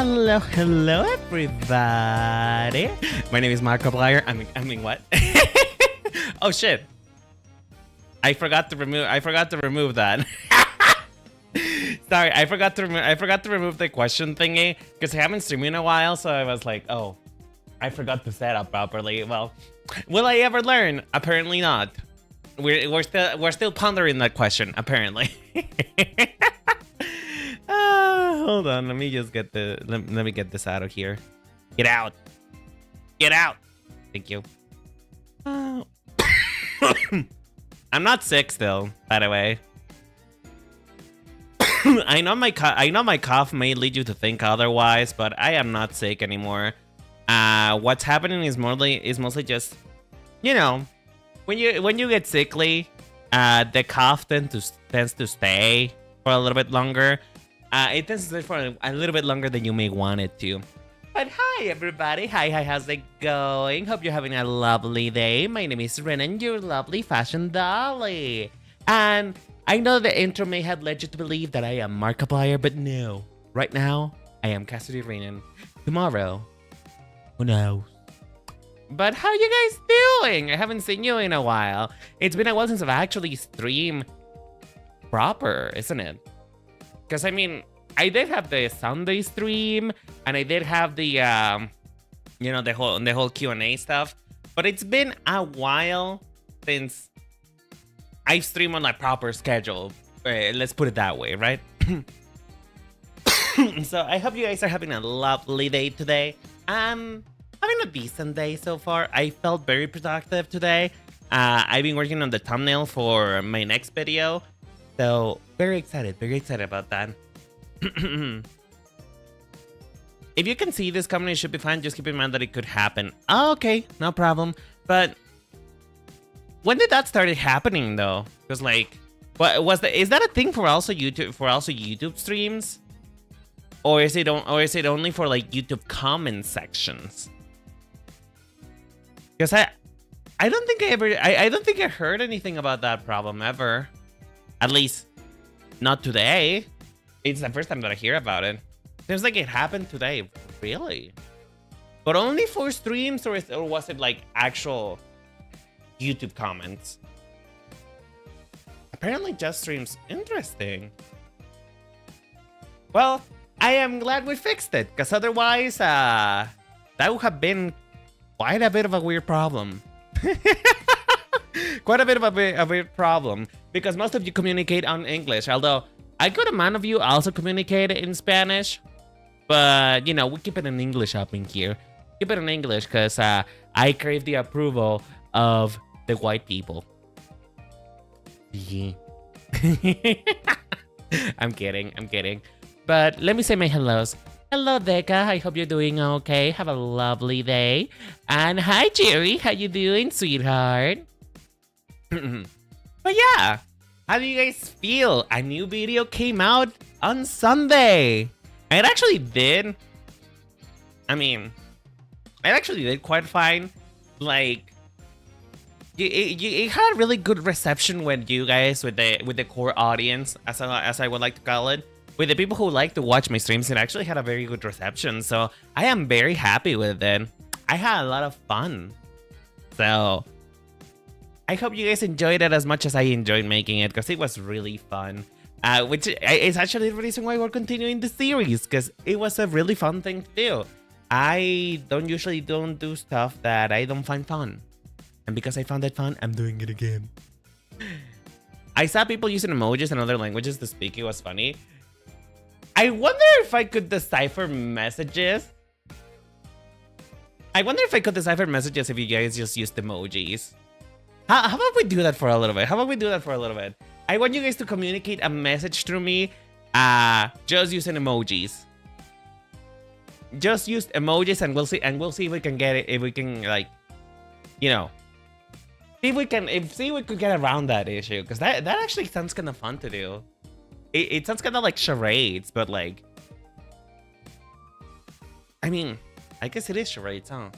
Hello, everybody. My name is Markiplier. I mean, what? Oh shit! I forgot to remove that. Sorry, I forgot to remove the question thingy because I haven't streamed in a while. So I was like, oh, I forgot to set up properly. Well, will I ever learn? Apparently not. We're still pondering that question. Apparently. Hold on, let me just get let me get this out of here. Get out. Get out. Thank you. I'm not sick still, by the way. I know my cough may lead you to think otherwise, but I am not sick anymore. What's happening is mostly just, you know, when you get sickly, the cough tends to stay for a little bit longer. It tends to stay for a little bit longer than you may want it to. But hi everybody, hi, how's it going? Hope you're having a lovely day. My name is Renan, your lovely fashion dolly. And I know the intro may have led you to believe that I am Markiplier, but no. Right now, I am kasuririnen. Tomorrow, who knows? But how you guys doing? I haven't seen you in a while. It's been a while since I've actually streamed proper, isn't it? Because I mean, I did have the Sunday stream, and I did have the, you know, the whole Q&A stuff. But it's been a while since I stream on a proper schedule. Let's put it that way, right? So I hope you guys are having a lovely day today. Having a decent day so far. I felt very productive today. I've been working on the thumbnail for my next video. So very excited about that. If you can see this coming, it should be fine. Just keep in mind that it could happen. Oh, okay, no problem. But when did that started happening though? Because like, is that a thing for also YouTube streams, or is it only for like YouTube comment sections? Because I don't think I don't think I heard anything about that problem ever. At least not today. It's the first time that I hear about it. Seems like it happened today. Really? But only for streams, or was it like actual YouTube comments? Apparently just streams. Interesting. Well, I am glad we fixed it, because otherwise that would have been quite a bit of a weird problem. Quite a bit of a weird problem, because most of you communicate on English, although a good amount of you also communicate in Spanish. But, you know, we keep it in English up in here. Keep it in English, because I crave the approval of the white people. Yeah. I'm kidding. But let me say my hellos. Hello, Deca. I hope you're doing okay. Have a lovely day. And hi, Jerry. How you doing, sweetheart? But yeah, how do you guys feel? A new video came out on Sunday. And it actually did. I mean, it actually did quite fine. Like, it had a really good reception with you guys, with the core audience, as I would like to call it. With the people who like to watch my streams, it actually had a very good reception. So I am very happy with it. I had a lot of fun. So I hope you guys enjoyed it as much as I enjoyed making it, because it was really fun. Which is actually the reason why we're continuing the series, because it was a really fun thing to do. I don't usually do stuff that I don't find fun. And because I found it fun, I'm doing it again. I saw people using emojis and other languages to speak. It was funny. I wonder if I could decipher messages. If you guys just used emojis. How about we do that for a little bit? I want you guys to communicate a message through me, just using emojis. Just use emojis, and we'll see if we can get it. If we can, like, you know, see if we could get around that issue, because that actually sounds kind of fun to do. It sounds kind of like charades, but like, I mean, I guess it is charades, huh?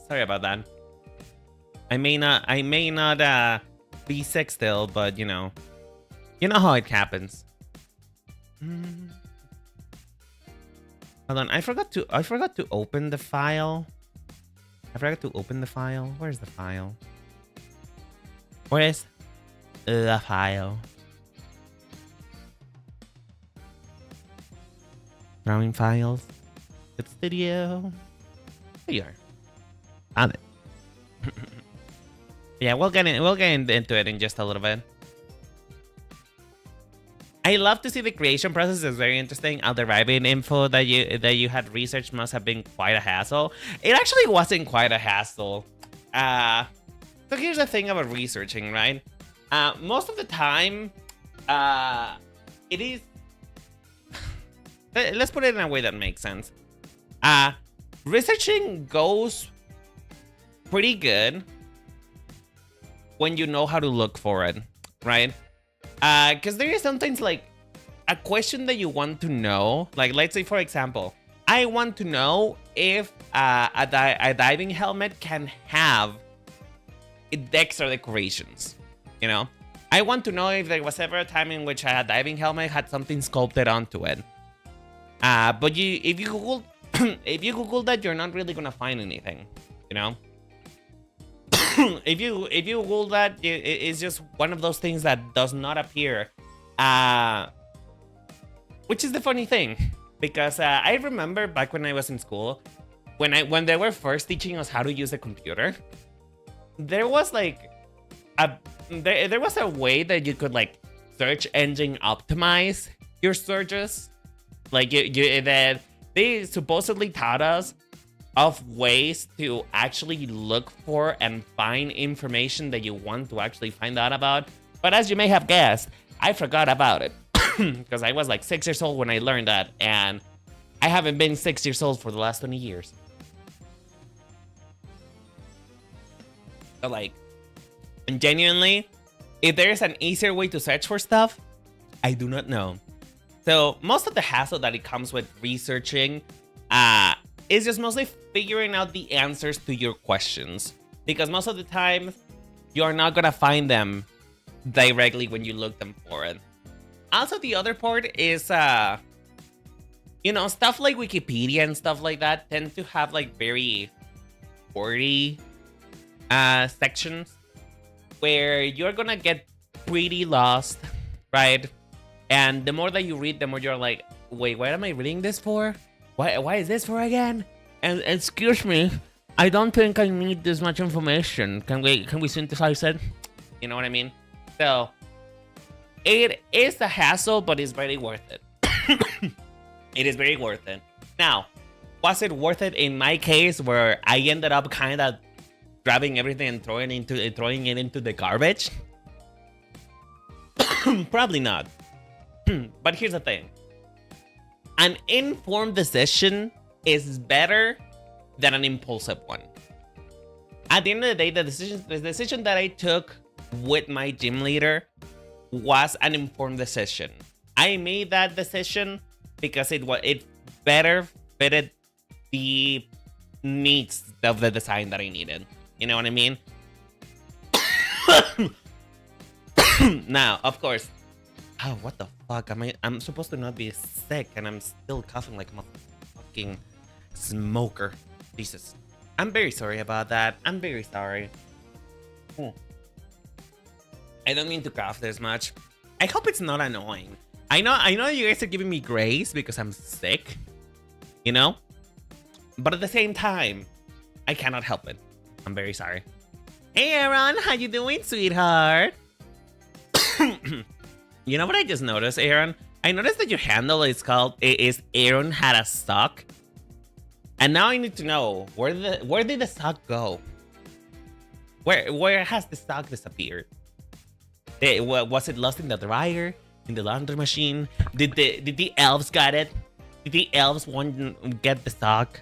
Sorry about that. I may not be sick still, but you know, You know how it happens. Hold on, I forgot to open the file. I forgot to open the file. Where's the file? Where is the file? Drawing files. Good studio. There you are. Found it. Yeah, we'll get into it in just a little bit. I love to see the creation process. It's very interesting. All the Riven info that you had researched must have been quite a hassle. It actually wasn't quite a hassle. So here's the thing about researching, right? Most of the time, it is. Let's put it in a way that makes sense. Researching goes pretty good when you know how to look for it, right? Because there is sometimes like a question that you want to know. Like, let's say, for example, I want to know if a diving helmet can have extra decorations. You know, I want to know if there was ever a time in which a diving helmet had something sculpted onto it. But if you Google if you Google that, you're not really gonna find anything. You know. If you Google that, it's just one of those things that does not appear, which is the funny thing, because I remember back when I was in school, when they were first teaching us how to use a computer, there was like there was a way that you could like search engine optimize your searches, like that they supposedly taught us of ways to actually look for and find information that you want to actually find out about. But as you may have guessed, I forgot about it because I was like 6 years old when I learned that, and I haven't been 6 years old for the last 20 years. So like, genuinely, if there's an easier way to search for stuff, I do not know. So most of the hassle that it comes with researching is just mostly figuring out the answers to your questions, because most of the time you're not gonna find them directly when you look them for it. Also, the other part is you know, stuff like Wikipedia and stuff like that tend to have like very wordy sections where you're gonna get pretty lost, right? And the more that you read, the more you're like, wait, what am I reading this for? Why is this for again? And excuse me, I don't think I need this much information. Can we synthesize it? You know what I mean? So it is a hassle, but it's very worth it. It is very worth it. Now, was it worth it in my case where I ended up kind of grabbing everything and throwing it into the garbage? Probably not. But here's the thing. An informed decision is better than an impulsive one. At the end of the day, the decision that I took with my gym leader was an informed decision. I made that decision because it better fitted the needs of the design that I needed. You know what I mean? Now, of course. Oh, what the fuck? I'm supposed to not be sick, and I'm still coughing like I'm a fucking smoker. Jesus. I'm very sorry about that. I'm very sorry. I don't mean to cough this much. I hope it's not annoying. I know you guys are giving me grace because I'm sick, you know? But at the same time, I cannot help it. I'm very sorry. Hey, Aaron, how you doing, sweetheart? You know what I just noticed, Aaron? I noticed that your handle is Aaron had a sock. And now I need to know, where did the sock go? Where has the sock disappeared? Was it lost in the dryer? In the laundry machine? Did the elves got it? Did the elves want to get the sock?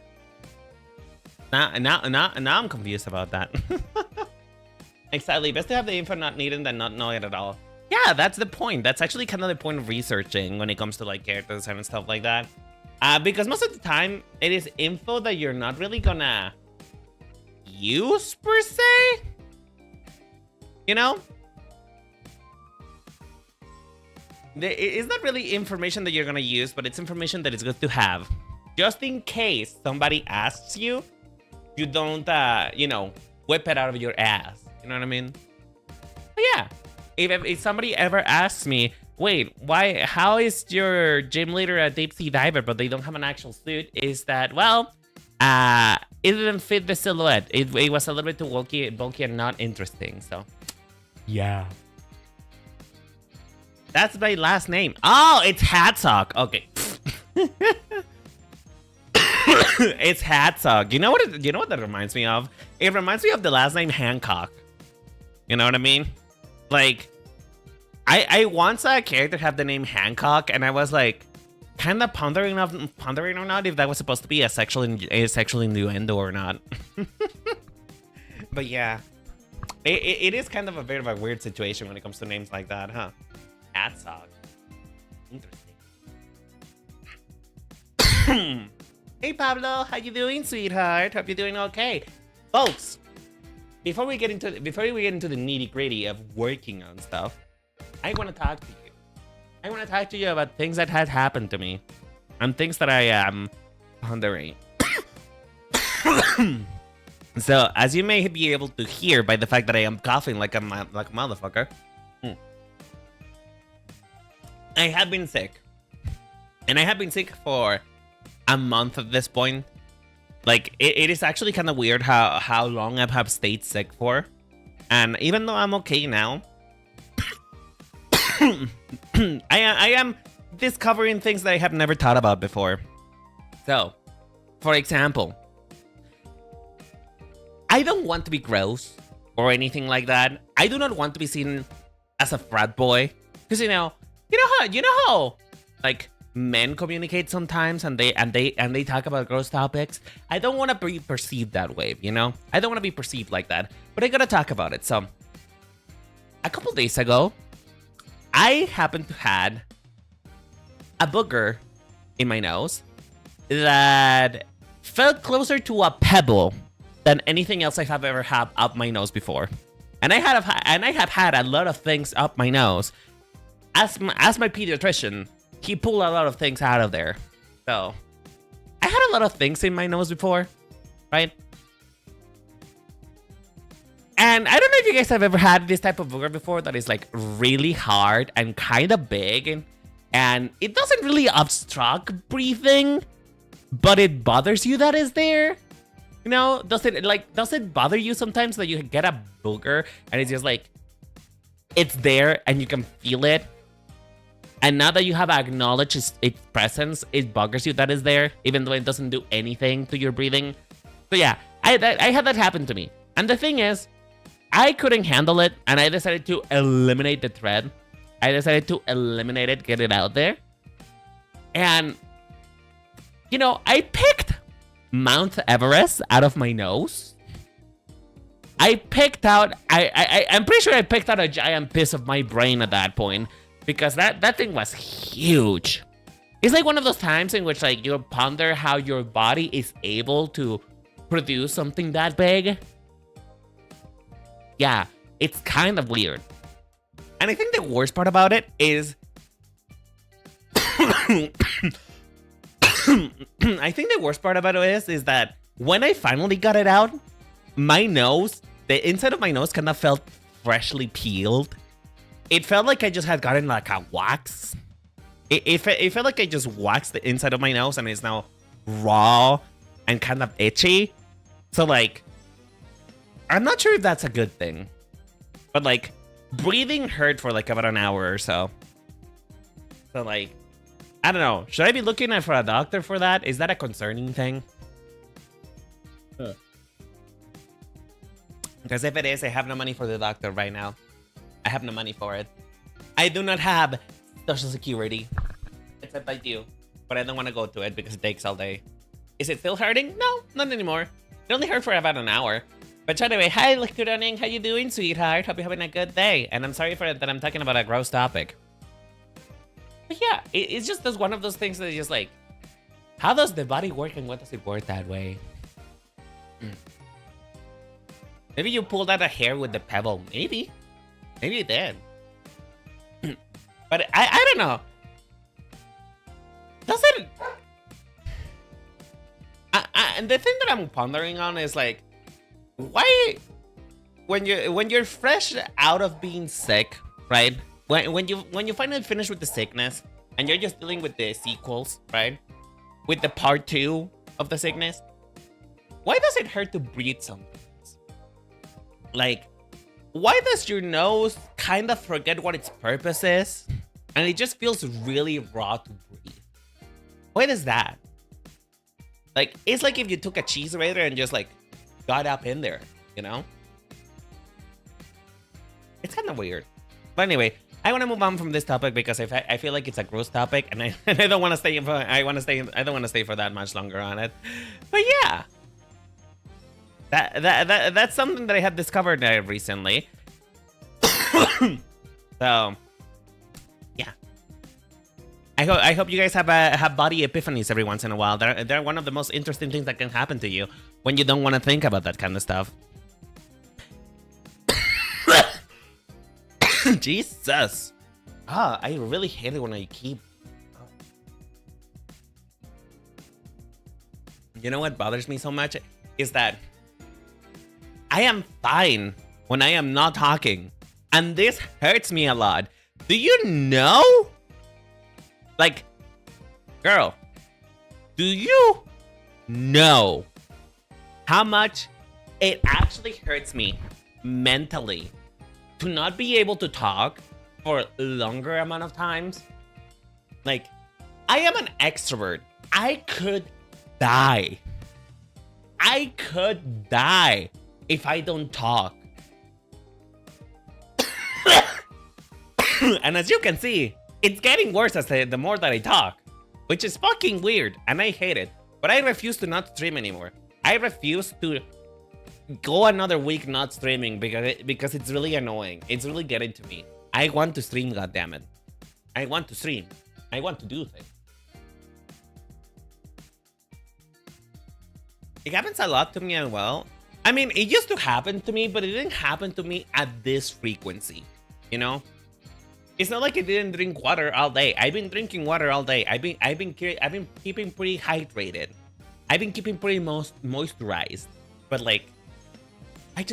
Now I'm confused about that. Exactly. Best to have the info not needed than not know it at all. Yeah, that's the point. That's actually kind of the point of researching when it comes to like character design and stuff like that. Because most of the time, it is info that you're not really gonna use per se. You know? It's not really information that you're gonna use, but it's information that is good to have. Just in case somebody asks you, you don't, you know, whip it out of your ass. You know what I mean? But yeah, if somebody ever asks me, wait, how is your gym leader a deep sea diver, but they don't have an actual suit? Is that, well, it didn't fit the silhouette. It was a little bit too bulky and not interesting, so. Yeah. That's my last name. Oh, it's Hatsock. Okay. It's Hatsock. You know what that reminds me of? It reminds me of the last name Hancock. You know what I mean? Like, I once saw a character have the name Hancock, and I was like, kind of pondering or not if that was supposed to be a sexual innuendo or not. But yeah, it is kind of a bit of a weird situation when it comes to names like that, huh? Hatsock. Interesting. Hey Pablo, how you doing, sweetheart? Hope you're doing okay, folks. Before we get into the nitty-gritty of working on stuff, I want to talk to you. I want to talk to you about things that had happened to me and things that I am pondering. So, as you may be able to hear by the fact that I am coughing like a motherfucker, I have been sick. And I have been sick for a month at this point. Like, it is actually kind of weird how long I have stayed sick for. And even though I'm okay now, I am discovering things that I have never thought about before. So, for example, I don't want to be gross or anything like that. I do not want to be seen as a frat boy. Because, you know how, like, men communicate sometimes and they talk about gross topics. I don't want to be perceived that way, you know? I don't want to be perceived like that, but I gotta talk about it. So, a couple days ago, I happened to had a booger in my nose that felt closer to a pebble than anything else I have ever had up my nose before. And I have had a lot of things up my nose. As my pediatrician, he pulled a lot of things out of there. So, I had a lot of things in my nose before, right? And I don't know if you guys have ever had this type of booger before that is like really hard and kind of big. And it doesn't really obstruct breathing, but it bothers you that is there. You know, does it bother you sometimes that you get a booger and it's just like, it's there and you can feel it? And now that you have acknowledged its presence, it buggers you that is there, even though it doesn't do anything to your breathing. So yeah, I had that happen to me. And the thing is, I couldn't handle it, and I decided to eliminate the thread. I decided to eliminate it, get it out there. And, you know, I picked Mount Everest out of my nose. I'm pretty sure I picked out a giant piece of my brain at that point. Because that thing was huge. It's like one of those times in which like you ponder how your body is able to produce something that big. Yeah, it's kind of weird. And I think the worst part about it is I think the worst part about it is that when I finally got it out, my nose, the inside of my nose kind of felt freshly peeled. It felt like I just had gotten like a wax. It felt like I just waxed the inside of my nose and it's now raw and kind of itchy. So like, I'm not sure if that's a good thing. But like, breathing hurt for like about an hour or so. So like, I don't know. Should I be looking for a doctor for that? Is that a concerning thing? Because if it is, I have no money for the doctor right now. I have no money for it. I do not have Social Security. Except I do. But I don't want to go to it because it takes all day. Is it still hurting? No, not anymore. It only hurt for about an hour. But anyway, hi, Lecturing. How you doing, sweetheart? Hope you're having a good day. And I'm sorry for that I'm talking about a gross topic. But yeah, it's just one of those things that is just like, how does the body work and what does it work that way? Maybe you pulled out a hair with the pebble. Maybe. Maybe you did. But But I don't know. Does it? And the thing that I'm pondering on is like, why, when you're fresh out of being sick, right? When you finally finish with the sickness and you're just dealing with the sequels, right? With the part 2 of the sickness, why does it hurt to breathe sometimes? Like, why does your nose kind of forget what its purpose is? And it just feels really raw to breathe. Why does that? Like, it's like if you took a cheese grater and just like got up in there, you know? It's kind of weird. But anyway, I want to move on from this topic because I feel like it's a gross topic, and I don't want to stay. I don't want to stay for that much longer on it. But yeah, that's something that I had discovered recently. So yeah, I hope you guys have body epiphanies every once in a while. They're one of the most interesting things that can happen to you when you don't want to think about that kind of stuff. Jesus. I really hate it when I keep... You know what bothers me so much? Is that I am fine when I am not talking. And this hurts me a lot. Do you know? Like, girl, do you know how much it actually hurts me mentally to not be able to talk for a longer amount of times? Like, I am an extrovert. I could die. I could die if I don't talk. And as you can see, it's getting worse as the more that I talk, which is fucking weird, and I hate it. But I refuse to not stream anymore. I refuse to go another week not streaming because it's really annoying. It's really getting to me. I want to stream, goddammit. I want to stream. I want to do things. It happens a lot to me as well. I mean, it used to happen to me, but it didn't happen to me at this frequency. You know? It's not like I didn't drink water all day. I've been drinking water all day. I've been keeping pretty hydrated. I've been keeping pretty moisturized. But like, it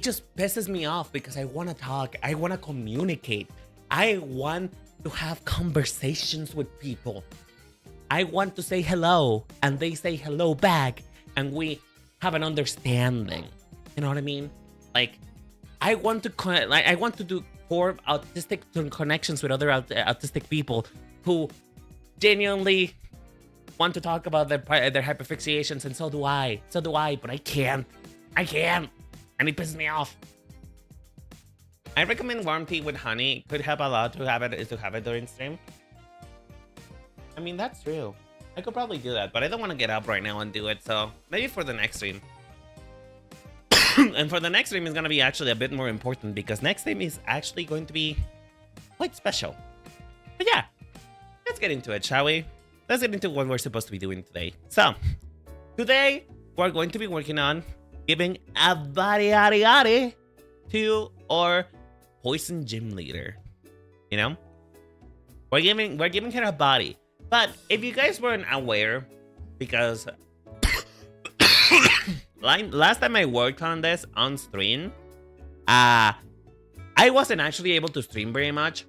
just pisses me off because I want to talk. I want to communicate. I want to have conversations with people. I want to say hello and they say hello back and we have an understanding. You know what I mean? Like, I want to do form autistic connections with other autistic people who genuinely want to talk about their hyperfixations, and so do I, but I can't, and it pisses me off. I recommend warm tea with honey. It could help a lot to have it during stream. I mean, that's true. I could probably do that, but I don't want to get up right now and do it, so maybe for the next stream. And for the next stream is going to be actually a bit more important because next stream is actually going to be quite special. But yeah, let's get into it, shall we? Let's get into what we're supposed to be doing today. So, today we're going to be working on giving a body to our poison gym leader. You know? We're giving her a body. But if you guys weren't aware, because last time I worked on this on stream, I wasn't actually able to stream very much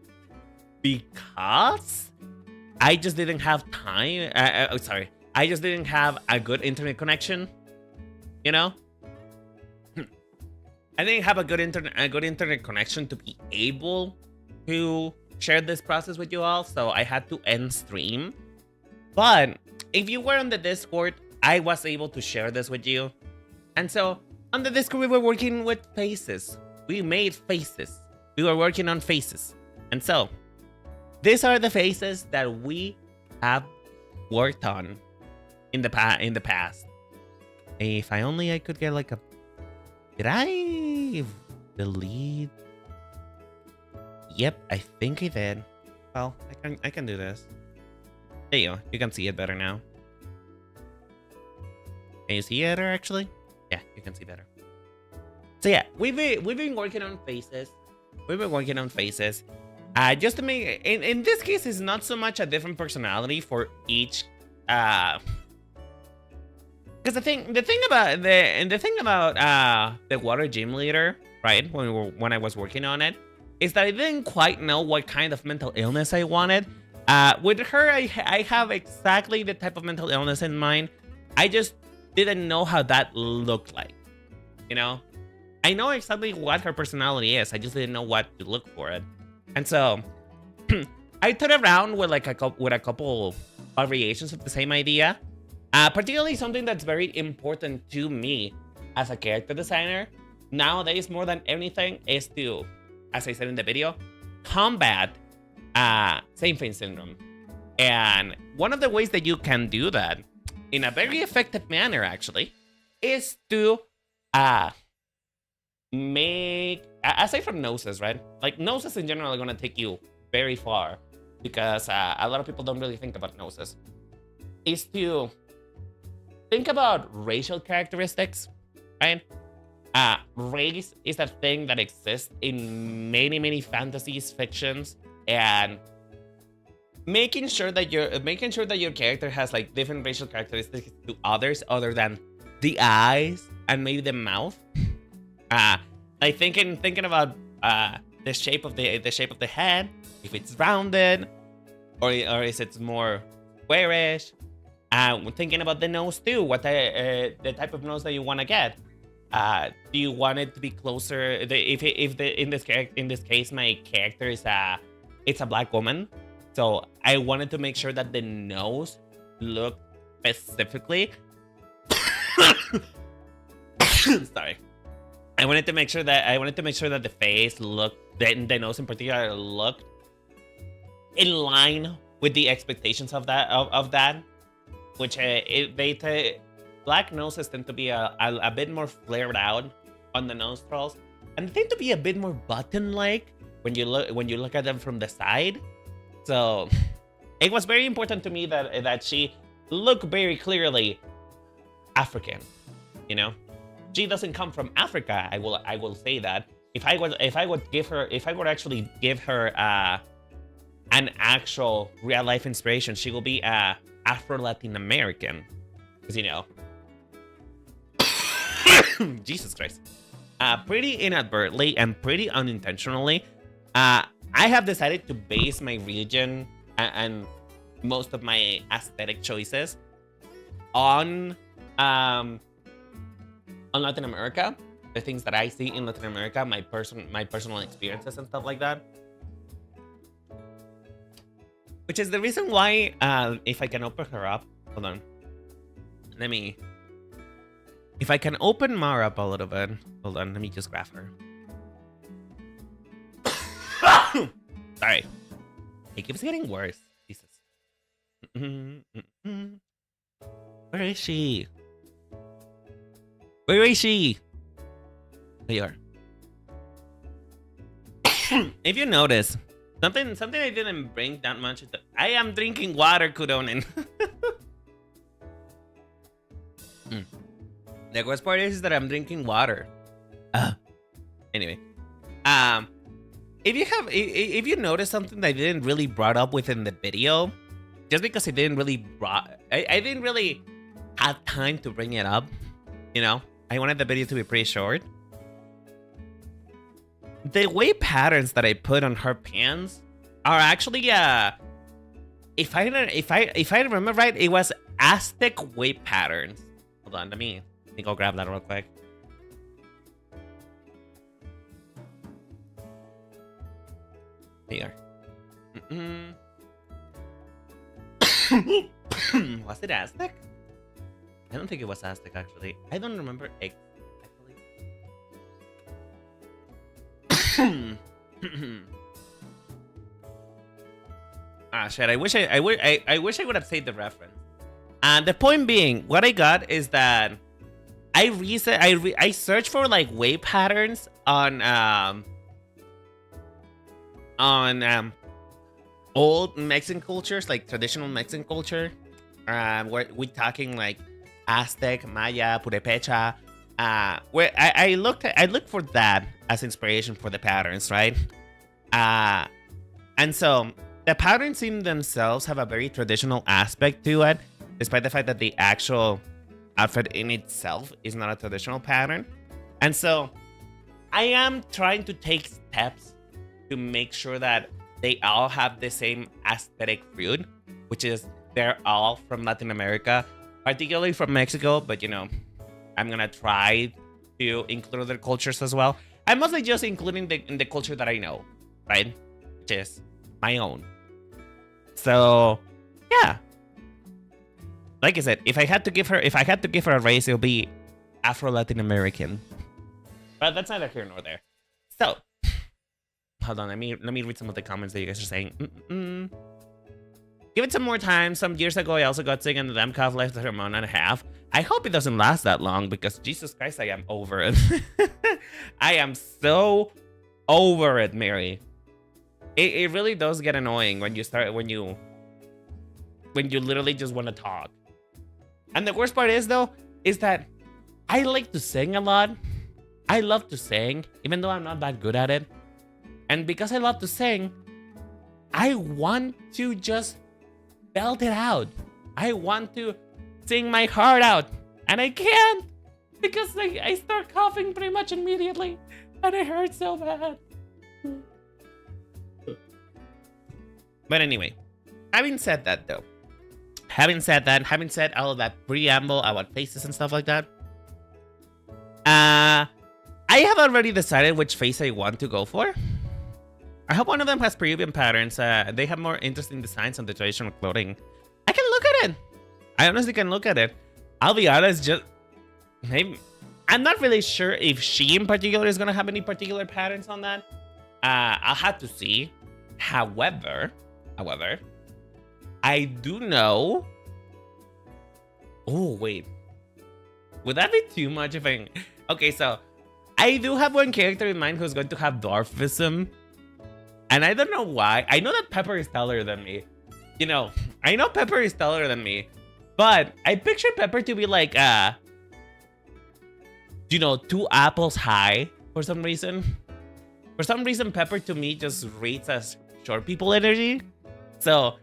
because I just didn't have time. I just didn't have a good internet connection. You know, I didn't have a good internet connection to be able to share this process with you all, so I had to end stream. But if you were on the Discord, I was able to share this with you. And so on the Discord, we were working with faces. We made faces. We were working on faces. And so these are the faces that we have worked on in the past. If I only I could get like a... Did I delete? Yep, I think I did. Well, I can do this. There you go. You can see it better now. Can you see it better, actually? Yeah, you can see better. So yeah, we've been working on faces. We've been working on faces. Just to make in this case, it's not so much a different personality for each. Because the thing about the water gym leader, right? When I was working on it, is that I didn't quite know what kind of mental illness I wanted. With her, I have exactly the type of mental illness in mind. I just didn't know how that looked like. You know, I know exactly what her personality is. I just didn't know what to look for it, and so I toyed around with like a couple of variations of the same idea. Particularly something that's very important to me as a character designer nowadays more than anything is to, as I said in the video, combat same thing syndrome. And one of the ways that you can do that in a very effective manner actually is to make, aside from noses, right? Like noses in general are gonna take you very far because a lot of people don't really think about noses. Is to think about racial characteristics, right? Race is a thing that exists in many fantasies, fictions, and making sure that your character has like different racial characteristics to others other than the eyes and maybe the mouth. Like thinking about the shape of the head, if it's rounded, or is it more squarish. Thinking about the nose too, what the type of nose that you want to get. Do you want it to be closer? In this case, my character is it's a black woman, so I wanted to make sure that the nose looked specifically. Sorry, I wanted to make sure that the face looked, the nose in particular, looked in line with the expectations of that. Which black noses tend to be a bit more flared out on the nostrils, and they tend to be a bit more button-like when you look at them from the side. So it was very important to me that she looked very clearly African. You know, she doesn't come from Africa. I will say that. If I would actually give her an actual real life inspiration, she will be Afro-Latin American, because you know, Jesus Christ, pretty inadvertently and pretty unintentionally, I have decided to base my region and most of my aesthetic choices on Latin America, the things that I see in Latin America, my personal experiences and stuff like that. Which is the reason why, if I can open her up, hold on. If I can open Mara up a little bit, hold on, let me just grab her. Sorry. It keeps getting worse. Jesus. Where is she? Where is she? There you are. If you notice, something I didn't bring that much. I am drinking water, Kudonin. The worst part is that I'm drinking water. Anyway, if you notice something that I didn't really brought up within the video, just because I didn't really have time to bring it up. You know, I wanted the video to be pretty short. The wave patterns that I put on her pants are actually if I remember right, it was Aztec wave patterns. Hold on, let me go grab that real quick. Here. Was it Aztec? I don't think it was Aztec actually. I don't remember exactly. Shit! I wish I would have saved the reference. And the point being, what I got is that I searched for like wave patterns on old Mexican cultures, like traditional Mexican culture. We're talking like Aztec, Maya, Purepecha. Where I looked for that as inspiration for the patterns, right? And so the patterns in themselves have a very traditional aspect to it, despite the fact that the actual outfit in itself is not a traditional pattern. And so I am trying to take steps to make sure that they all have the same aesthetic root, which is they're all from Latin America, particularly from Mexico, but you know, I'm gonna try to include other cultures as well. I'm mostly just including the culture that I know, right? Which is my own. So yeah. Like I said, if I had to give her a race, it would be Afro-Latin American. But that's neither here nor there. So hold on, let me read some of the comments that you guys are saying. Give it some more time. Some years ago, I also got sick and the damn cough lasted a month and a half. I hope it doesn't last that long because Jesus Christ, I am over it. I am so over it, Mary. It really does get annoying when you literally just want to talk. And the worst part is that I like to sing a lot. I love to sing, even though I'm not that good at it. And because I love to sing, I want to just belt it out. I want to sing my heart out. And I can't because I start coughing pretty much immediately. And it hurts so bad. But anyway, having said that though, having said all of that preamble about faces and stuff like that, I have already decided which face I want to go for. I hope one of them has Peruvian patterns. They have more interesting designs on the traditional clothing. I can look at it. I honestly can look at it. I'll be honest, just maybe I'm not really sure if she in particular is gonna have any particular patterns on that. I'll have to see. However, I do know. Oh wait, would that be too much if I? Okay, so I do have one character in mind who's going to have dwarfism. And I don't know why. I know that Pepper is taller than me. You know, I know Pepper is taller than me. But I picture Pepper to be like, you know, 2 apples high for some reason. For some reason, Pepper to me just reads as short people energy. So,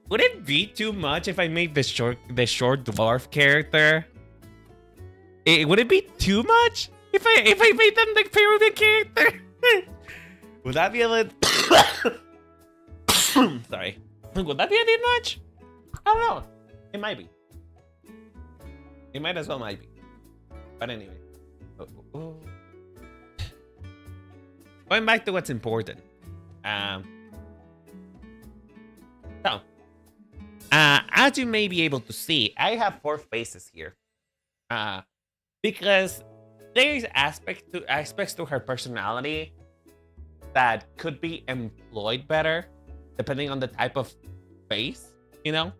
would it be too much if I made the short dwarf character? Would it be too much if I made them the Peruvian character? Would that be a little... Sorry. Would that be a bit much? I don't know. It might be. It might as well might be. But anyway. Going back to what's important. So, as you may be able to see, I have 4 faces here. Because there is aspects to her personality that could be employed better, depending on the type of face, you know,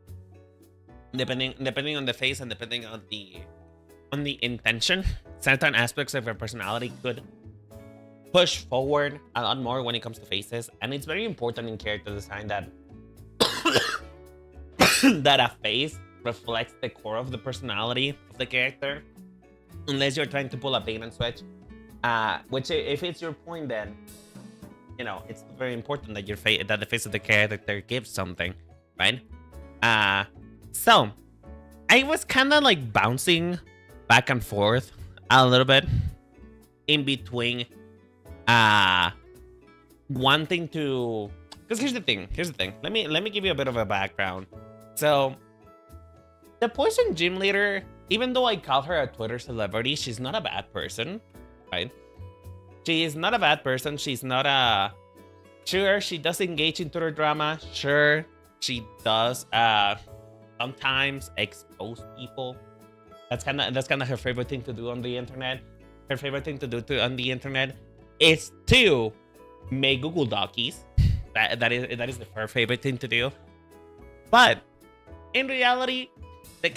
depending on the face and depending on the intention. Certain aspects of her personality could push forward a lot more when it comes to faces, and it's very important in character design that that a face reflects the core of the personality of the character, unless you're trying to pull a bait and switch. Which, if it's your point, then you know it's very important that that the face of the character gives something, right? So I was kind of like bouncing back and forth a little bit in between wanting to, because here's the thing. Let me give you a bit of a background. So the Poison Gym Leader, even though I call her a Twitter celebrity, she's not a bad person, right? She is not a bad person. She's not a... Sure, she does engage in Twitter drama. Sure, she does sometimes expose people. That's kind of her favorite thing to do on the internet. Her favorite thing to do on the internet is to make Google Docies. That is her favorite thing to do. But in reality,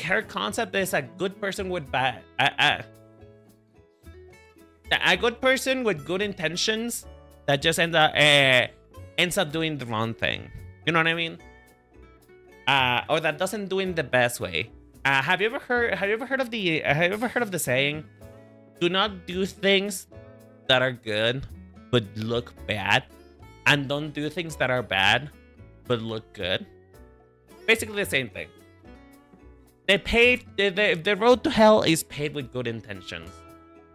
her concept is a good person with a good person with good intentions that just ends up doing the wrong thing. You know what I mean? Or that doesn't do it in the best way. Have you ever heard of the saying, "Do not do things that are good but look bad"? and don't do things that are bad but look good. Basically the same thing. The road to hell is paved with good intentions.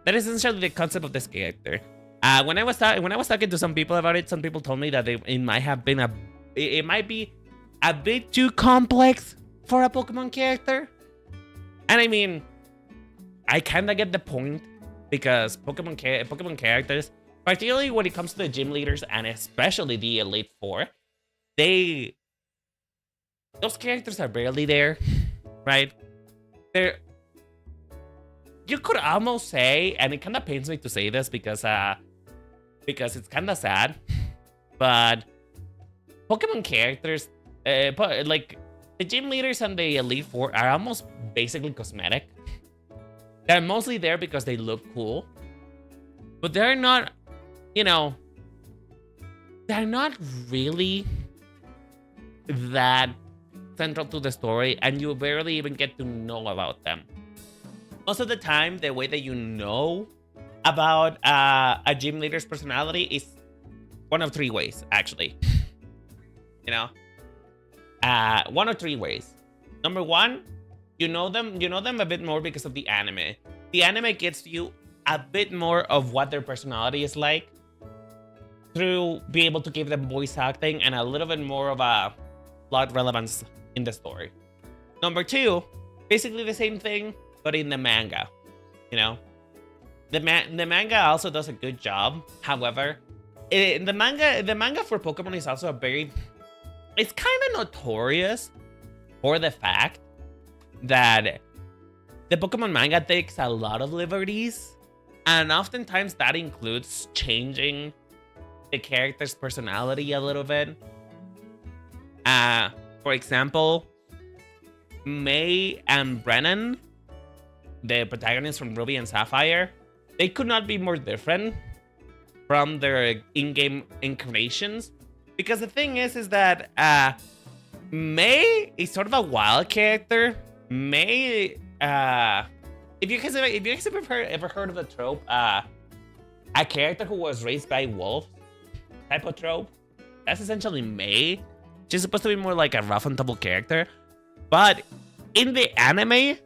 That is essentially the concept of this character. When I was talking to some people about it, some people told me that it might be a bit too complex for a Pokemon character. And I mean, I kind of get the point, because Pokemon characters, particularly when it comes to the gym leaders and especially the Elite Four, those characters are barely there, right? You could almost say, and it kind of pains me to say this because it's kind of sad, but Pokemon characters, like the gym leaders and the Elite Four, are almost basically cosmetic. They're mostly there because they look cool, but they're not, they're not really that central to the story, and you barely even get to know about them. Most of the time, the way that you know about a gym leader's personality is one of three ways, actually. One of three ways. Number one, you know them a bit more because of the anime. The anime gets you a bit more of what their personality is like through being able to give them voice acting and a little bit more of a plot relevance in the story. Number two, basically the same thing, but in the manga. The manga also does a good job. However, the manga for Pokemon is also it's kind of notorious for the fact that the Pokemon manga takes a lot of liberties, and oftentimes that includes changing the character's personality a little bit. For example, May and Brennan, the protagonists from Ruby and Sapphire, they could not be more different from their in-game incarnations. Because the thing is that May is sort of a wild character. May, if you guys have ever heard of the trope, a character who was raised by wolves type of trope, that's essentially May. She's supposed to be more like a rough and tumble character, but in the anime,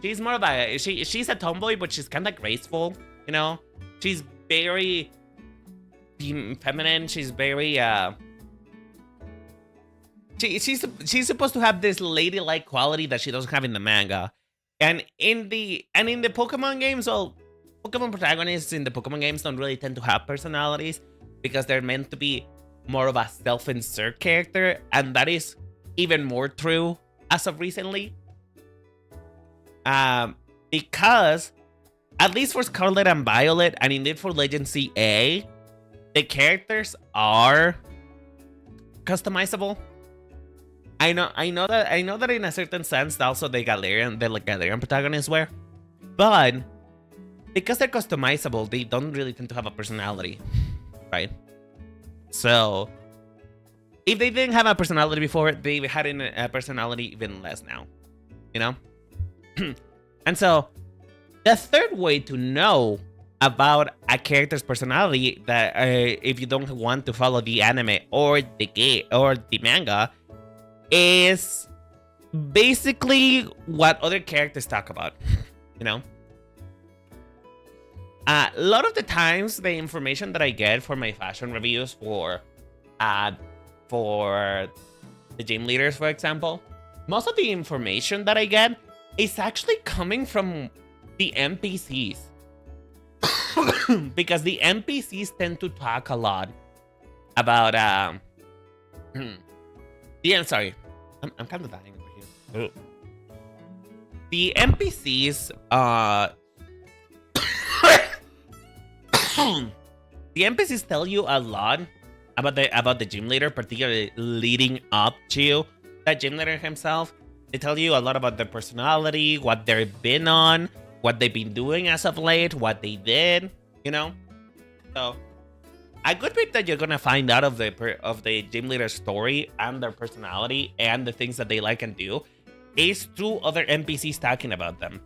she's more of a she's a tomboy, but she's kind of graceful. She's very feminine. She's very she's supposed to have this ladylike quality that she doesn't have in the manga. And in the Pokemon games, well, Pokemon protagonists in the Pokemon games don't really tend to have personalities because they're meant to be more of a self-insert character, and that is even more true as of recently. Because at least for Scarlet and Violet, and indeed for Legend CA, the characters are customizable. I know that in a certain sense also the Galarian protagonists were, but because they're customizable, they don't really tend to have a personality, right? So if they didn't have a personality before, they had a personality even less now, And so the third way to know about a character's personality, that if you don't want to follow the anime or the manga, is basically what other characters talk about. A lot of the times, the information that I get for my fashion reviews for the gym leaders, for example, most of the information that I get is actually coming from the NPCs. Because the NPCs tend to talk a lot about I'm sorry, I'm kind of dying over here. The NPCs the NPCs tell you a lot about the gym leader, particularly leading up to that gym leader himself. They tell you a lot about their personality, what they've been on, what they've been doing as of late, what they did, So a good bit that you're gonna find out of the gym leader's story and their personality and the things that they like and do is through other NPCs talking about them.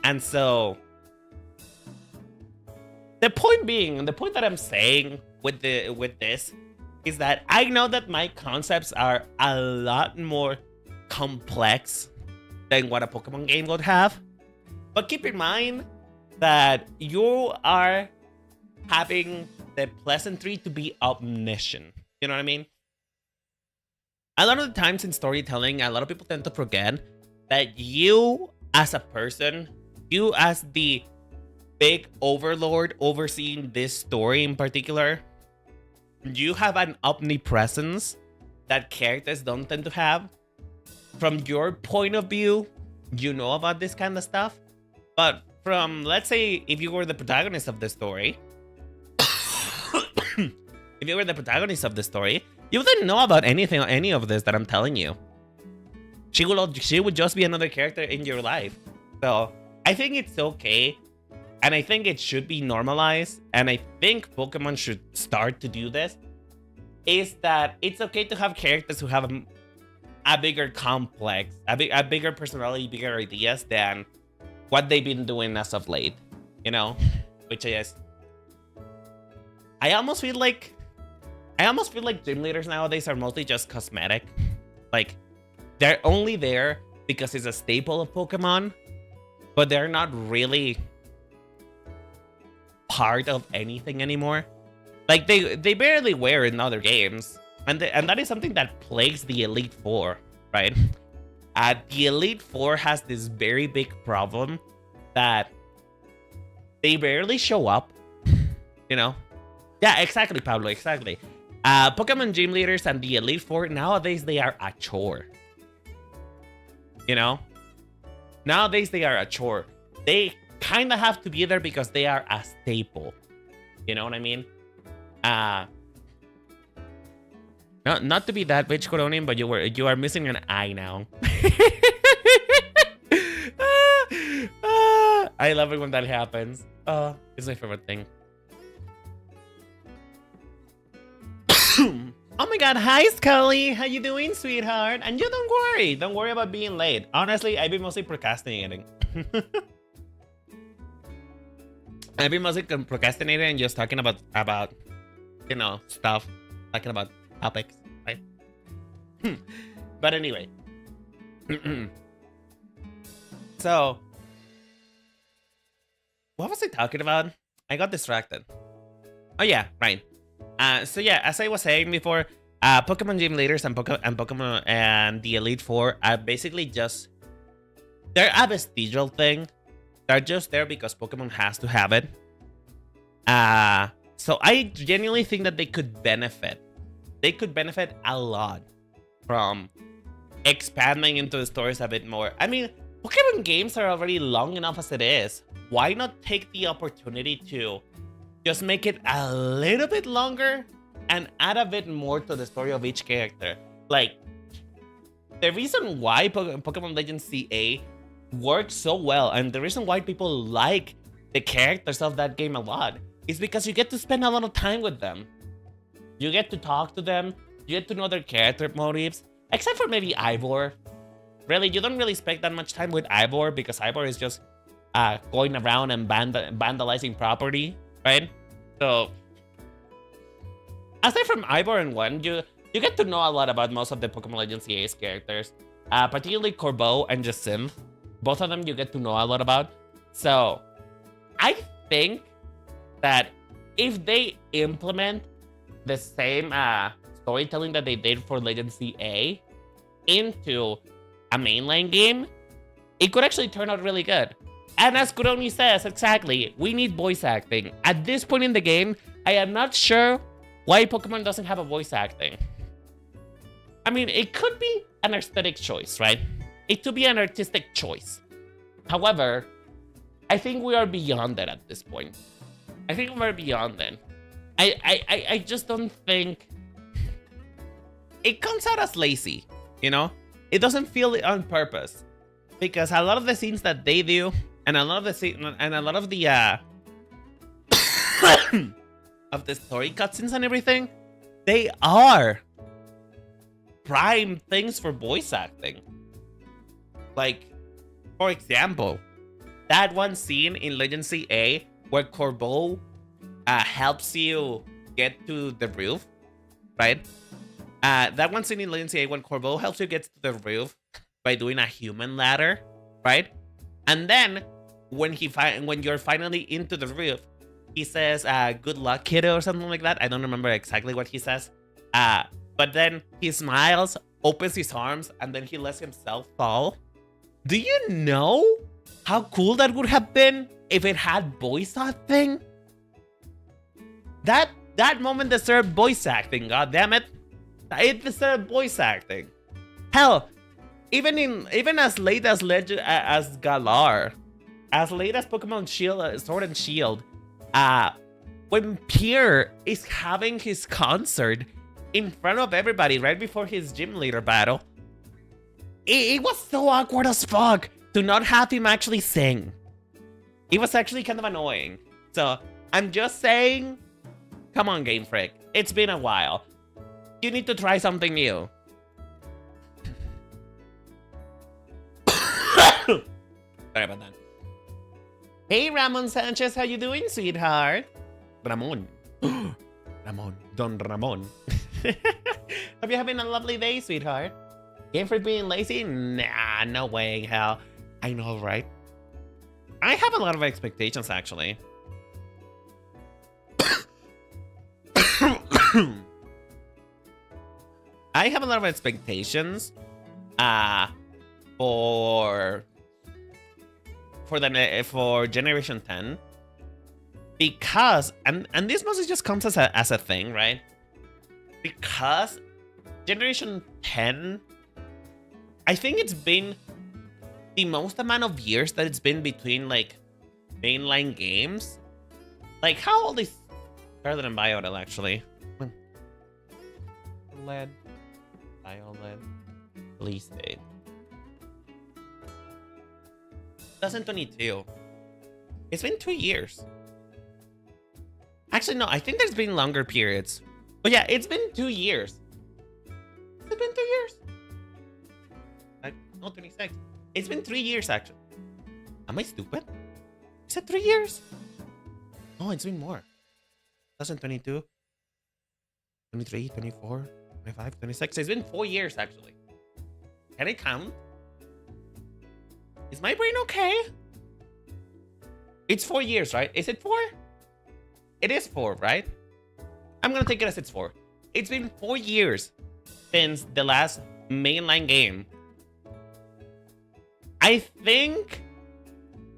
And so The point being, the point that I'm saying with this is that I know that my concepts are a lot more complex than what a Pokemon game would have. But keep in mind that you are having the pleasantry to be omniscient. You know what I mean? A lot of the times in storytelling, a lot of people tend to forget that you as a person, you as the big overlord overseeing this story in particular, you have an omnipresence that characters don't tend to have. From your point of view, you know about this kind of stuff. But from, let's say, if you were the protagonist of the story, if you were the protagonist of the story, you wouldn't know about anything, any of this that I'm telling you. She would just be another character in your life. So I think it's okay, and I think it should be normalized, and I think Pokemon should start to do this, is that it's okay to have characters who have a bigger complex, a bigger personality, bigger ideas than what they've been doing as of late, you know? Which is, I almost feel like gym leaders nowadays are mostly just cosmetic. Like, they're only there because it's a staple of Pokemon, but they're not really part of anything anymore. Like, they barely wear in other games, and that is something that plagues the Elite Four, right? The Elite Four has this very big problem that they barely show up, you know? Yeah, exactly, Pablo, exactly. Pokemon gym leaders and the Elite Four, nowadays they are a chore. You know? Nowadays they are a chore. They kind of have to be there because they are a staple. You know what I mean? Not to be that bitch, Coronin, but you are missing an eye now. I love it when that happens. It's my favorite thing. Oh my god, hi Scully, how you doing, sweetheart? And you don't worry about being late. Honestly, I've been mostly procrastinating. I've been mostly procrastinating and just talking about you know, stuff, talking about topics, right? But anyway. So, what was I talking about? I got distracted. Oh yeah, right. So yeah, as I was saying before, Pokemon gym leaders and Pokemon and the Elite Four are basically just, they're a vestigial thing. They're just there because Pokemon has to have it. So I genuinely think that they could benefit. They could benefit a lot from expanding into the stories a bit more. I mean, Pokemon games are already long enough as it is. Why not take the opportunity to just make it a little bit longer and add a bit more to the story of each character? Like, the reason why Pokemon Legends CA works so well, and the reason why people like the characters of that game a lot, is because you get to spend a lot of time with them. You get to talk to them, you get to know their character motives, except for maybe Ivor. Really, you don't really spend that much time with Ivor because Ivor is just going around and vandalizing property, right? So, aside from Ivor and Wen, you get to know a lot about most of the Pokemon Legends CA's characters, particularly Corbeau and Jacinth. Both of them you get to know a lot about. So, I think that if they implement the same storytelling that they did for Legends CA into a mainline game, it could actually turn out really good. And as Kuroni says, exactly, we need voice acting. At this point in the game, I am not sure why Pokemon doesn't have a voice acting. I mean, it could be an aesthetic choice, right? It could be an artistic choice. However, I think we are beyond that at this point. I think we're beyond that. I just don't think... It comes out as lazy, you know? It doesn't feel it on purpose. Because a lot of the scenes that they do, and a lot of the of the story cutscenes and everything, they are prime things for voice acting. Like, for example, that one scene in Legend CA where Corbeau helps you get to the roof, right? That one scene in Legend CA when Corbeau helps you get to the roof by doing a human ladder, right? And then when you're finally into the roof, he says, "Good luck, kiddo," or something like that. I don't remember exactly what he says. But then he smiles, opens his arms, and then he lets himself fall. Do you know how cool that would have been if it had voice acting? That moment deserved voice acting. God damn it! It deserved voice acting. Hell, even as late as as Galar, as late as Pokemon Shield, Sword and Shield, when Pierre is having his concert in front of everybody right before his gym leader battle, it was so awkward as fuck to not have him actually sing. It was actually kind of annoying. So I'm just saying, come on, Game Freak. It's been a while. You need to try something new. Sorry about that. Hey, Ramon Sanchez, how you doing, sweetheart? Ramon. Ramon. Don Ramon. Hope you're having a lovely day, sweetheart. Game for being lazy? Nah, no way, hell. I know, right? I have a lot of expectations, actually. I have a lot of expectations for Generation 10, because and this mostly just comes as a thing, right? Because Generation 10, I think it's been the most amount of years that it's been between like mainline games. Like, how old is Scarlet and Violet actually? LED, Violet, release date 2022. It's been 2 years. Actually, no, I think there's been longer periods. But yeah, it's been 2 years. Has it been 2 years? Like, no, 26. It's been 3 years, actually. Am I stupid? Is it 3 years? Oh, it's been more. 2022, 23, 24, 25, 26. It's been 4 years, actually. Can I count? Is my brain okay? It's 4 years, right? Is it 4? It is 4, right? I'm gonna take it as it's 4. It's been 4 years since the last mainline game. I think,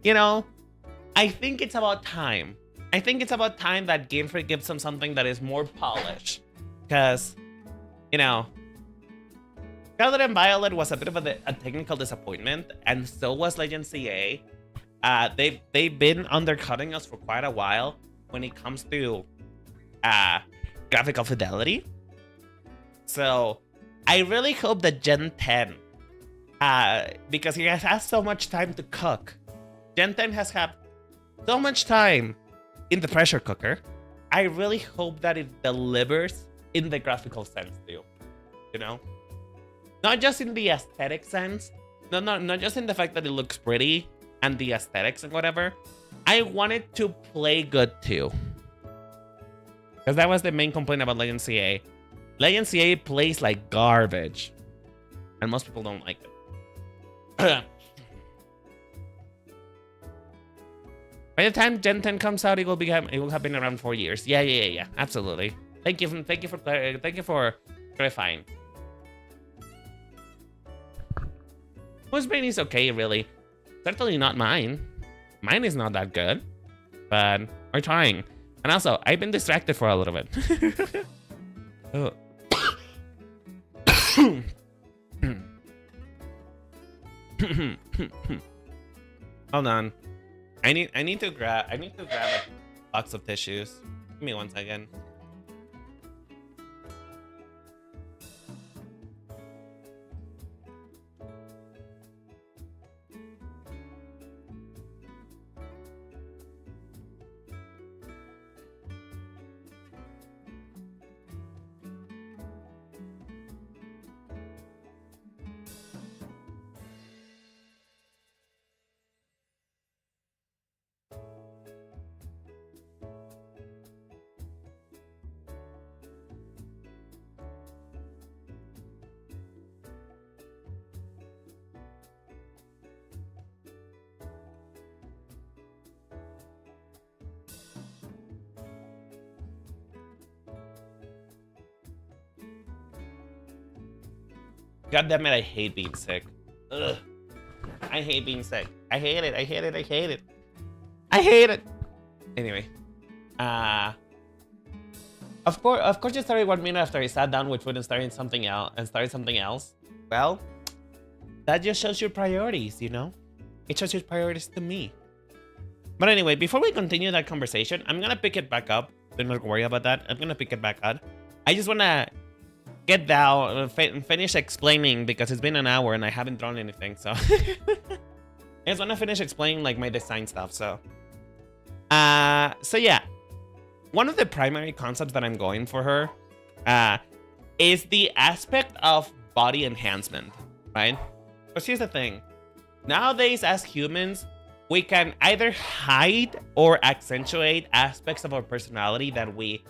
I think it's about time. I think it's about time that Game Freak gives them something that is more polished. Because, Scarlet and Violet was a bit of a technical disappointment, and so was Legend CA. They've been undercutting us for quite a while when it comes to graphical fidelity. So I really hope that Gen 10, because he has had so much time to cook. Gen 10 has had so much time in the pressure cooker. I really hope that it delivers in the graphical sense too. Not just in the aesthetic sense. Not just in the fact that it looks pretty and the aesthetics and whatever. I want it to play good too. Because that was the main complaint about Legend CA. Legend CA plays like garbage. And most people don't like it. By the time Gen 10 comes out, it will have been around 4 years. Yeah. Absolutely. Thank you for clarifying. Whose brain is okay, really? Certainly not mine. Mine is not that good, but we're trying. And also, I've been distracted for a little bit. Oh. Hold on. I need to grab a box of tissues. Give me 1 second. God damn it, I hate being sick. Ugh. I hate being sick. I hate it. I hate it. I hate it. I hate it. Anyway. Of course you started 1 minute after I sat down with food and started something else. Well, that just shows your priorities, you know? It shows your priorities to me. But anyway, before we continue that conversation, I'm gonna pick it back up. Do not worry about that. I'm gonna pick it back up. I just wanna get down, finish explaining because it's been an hour and I haven't drawn anything. So I just wanna finish explaining like my design stuff. So yeah, one of the primary concepts that I'm going for her is the aspect of body enhancement, right? But here's the thing: nowadays, as humans, we can either hide or accentuate aspects of our personality that we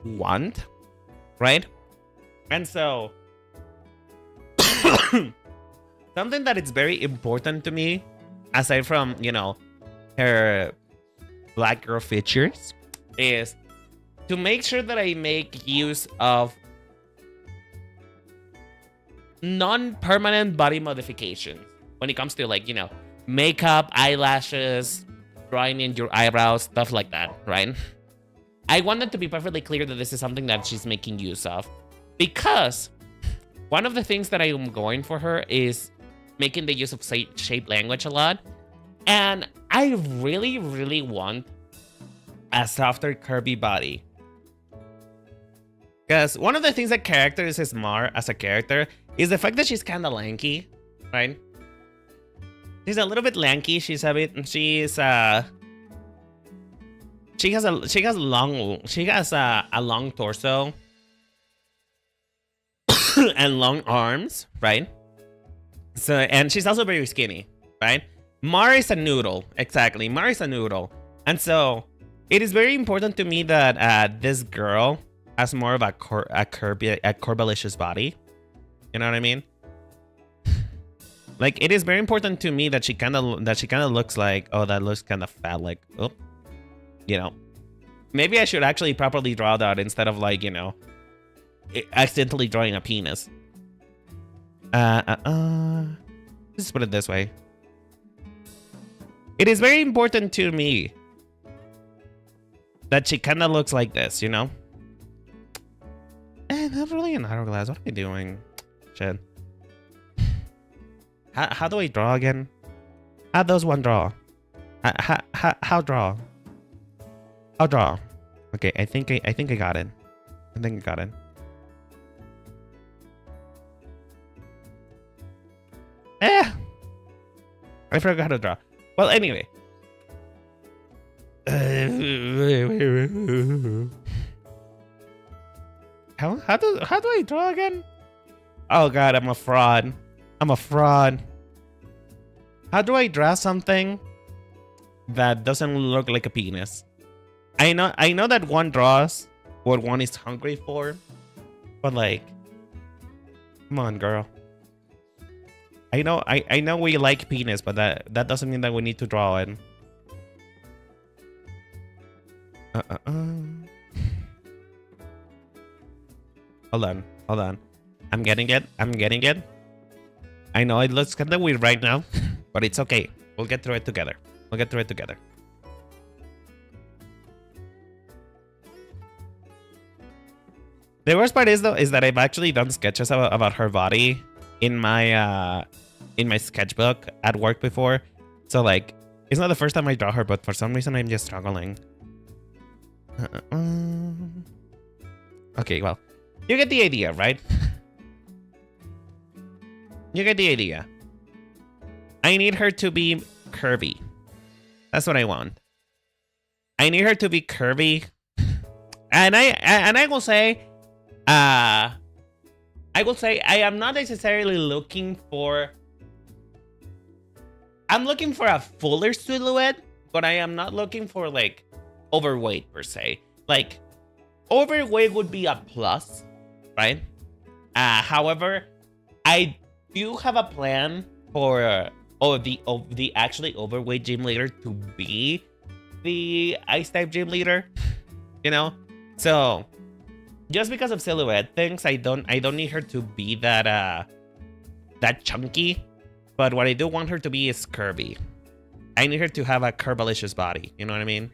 want, right? And so, something that is very important to me, aside from, you know, her black girl features, is to make sure that I make use of non-permanent body modifications when it comes to, like, you know, makeup, eyelashes, drawing in your eyebrows, stuff like that, right? I want it to be perfectly clear that this is something that she's making use of, because one of the things that I am going for her is making the use of shape language a lot, and I really, really want a softer, curvy body. Because one of the things that characterizes Mar as a character is the fact that she's kind of lanky, right? She's a little bit lanky. She has a long torso and long arms, right? So, and she's also very skinny, right? Mar is a noodle, exactly. Mar is a noodle, and so it is very important to me that this girl has more of a curvilicious body. You know what I mean? Like, it is very important to me that she kind of looks like, oh, that looks kind of fat, like, oh, you know. Maybe I should actually properly draw that instead of, like, you know, accidentally drawing a penis. Let's put it this way. It is very important to me that she kind of looks like this, you know? Not really an hourglass. What am I doing? Shit. How do I draw again? How does one draw? How draw? How draw? Okay, I think I got it. I think I got it. I forgot how to draw. Well, anyway. How do I draw again? Oh god, I'm a fraud. I'm a fraud. How do I draw something that doesn't look like a penis? I know that one draws what one is hungry for, but like, come on, girl. I know we like penis, but that doesn't mean that we need to draw it. Hold on. I'm getting it. I know it looks kind of weird right now, but it's okay. We'll get through it together. The worst part is that I've actually done sketches about her body in my sketchbook at work before. So like, it's not the first time I draw her, but for some reason I'm just struggling. Okay, well, you get the idea, right? You get the idea. I need her to be curvy. That's what I want. I need her to be curvy. And I will say, I am not necessarily looking for... I'm looking for a fuller silhouette, but I am not looking for, like, overweight per se. Like, overweight would be a plus, right? However, I do have a plan for the actually overweight gym leader to be the ice type gym leader, you know? So just because of silhouette things, I don't need her to be that that chunky. But what I do want her to be is curvy. I need her to have a curvilicious body. You know what I mean?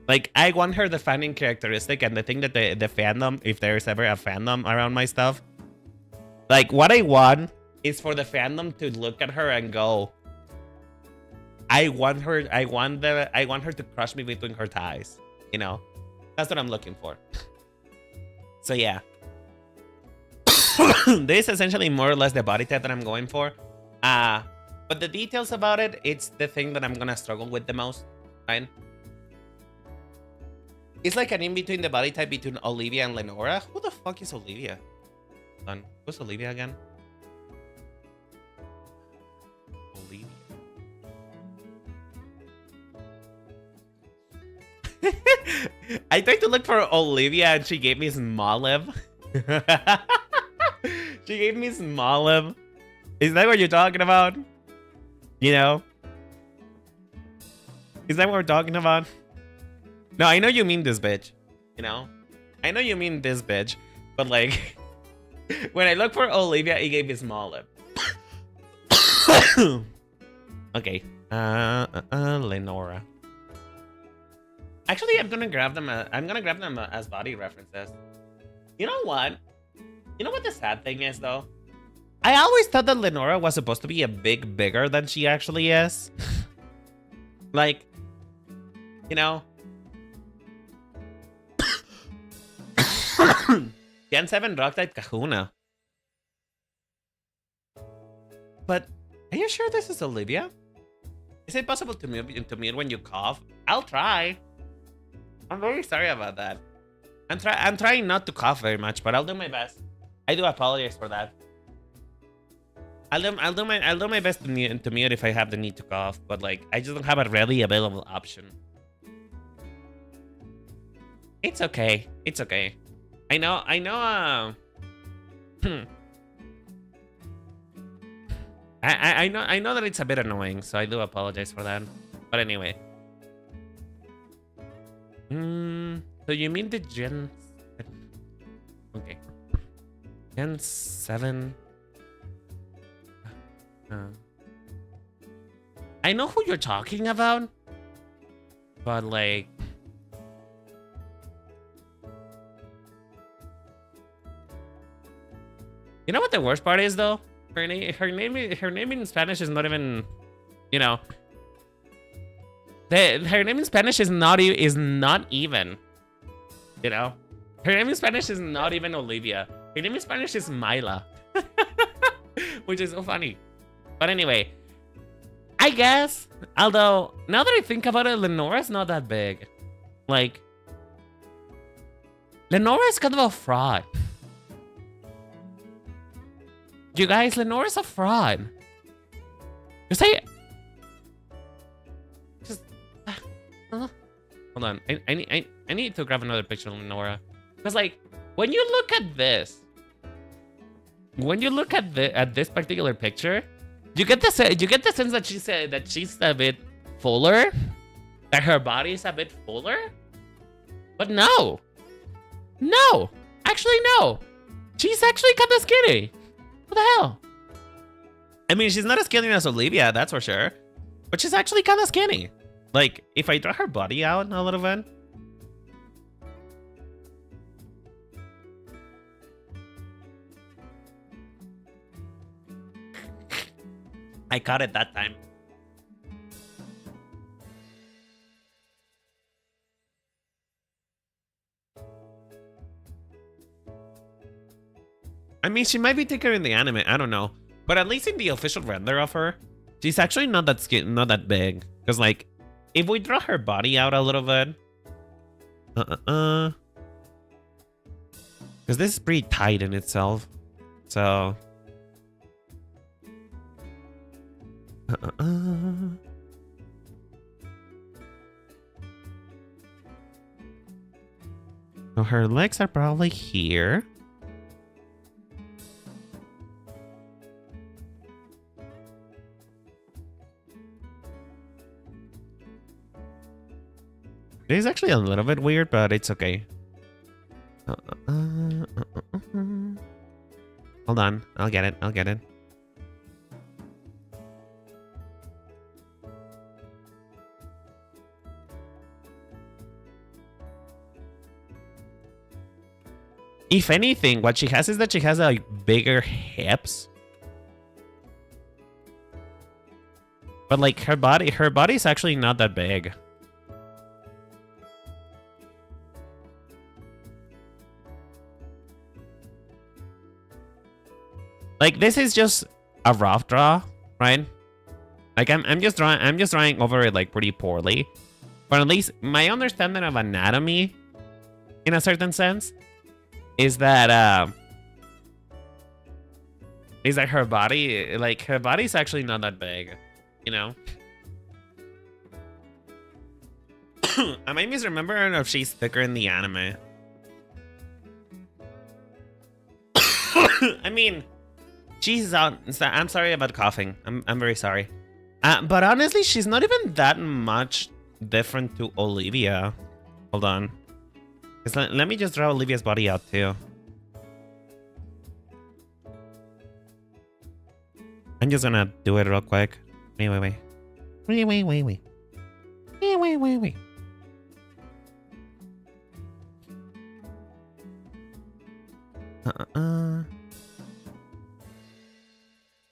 Like, I want her defining characteristic, and the thing that the fandom, if there's ever a fandom around my stuff, like, what I want is for the fandom to look at her and go, I want her to crush me between her thighs. You know? That's what I'm looking for. So yeah. This is essentially more or less the body type that I'm going for. But the details about it, it's the thing that I'm gonna struggle with the most, right? It's like an in-between the body type between Olivia and Lenora. Who the fuck is Olivia? Hold on. Who's Olivia again? Olivia. I tried to look for Olivia and she gave me Smoliv. She gave me Smoliv. Is that what you're talking about? You know? Is that what we're talking about? No, I know you mean this bitch. You know? I know you mean this bitch. But like, when I look for Olivia, he gave me Smoliv. Okay. Lenora. Actually, I'm gonna grab them as body references. You know what? You know what the sad thing is, though? I always thought that Lenora was supposed to be a bit bigger than she actually is. Like, you know? Gen 7 rock type Kahuna. But, are you sure this is Olivia? Is it possible to mute when you cough? I'll try. I'm very sorry about that. I'm trying not to cough very much, but I'll do my best. I do apologize for that. I'll do my best to mute if I have the need to cough, but like I just don't have a readily available option. It's okay. It's okay. I know I know that it's a bit annoying, so I do apologize for that. But anyway. So you mean the Gen... Okay. Gen 7... I know who you're talking about. But like... You know what the worst part is, though? Her name in Spanish is not even... You know... Her name in Spanish is not even, you know? Her name in Spanish is not even Olivia. Her name in Spanish is Myla. Which is so funny. But anyway, I guess, although, now that I think about it, Lenora's not that big. Like, Lenora is kind of a fraud. You guys, Lenora's a fraud. Just say... Hold on, I need to grab another picture of Lenora, because like when you look at this, at this particular picture, you get the sense that she's a bit fuller, that her body is a bit fuller, but no, actually no, she's actually kind of skinny. What the hell? I mean, she's not as skinny as Olivia, that's for sure, but she's actually kind of skinny. Like, if I draw her body out a little bit. I caught it that time. I mean, she might be thicker in the anime, I don't know. But at least in the official render of her, she's actually not that big. Because like, if we draw her body out a little bit... Because this is pretty tight in itself. So... So her legs are probably here. It is actually a little bit weird, but it's okay. Hold on. I'll get it. I'll get it. If anything, what she has is that she has like bigger hips. But like her body's actually not that big. Like this is just a rough draw, right? Like I'm just drawing over it like pretty poorly. But at least my understanding of anatomy, in a certain sense, is that her body, like her body's actually not that big, you know? I might misremember if she's thicker in the anime. I mean, she's on. I'm sorry about coughing. I'm very sorry. But honestly, she's not even that much different to Olivia. Hold on. Let me just draw Olivia's body out too. I'm just gonna do it real quick. Wait.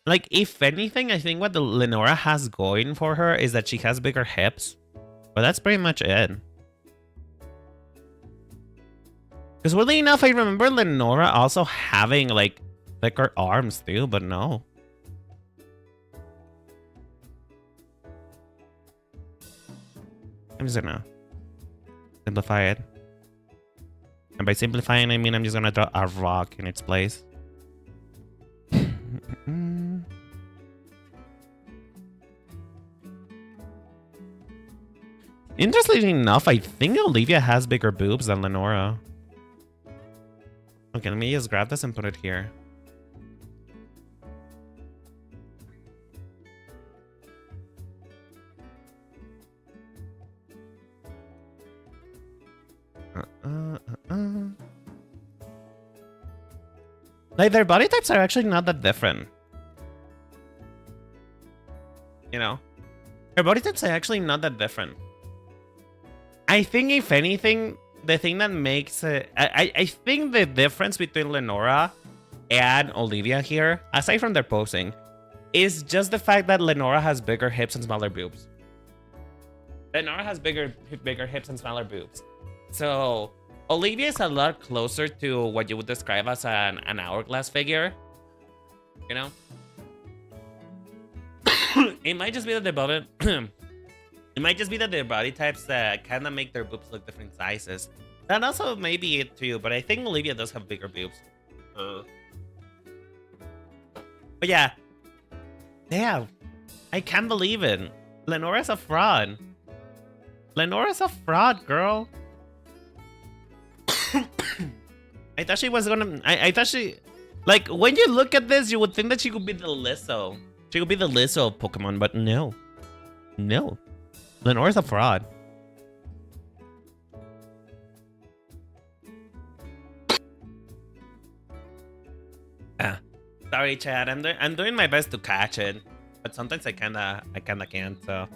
Like, if anything, I think what the Lenora has going for her is that she has bigger hips. But that's pretty much it. Because weirdly enough, I remember Lenora also having, like, thicker arms too, but no. I'm just gonna simplify it. And by simplifying, I mean I'm just gonna draw a rock in its place. Interestingly enough, I think Olivia has bigger boobs than Lenora. Okay, let me just grab this and put it here. Like, their body types are actually not that different. You know? Their body types are actually not that different. I think, if anything, the thing that makes it... I think the difference between Lenora and Olivia here, aside from their posing, is just the fact that Lenora has bigger hips and smaller boobs. Lenora has bigger hips and smaller boobs. So, Olivia is a lot closer to what you would describe as an hourglass figure. You know? It might just be that the body... It might just be that their body types that kind of make their boobs look different sizes. That also may be it too, but I think Olivia does have bigger boobs. But yeah. Damn. I can't believe it. Lenora's a fraud. Lenora's a fraud, girl. I thought she was gonna... I thought she... Like, when you look at this, you would think that she could be the Lizzo. She could be the Lizzo of Pokemon, but no. No. Lenora's a fraud. Sorry, Chad. I'm doing my best to catch it, but sometimes I kinda can't. So,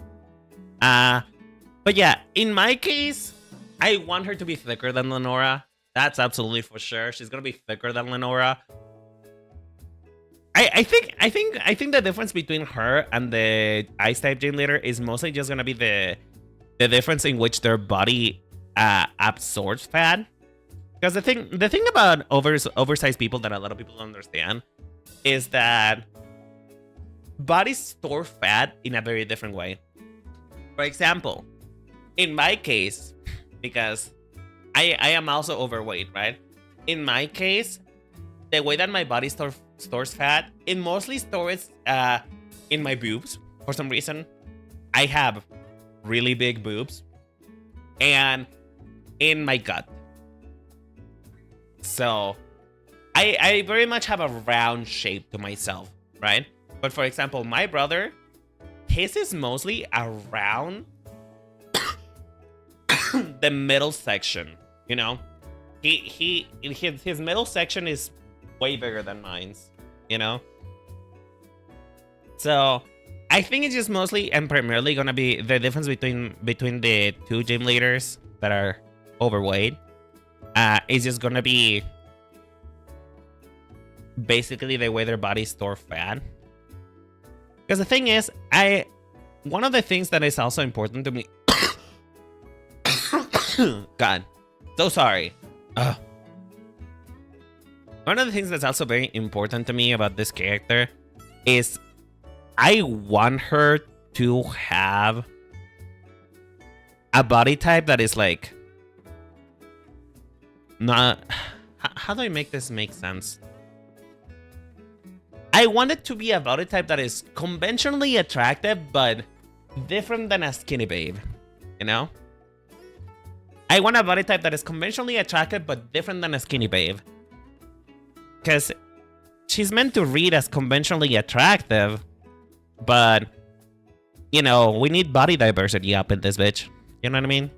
but yeah, in my case, I want her to be thicker than Lenora. That's absolutely for sure. She's gonna be thicker than Lenora. I think the difference between her and the Ice type gym leader is mostly just gonna be the difference in which their body absorbs fat. Because the thing about oversized people that a lot of people don't understand is that bodies store fat in a very different way. For example, in my case, because I am also overweight, right? In my case, the way that my body stores fat, it mostly stores in my boobs. For some reason, I have really big boobs, and in my gut. So I very much have a round shape to myself, right? But for example, my brother, his is mostly around the middle section, you know? His middle section is way bigger than mine's. you know? So I think it's just mostly and primarily gonna be the difference between the two gym leaders that are overweight. Is just gonna be basically the way their bodies store fat. Because the thing is, one of the things that is also important to me. God, so sorry. Ugh. One of the things that's also very important to me about this character is I want her to have a body type that is like not. How do I make this make sense? I want it to be a body type that is conventionally attractive, but different than a skinny babe. You know? I want a body type that is conventionally attractive, but different than a skinny babe. Because she's meant to read as conventionally attractive, but, you know, we need body diversity up in this bitch. You know what I mean?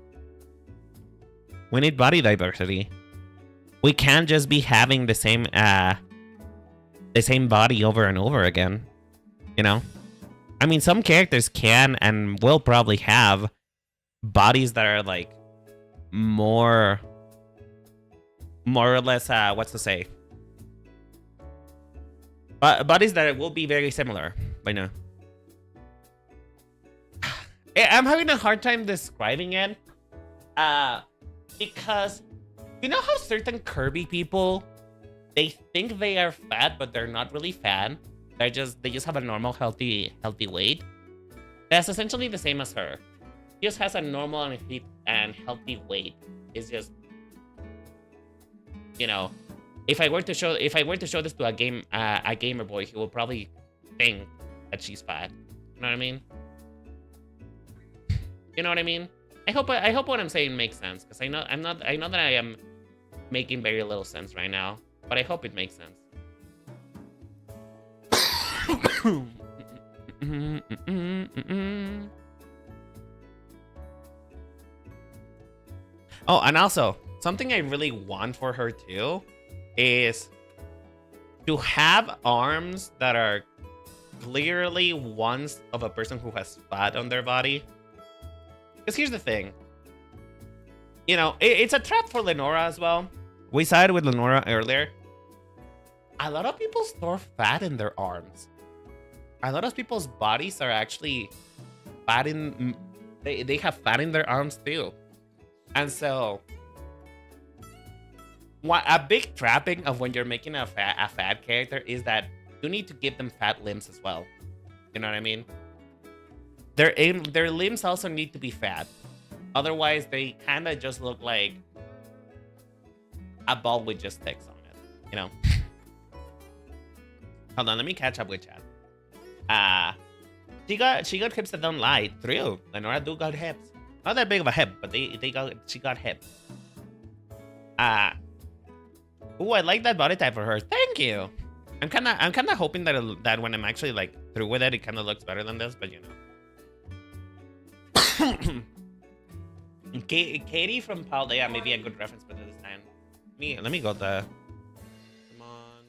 We need body diversity. We can't just be having the same body over and over again. You know? I mean, some characters can and will probably have bodies that are like more or less, what's to say? Bodies that will be very similar, but no. I'm having a hard time describing it, because you know how certain curvy people, they think they are fat, but they're not really fat. They just have a normal healthy weight. That's essentially the same as her. She just has a normal and healthy weight. It's just, you know, if I were to show this to a gamer boy, he will probably think that she's fat. You know what I mean? You know what I mean? I hope what I'm saying makes sense, because I know that I am making very little sense right now, but I hope it makes sense. Oh, and also, something I really want for her too is to have arms that are clearly ones of a person who has fat on their body. Because here's the thing. You know, it's a trap for Lenora as well. We sided with Lenora earlier. A lot of people store fat in their arms. A lot of people's bodies are actually fat in... They have fat in their arms too. And so... a big trapping of when you're making a fat character is that you need to give them fat limbs as well. You know what I mean? Their limbs also need to be fat. Otherwise, they kind of just look like a ball with just sticks on it. You know? Hold on, let me catch up with chat. She got hips that don't lie. True. Lenora do got hips. Not that big of a hip, but she got hips. Ooh, I like that body type for her. Thank you. I'm kind of hoping that when I'm actually like through with it, it kind of looks better than this, but you know. Katie from Paldea may be a good reference for this time. Let me go there. Come on.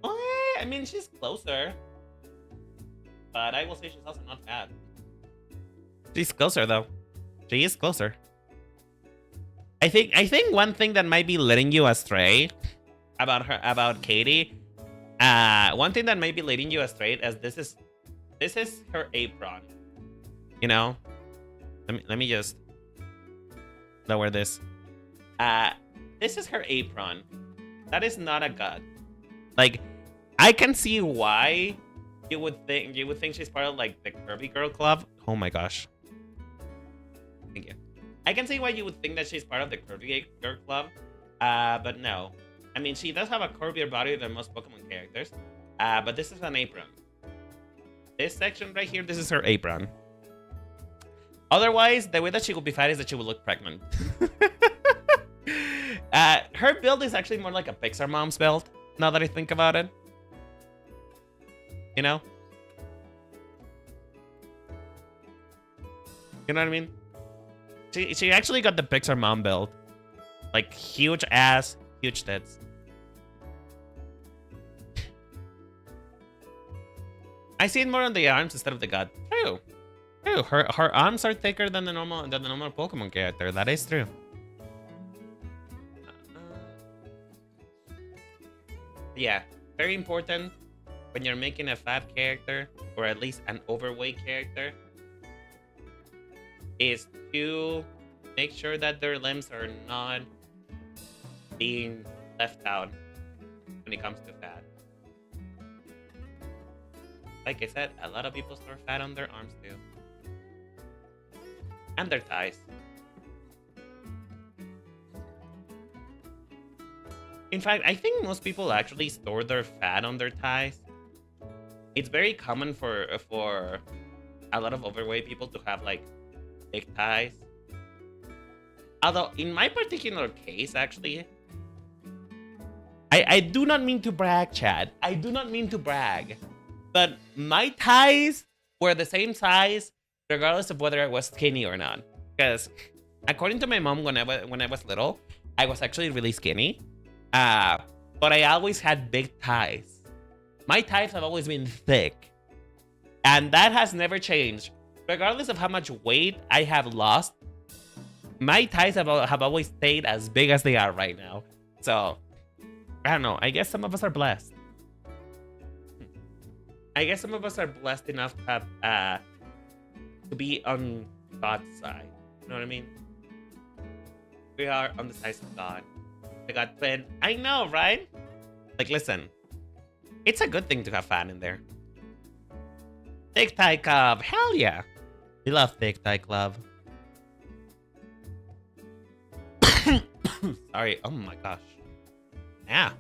Oh, I mean, she's closer. But I will say she's also not bad. She's closer though. She is closer. I think one thing that might be letting you astray about Katie, one thing that might be leading you astray is this is her apron. You know? Let me just lower this. This is her apron. That is not a gut. Like, I can see why you would think she's part of like the curvy girl club. Oh my gosh. Thank you. I can see why you would think that she's part of the curvy girl club. But no. I mean, she does have a curvier body than most Pokemon characters. But this is an apron. This section right here, this is her apron. Otherwise, the way that she would be fat is that she would look pregnant. Her build is actually more like a Pixar mom's build, now that I think about it. You know? You know what I mean? She actually got the Pixar mom build. Like, huge ass, huge tits. I see it more on the arms instead of the gut. True. True. Her arms are thicker than the normal Pokemon character. That is true. Yeah, very important when you're making a fat character, or at least an overweight character, is to make sure that their limbs are not being left out when it comes to fat. Like I said, a lot of people store fat on their arms too. And their thighs. In fact, I think most people actually store their fat on their thighs. It's very common for a lot of overweight people to have like big thighs. Although in my particular case, actually, I do not mean to brag, Chad. I do not mean to brag. But my thighs were the same size regardless of whether I was skinny or not. Because according to my mom, when I was little, I was actually really skinny. But I always had big thighs. My thighs have always been thick. And that has never changed. Regardless of how much weight I have lost, my thighs have always stayed as big as they are right now. So, I don't know. I guess some of us are blessed. I guess some of us are blessed enough to have, to be on God's side. You know what I mean? We are on the side of God. I got twin. I know, right? Like, listen. It's a good thing to have fat in there. Thick Thigh Club. Hell yeah. We love Thick Thigh Club. Sorry. Oh my gosh. Yeah.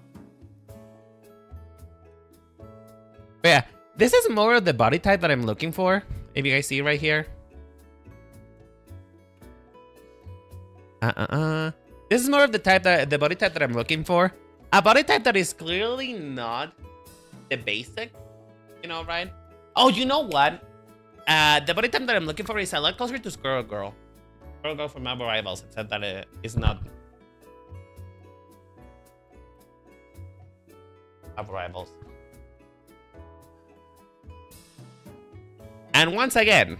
But yeah. This is more of the body type that I'm looking for. If you guys see right here. This is more of the body type that I'm looking for. A body type that is clearly not the basic. You know, right? Oh, you know what? The body type that I'm looking for is a lot closer to Squirrel Girl. Squirrel Girl from Marvel Rivals. It said that it is not Marvel Rivals. And once again,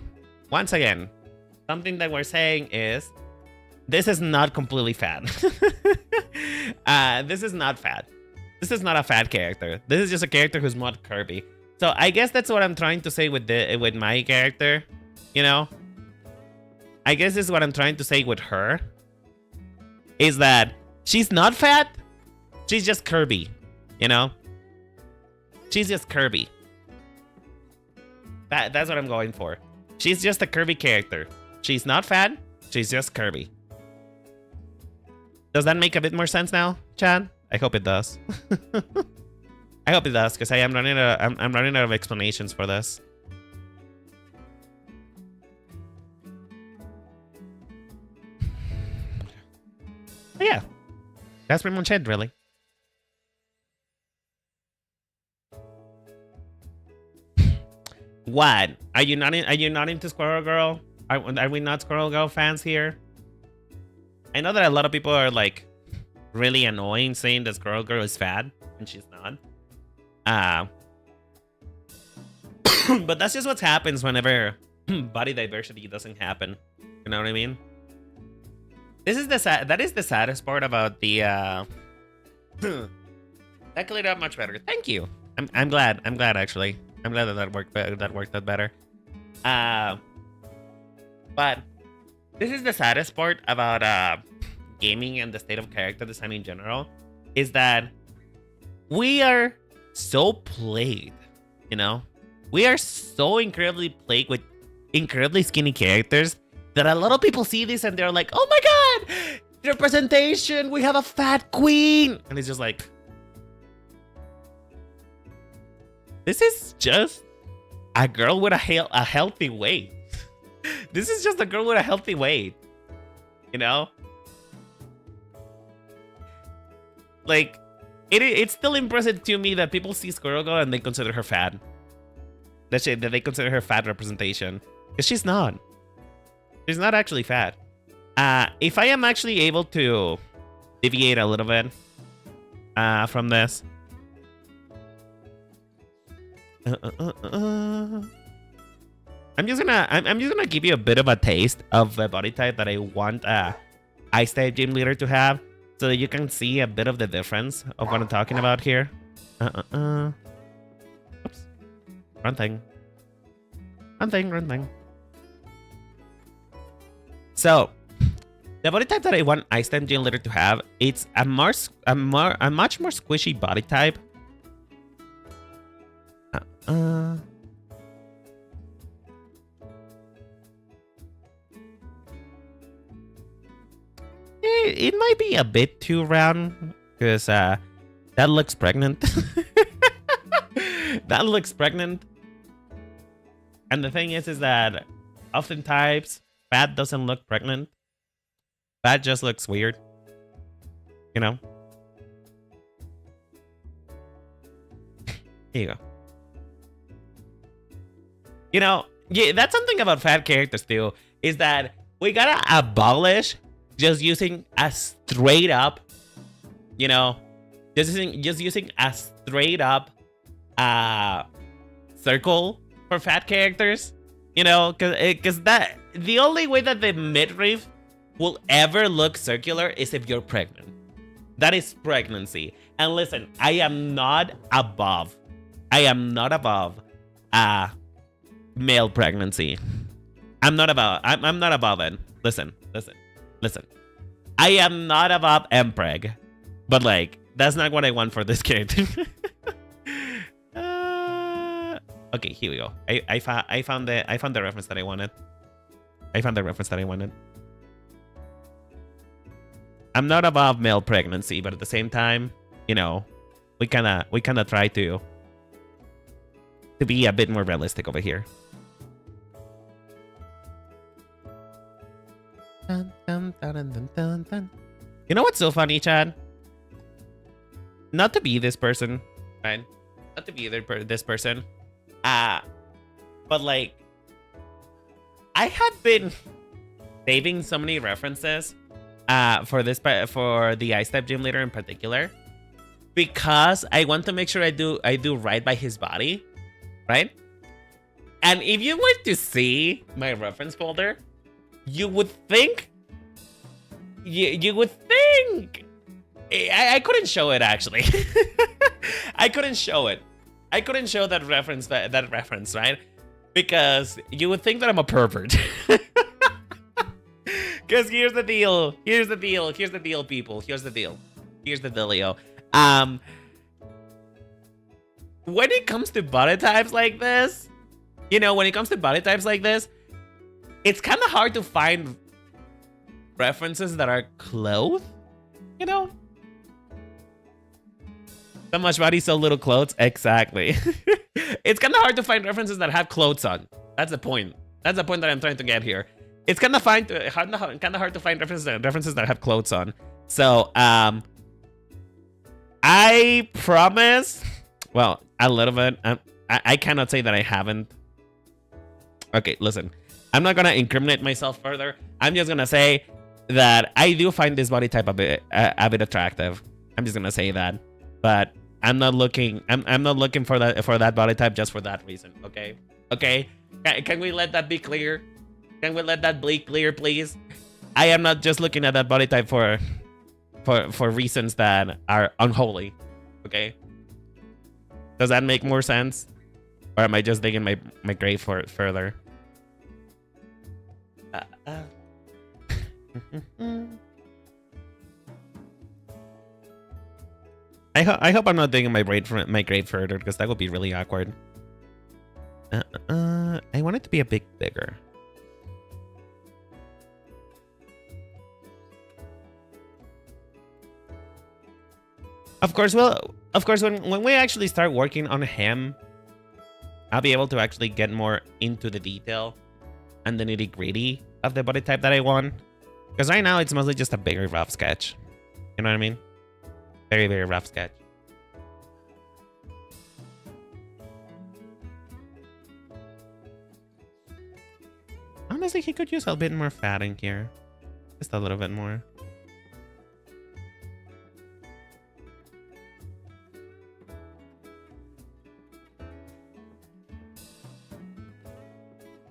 something that we're saying is this is not completely fat. This is not fat. This is not a fat character. This is just a character who's more curvy. So I guess that's what I'm trying to say with my character, you know? I guess this is what I'm trying to say with her. Is that she's not fat, she's just curvy, you know? She's just curvy. That's what I'm going for. She's just a curvy character. She's not fat, she's just curvy. Does that make a bit more sense now, Chad? I hope it does. I hope it does, because I'm running out of explanations for this. But yeah, that's pretty much it, really. What? Are you not into Squirrel Girl? Are we not Squirrel Girl fans here? I know that a lot of people are like really annoying saying that Squirrel Girl is fat and she's not. But that's just what happens whenever body diversity doesn't happen. You know what I mean? This is that is the saddest part about the that cleared up much better. Thank you. I'm glad actually. I'm glad that worked out better. But this is the saddest part about gaming and the state of character design in general, is that we are so plagued, you know? We are so incredibly plagued with incredibly skinny characters that a lot of people see this and they're like, oh my god, representation, we have a fat queen. And it's just like, this is just a girl with a healthy weight. This is just a girl with a healthy weight. You know? Like, it's still impressive to me that people see Squirrel Girl and they consider her fat. That they consider her fat representation. Because she's not. She's not actually fat. If I am actually able to deviate a little bit from this. I'm just gonna give you a bit of a taste of the body type that I want Ice type gym leader to have, so that you can see a bit of the difference of what I'm talking about here. Oops. Wrong thing. Wrong thing. So, the body type that I want Ice type gym leader to have, it's a much more squishy body type. It might be a bit too round, because that looks pregnant. That looks pregnant. And the thing is that oftentimes fat doesn't look pregnant. Fat just looks weird. You know? Here you go. You know, yeah, that's something about fat characters too, is that we gotta abolish just using a straight up, you know, just using a straight up circle for fat characters, you know, because that the only way that the midriff will ever look circular is if you're pregnant. That is pregnancy. And listen, I am not above male pregnancy. I'm not above it. Listen. I am not above mpreg, but like that's not what I want for this character. Okay, here we go. I found the reference that I wanted. I'm not above male pregnancy, but at the same time, you know, we kinda try to be a bit more realistic over here. Dun, dun, dun, dun, dun, dun. You know what's so funny, Chad? Not to be this person, right? Not to be this person. But like, I have been saving so many references for the Ice type gym leader in particular, because I want to make sure I do right by his body, right? And if you were to see my reference folder, you would think I couldn't show it actually. I couldn't show it. I couldn't show that reference, right? Because you would think that I'm a pervert. Because here's the deal, people. Here's the dealio. When it comes to body types like this, you know, it's kind of hard to find references that are clothes, you know? So much body, so little clothes. Exactly. It's kind of hard to find references that have clothes on. That's the point. That's the point that I'm trying to get here. It's kind of hard to find references that have clothes on. So, I promise. Well, a little bit. I cannot say that I haven't. Okay, listen. I'm not gonna incriminate myself further. I'm just gonna say that I do find this body type a bit attractive. I'm just gonna say that, but I'm not looking for that body type just for that reason. Okay. Can we let that be clear? Can we let that be clear, please? I am not just looking at that body type for reasons that are unholy. Okay. Does that make more sense, or am I just digging my grave further? I hope I'm not digging my grave further, because that would be really awkward. I want it to be a bit bigger. Of course, when we actually start working on him, I'll be able to actually get more into the detail and the nitty-gritty of the body type that I want. Because right now, it's mostly just a bigger rough sketch. You know what I mean? Very, very rough sketch. Honestly, he could use a bit more fat in here. Just a little bit more.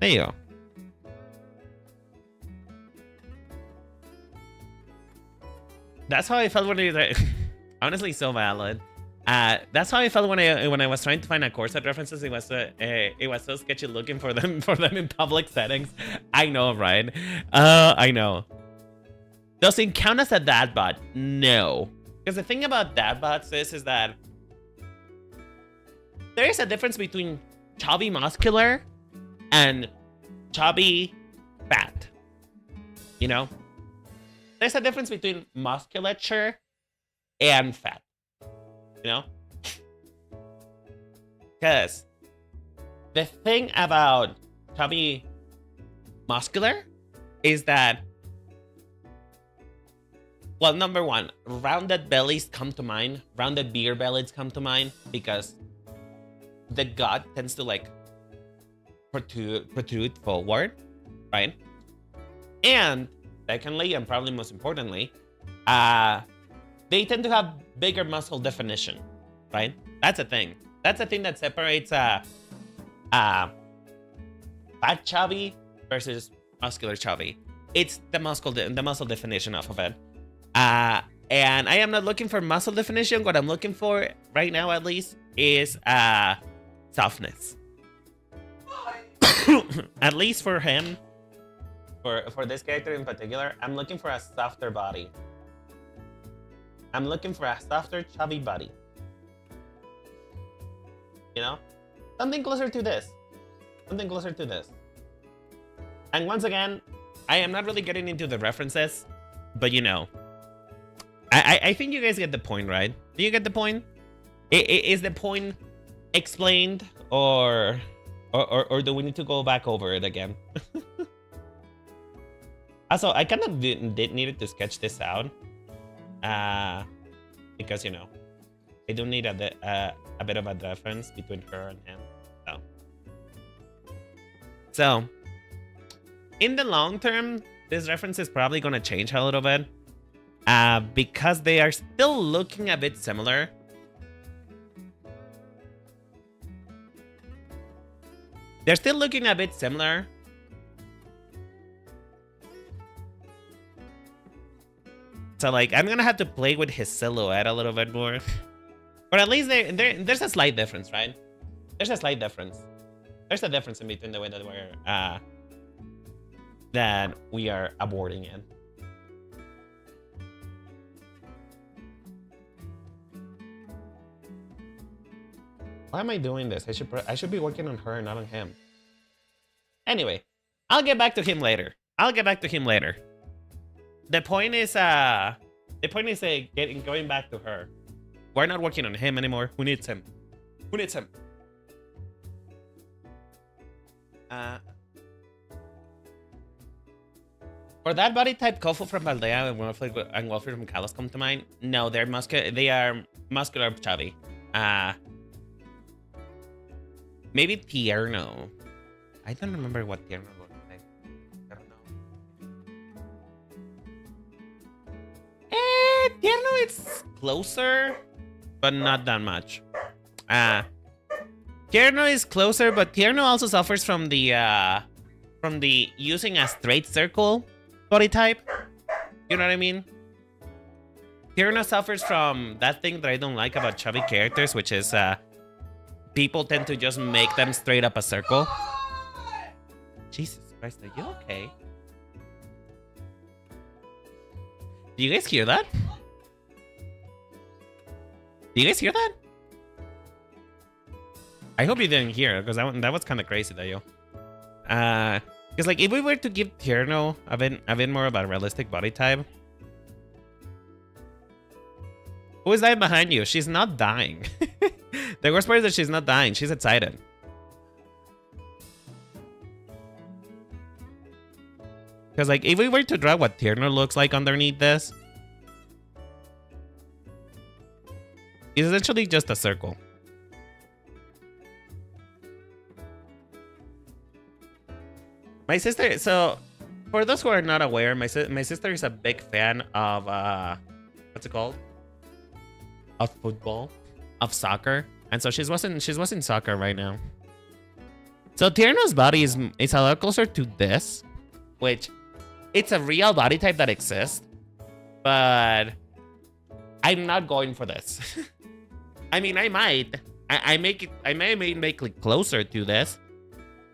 There you go. That's how I felt when I honestly so valid. That's how I felt when I was trying to find a corset references. It was so sketchy looking for them in public settings. I know, right? I know. Does it count as a dad bod? No, because the thing about dad bods is that there is a difference between chubby muscular and chubby fat. You know, there's a difference between musculature and fat. You know? Because the thing about chubby muscular is that, well, number one, rounded bellies come to mind. Rounded beer bellies come to mind because the gut tends to like protrude forward, right? And secondly, and probably most importantly, they tend to have bigger muscle definition, right? That's a thing. That's a thing that separates fat chubby versus muscular chubby. It's the muscle definition of it. And I am not looking for muscle definition. What I'm looking for right now, at least, is softness. At least for him, for this character in particular, I'm looking for a softer body. I'm looking for a softer, chubby body. You know? Something closer to this. Something closer to this. And once again, I am not really getting into the references, but you know, I think you guys get the point, right? Do you get the point? Is the point explained, or do we need to go back over it again? Also, I kind of did needed to sketch this out. Because, you know, I do need a bit of a difference between her and him. So, in the long term, this reference is probably going to change a little bit. Because they are still looking a bit similar. They're still looking a bit similar. So, like, I'm gonna have to play with his silhouette a little bit more. But at least there's a slight difference, right? There's a slight difference. There's a difference in between the way that we are aborting it. Why am I doing this? I should be working on her, not on him. Anyway, I'll get back to him later. The point is going back to her. We're not working on him anymore. Who needs him? For that body type, Kofu from Valdea and Wolfie from Kalos come to mind. No, they are muscular chubby. Maybe Tierno. I don't remember what Tierno looks like. I don't know. Tierno is closer, but not that much. Tierno is closer, but Tierno also suffers from the using a straight circle body type. You know what I mean? Tierno suffers from that thing that I don't like about chubby characters, which is people tend to just make them straight up a circle. Jesus Christ, are you okay? Do you guys hear that? I hope you didn't hear it, because that was kind of crazy, though, yo. Because like, if we were to give Tierno a bit more of a realistic body type. Who is dying behind you? She's not dying. The worst part is that she's not dying. She's excited. Because like, if we were to draw what Tierno looks like underneath this, it's essentially just a circle. My sister, so for those who are not aware, my sister is a big fan of what's it called? Of football, of soccer, and so she's watching soccer right now. So Tierno's body is a lot closer to this, which it's a real body type that exists, but I'm not going for this. I mean, I might. I may make it closer to this,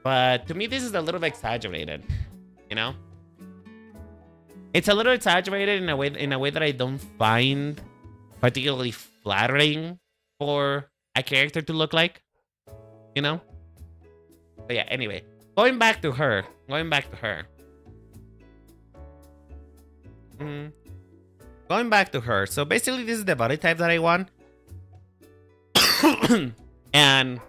but to me, this is a little bit exaggerated. You know, it's a little exaggerated in a way that I don't find particularly flattering for a character to look like. You know. But yeah. Anyway, going back to her. Going back to her. So basically, this is the body type that I want. And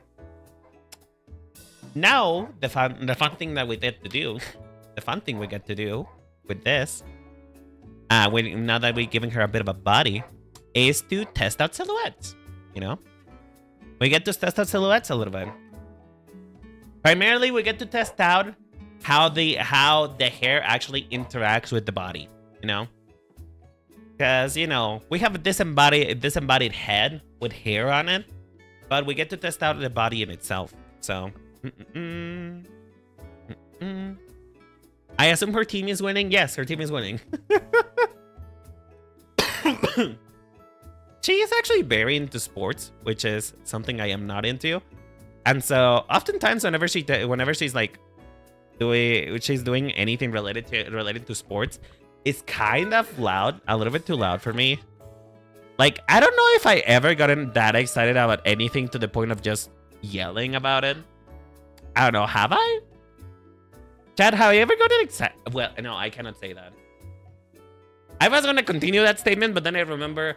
now the fun thing that we get to do, with this, now that we're giving her a bit of a body, is to test out silhouettes. You know, we get to test out silhouettes a little bit. Primarily, we get to test out how the hair actually interacts with the body. You know, because you know we have a disembodied head with hair on it. But we get to test out the body in itself. So, I assume her team is winning. Yes, her team is winning. She is actually very into sports, which is something I am not into. And so, oftentimes, whenever she's like doing anything related to sports, it's kind of loud, a little bit too loud for me. Like, I don't know if I ever gotten that excited about anything to the point of just yelling about it. I don't know, have I? Chad, have you ever gotten excited? Well, no, I cannot say that. I was going to continue that statement, but then I remember,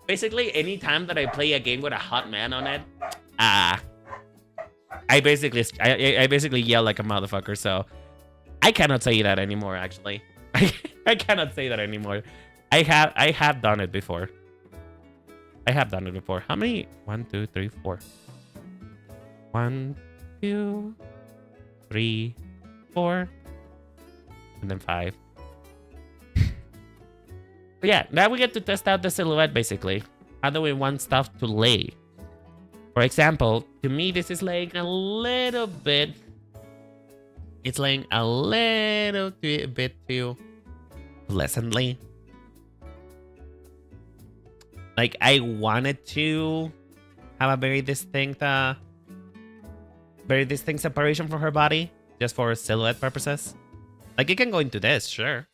basically, any time that I play a game with a hot man on it, I basically yell like a motherfucker, so I cannot say that anymore, actually. I cannot say that anymore. I have done it before. How many? 1, 2, 3, 4. 1, 2, 3, 4. And then 5. But yeah, now we get to test out the silhouette, basically. How do we want stuff to lay? For example, to me, this is laying a little bit. It's laying a little bit too pleasantly. Like, I wanted to have a very distinct separation from her body, just for silhouette purposes. Like, it can go into this, sure.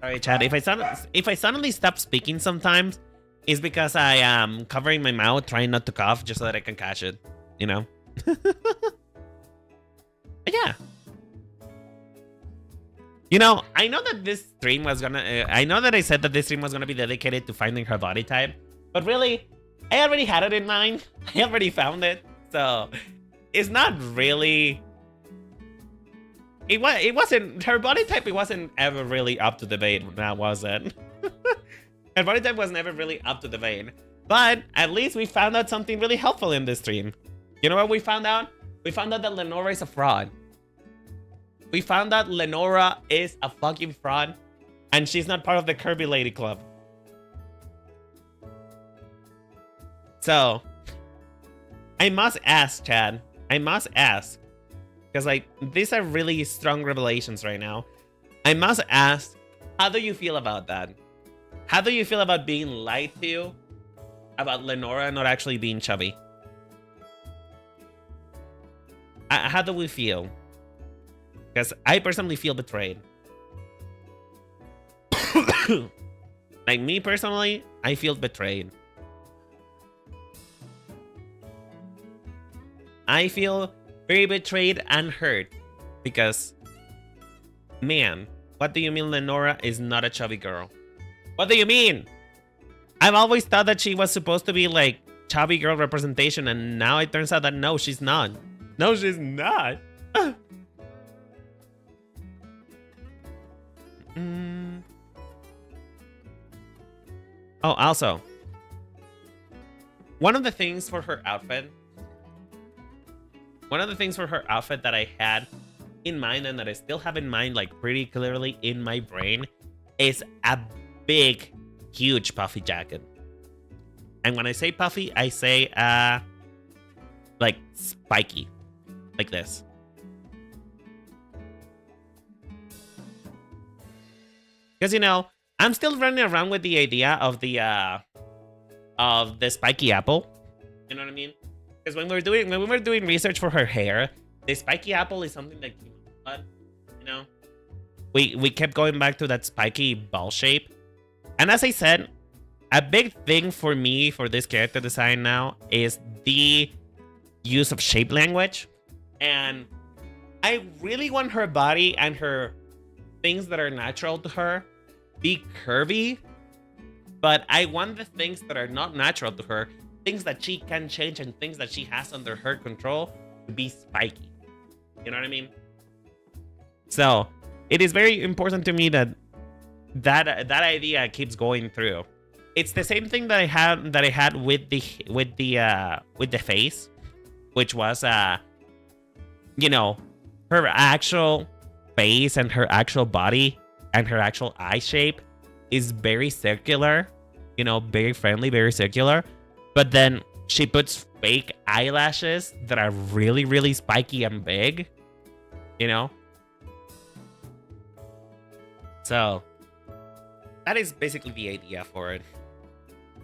Sorry, Chad. If I suddenly stop speaking sometimes, it's because I am covering my mouth, trying not to cough, just so that I can catch it. You know. Yeah. You know, I know that this stream was gonna... I know that I said that this stream was gonna be dedicated to finding her body type. But really, I already had it in mind. I already found it. So, it's not really... It wasn't... Her body type, it wasn't ever really up to debate, now was it? Her body type was never really up to debate. But, at least we found out something really helpful in this stream. You know what we found out? We found out that Lenora is a fraud. We found out Lenora is a fucking fraud. And she's not part of the Kirby Lady Club. So, I must ask, Chad. I must ask. Because, like, these are really strong revelations right now. I must ask, how do you feel about that? How do you feel about being lied to about Lenora not actually being chubby? How do we feel? Because I personally feel betrayed. Like, me personally, I feel betrayed. I feel very betrayed and hurt. Because, man, what do you mean Lenora is not a chubby girl? What do you mean? I've always thought that she was supposed to be like chubby girl representation, and now it turns out that no, she's not. No, she's not. Oh, also, one of the things for her outfit that I had in mind and that I still have in mind, like pretty clearly in my brain, is a big huge puffy jacket. And when I say puffy, I say like spiky, like this. Because you know, I'm still running around with the idea of the spiky apple. You know what I mean? Because when we were doing research for her hair, the spiky apple is something that came up, you know, we kept going back to that spiky ball shape. And as I said, a big thing for me for this character design now is the use of shape language. And I really want her body and her things that are natural to her be curvy, but I want the things that are not natural to her, things that she can change and things that she has under her control, to be spiky. You know what I mean? So it is very important to me that idea keeps going through. It's the same thing that I had with the face, which was you know, her actual face and her actual body and her actual eye shape is very circular, you know, very friendly, very circular. But then she puts fake eyelashes that are really, really spiky and big, you know? So that is basically the idea for it.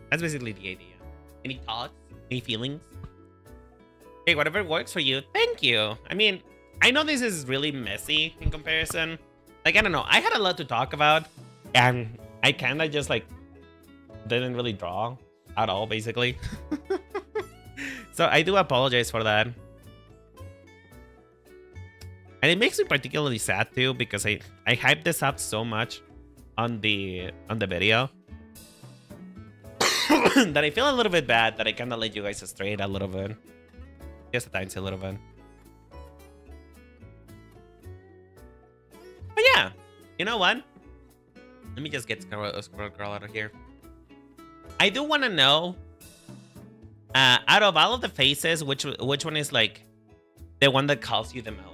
That's basically the idea. Any thoughts? Any feelings? Hey, whatever works for you. Thank you. I mean, I know this is really messy in comparison. Like, I don't know. I had a lot to talk about, and I kind of just, like, didn't really draw at all, basically. So I do apologize for that. And it makes me particularly sad, too, because I hyped this up so much on the video that I feel a little bit bad that I kind of let you guys astray a little bit. Just a tiny little bit. But yeah, you know what? Let me just get Squirrel Girl out of here. I do want to know, out of all of the faces, which one is like the one that calls you the most?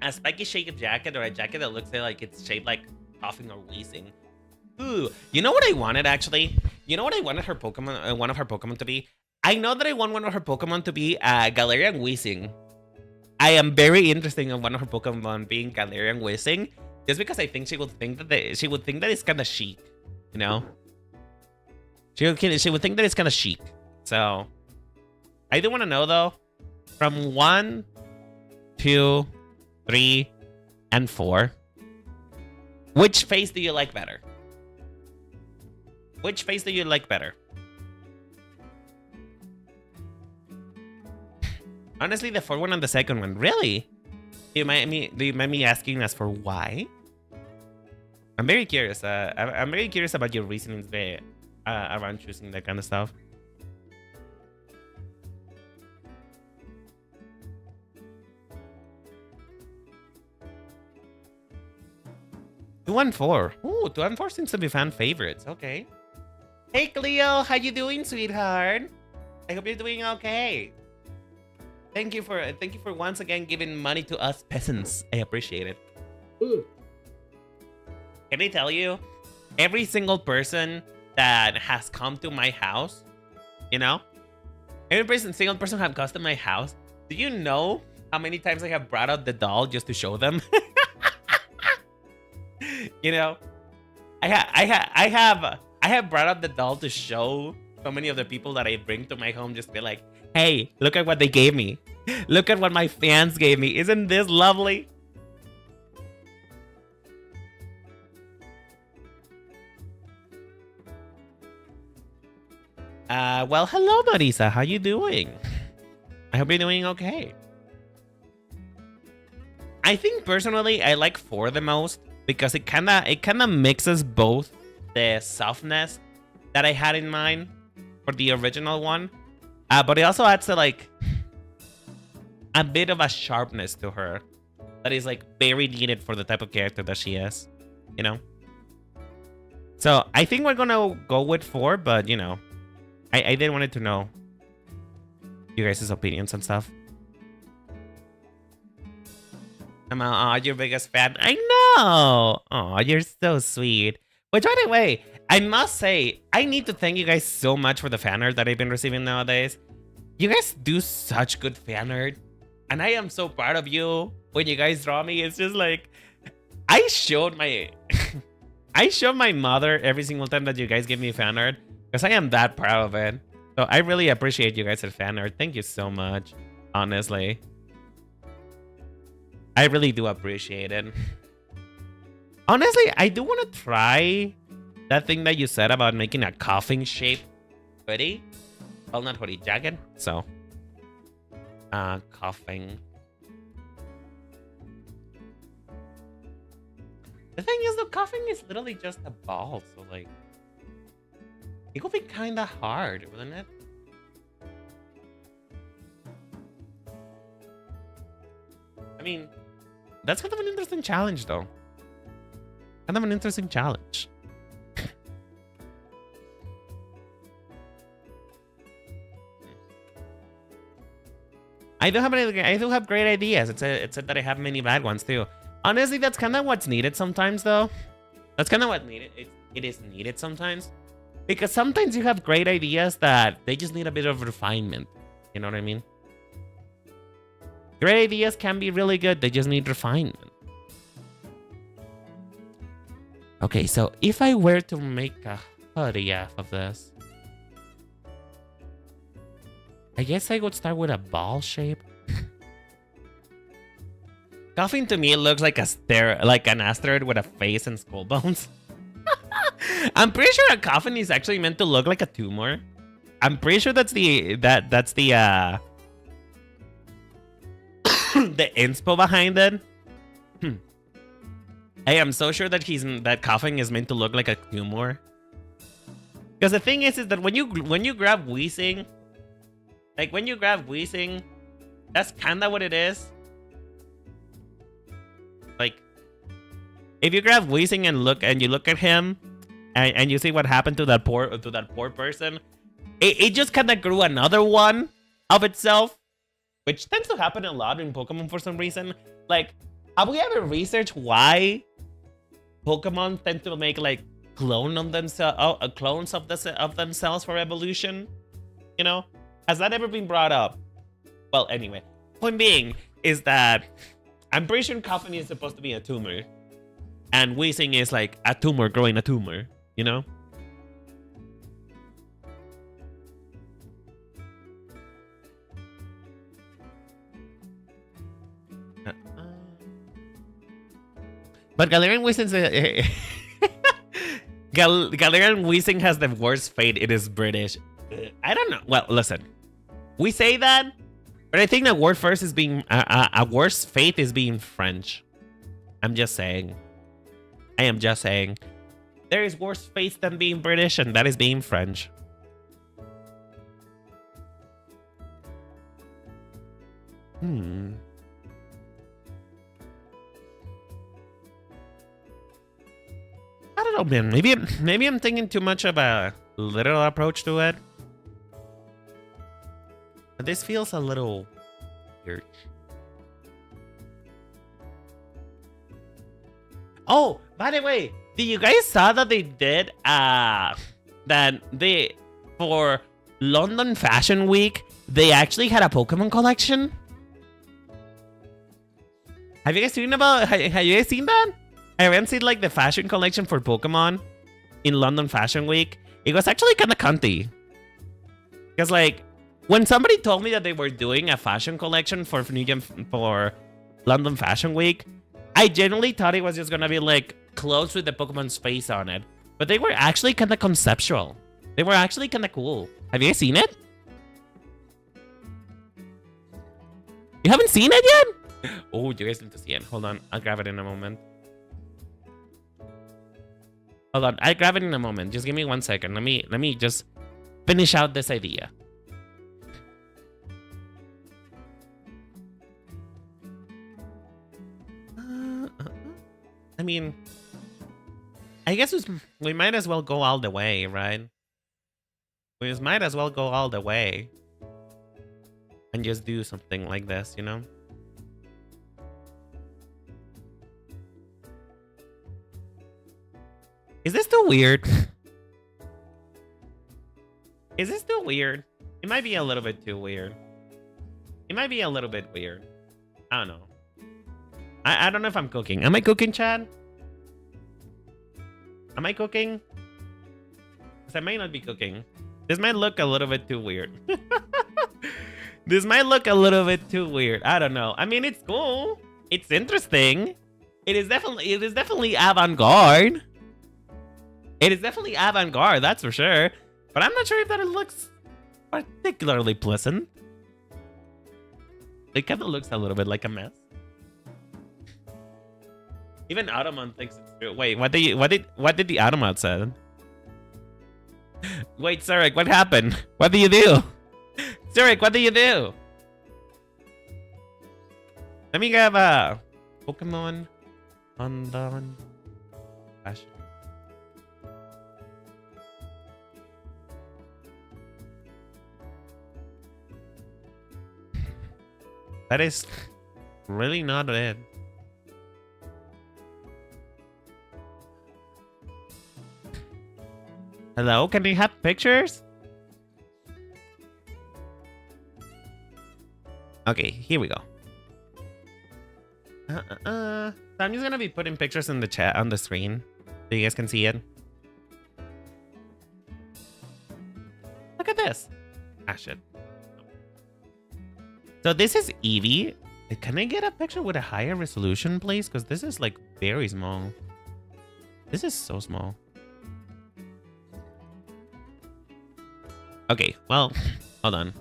A spiky shaped jacket or a jacket that looks like it's shaped like coughing or wheezing. Ooh, you know what I wanted actually? You know what I wanted her Pokemon, one of her Pokemon to be? I know that I want one of her Pokemon to be Galarian Weezing. I am very interested in one of her Pokemon being Galarian Weezing, just because I think she would think that it's kind of chic, you know. She would think that it's kind of chic. So I do want to know though, from 1, 2, 3, and 4, which face do you like better? Which face do you like better? Honestly, the 4th one and the 2nd one. Really? Do you mind me asking us for why? I'm very curious. I'm very curious about your reasonings there around choosing that kind of stuff. 2 and 4. Ooh, 2 and 4 seems to be fan favorites. Okay. Hey, Cleo, how you doing, sweetheart? I hope you're doing okay. Thank you for once again giving money to us peasants. I appreciate it. Ooh. Can I tell you, every single person that has come to my house, you know, single person have come to my house. Do you know how many times I have brought out the doll just to show them? You know, I have brought out the doll to show so many of the people that I bring to my home, just to be like, hey, look at what they gave me. Look at what my fans gave me. Isn't this lovely? Well, hello, Marisa. How you doing? I hope you're doing okay. I think personally, I like 4 the most because it kinda mixes both the softness that I had in mind for the original one, but it also adds like a bit of a sharpness to her that is like very needed for the type of character that she is, you know. So I think we're gonna go with 4, but you know, I did wanted to know you guys' opinions and stuff. I'm your biggest fan. I know. Oh, you're so sweet. Which, by the way, I must say, I need to thank you guys so much for the fan art that I've been receiving nowadays. You guys do such good fan art. And I am so proud of you when you guys draw me. It's just like, I showed my... I show my mother every single time that you guys give me fan art. Because I am that proud of it. So I really appreciate you guys at fan art. Thank you so much. Honestly. I really do appreciate it. Honestly, I do want to try that thing that you said about making a coughing shape hoodie. Well, not hoodie, jacket. So, coughing. The thing is, though, coughing is literally just a ball. So, like, it would be kind of hard, wouldn't it? I mean, that's kind of an interesting challenge, though. Kind of an interesting challenge. I do have great ideas. It's said that I have many bad ones too. Honestly, that's kind of what's needed sometimes, though. That's kind of what needed. It is needed sometimes, because sometimes you have great ideas that they just need a bit of refinement. You know what I mean? Great ideas can be really good. They just need refinement. Okay, so if I were to make a hoodie off of this, I guess I would start with a ball shape. Coughing to me looks like an asteroid with a face and skull bones. I'm pretty sure a coffin is actually meant to look like a tumor. I'm pretty sure that's the the inspo behind it. I am so sure that that coughing is meant to look like a tumor. Because the thing is that when you grab wheezing, like when you grab wheezing, that's kind of what it is. Like, if you grab wheezing and you look at him, and you see what happened to that poor person, it just kind of grew another one of itself, which tends to happen a lot in Pokemon for some reason. Like, have we ever researched why Pokemon tend to make like clones of themselves for evolution? You know, has that ever been brought up? Well, anyway, point being is that I'm pretty sure coughing is supposed to be a tumor, and wheezing is like a tumor growing a tumor. You know. But Galarian Weezing has the worst fate. It is British. I don't know. Well, listen. We say that, but I think the word first is being a worse fate is being French. I'm just saying. I am just saying. There is worse fate than being British, and that is being French. I don't know, man. Maybe I'm thinking too much of a literal approach to it. But this feels a little weird. Oh, by the way, did you guys saw that they did for London Fashion Week, they actually had a Pokemon collection? Have you guys seen that? I haven't seen like the fashion collection for Pokemon in London Fashion Week. It was actually kind of cunty. Because like, when somebody told me that they were doing a fashion collection for London Fashion Week, I genuinely thought it was just gonna be like clothes with the Pokemon's face on it. But they were actually kind of conceptual. They were actually kind of cool. Have you guys seen it? You haven't seen it yet? Oh, you guys need to see it. Hold on, I'll grab it in a moment. Hold on, I'll grab it in a moment. Just give me 1 second. Let me just finish out this idea. I mean, I guess we might as well go all the way, right? We might as well go all the way and just do something like this, you know? Is this still weird? Is this still weird? It might be a little bit too weird. It might be a little bit weird. I don't know. I don't know if I'm cooking. Am I cooking, Chad? Am I cooking? Because I might not be cooking. This might look a little bit too weird. This might look a little bit too weird. I don't know. I mean, it's cool. It's interesting. It is definitely avant-garde. It is definitely avant-garde, that's for sure. But I'm not sure if that it looks particularly pleasant. It kind of looks a little bit like a mess. Even Automon thinks it's true. Wait, what did the Automon say? Wait, Zurich, what happened? What do you do? Zurich, what do you do? Let me grab a Pokemon London fashion. That is really not it. Hello, can we have pictures? Okay, here we go. So I'm just gonna be putting pictures in the chat on the screen so you guys can see it. Look at this. Ah, shit. So this is Eevee. Can I get a picture with a higher resolution, please? Because this is like very small. This is so small. Okay, well, hold on.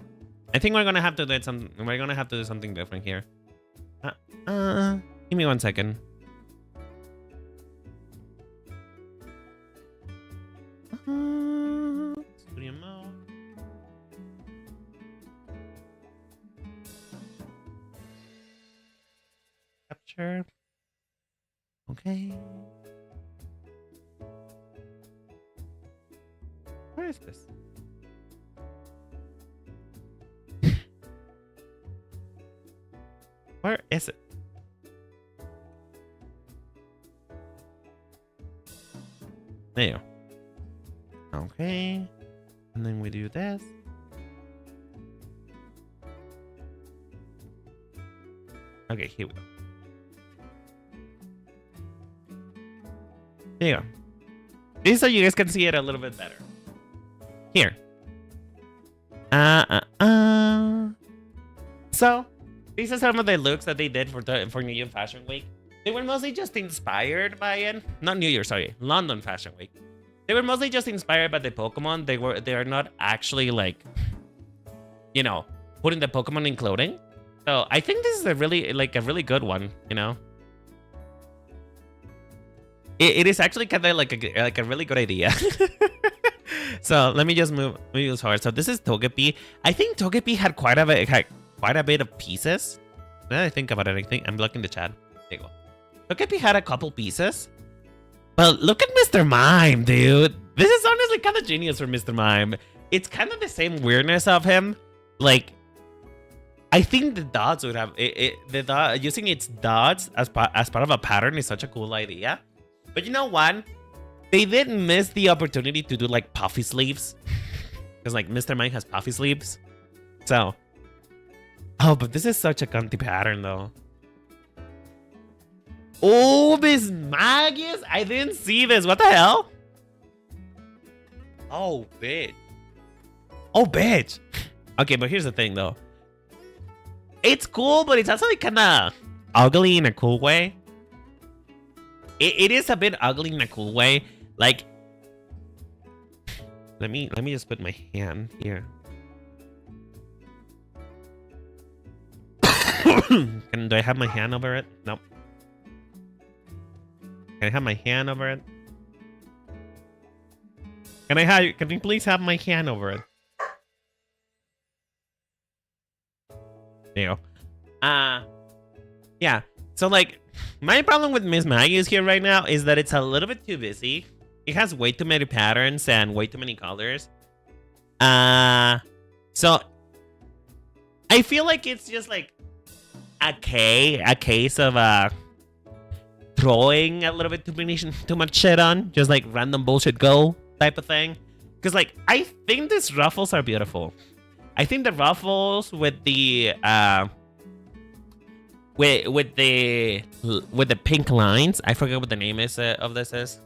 I think we're gonna have to do some. We're gonna have to do something different here. Give me 1 second. Studio mode. Capture. Okay. Where is this? Where is it? There you go. Okay. And then we do this. Okay, here we go. There you go. This is so you guys can see it a little bit better. Here. So, these are some of the looks that they did for New Year Fashion Week. They were mostly just inspired by it. Not New Year, sorry. London Fashion Week. They were mostly just inspired by the Pokemon. They are not actually like, you know, putting the Pokemon in clothing. So I think this is a really good one, you know. It is actually kind of like a really good idea. So let me just move this forward. So this is Togepi. I think Togepi had quite a bit of pieces. Now that I think about it, I think I'm blocking the chat. There you go. Togepi had a couple pieces. But look at Mr. Mime, dude. This is honestly kind of genius for Mr. Mime. It's kind of the same weirdness of him. Like, I think the dots would have using its dots as part of a pattern is such a cool idea. But you know what? They didn't miss the opportunity to do like puffy sleeves. Because like Mr. Mime has puffy sleeves. So. Oh, but this is such a cunty pattern though. Oh, Miss Magius? I didn't see this. What the hell? Oh, bitch. Oh, bitch. Okay, but here's the thing though. It's cool, but it's also like kind of ugly in a cool way. It is a bit ugly in a cool way. Like, let me just put my hand here. Do I have my hand over it? Nope. Can I have my hand over it? Can you please have my hand over it? There you go. Yeah. So like, my problem with Miss Magius here right now is that it's a little bit too busy. It has way too many patterns and way too many colors. So I feel like it's just like a case of throwing a little bit too much shit on, just like random bullshit go type of thing. Because like I think these ruffles are beautiful. I think the ruffles with the with the pink lines, I forget what the name is of this is.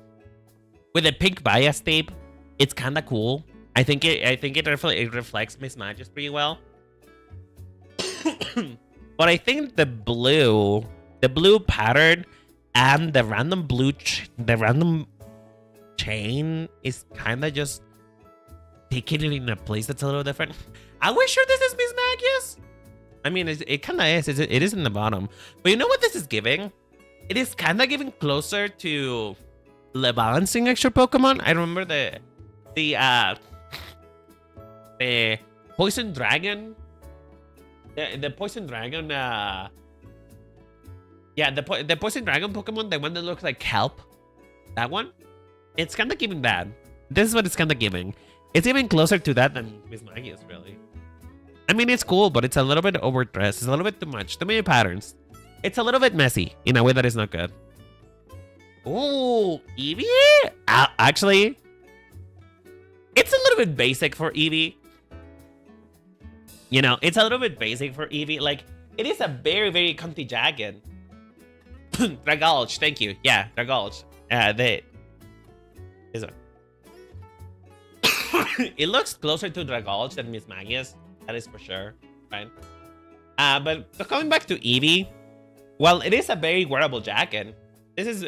With the pink bias tape, it's kind of cool. I think it reflects mismatches pretty well. But I think the blue pattern and the random chain is kind of just taking it in a place that's a little different. Are we sure this is mismatches? I mean, it kind of is. It is in the bottom. But you know what this is giving? It is kind of giving closer to the balancing extra Pokemon. I remember the Poison Dragon. The Poison Dragon. Yeah, the Poison Dragon Pokemon, the one that looks like kelp. That one. It's kind of giving that. This is what it's kind of giving. It's even closer to that than Mismagius, really. I mean, it's cool, but it's a little bit overdressed. It's a little bit too much. Too many patterns. It's a little bit messy in a way that is not good. Ooh, Eevee? Actually, it's a little bit basic for Eevee. You know, it's a little bit basic for Eevee. Like, it is a very, very comfy jacket. Dragulch, thank you. Yeah, Dragulch. This one. It looks closer to Dragulch than Mismagius. That is for sure, right? But coming back to Eevee, well, it is a very wearable jacket. This is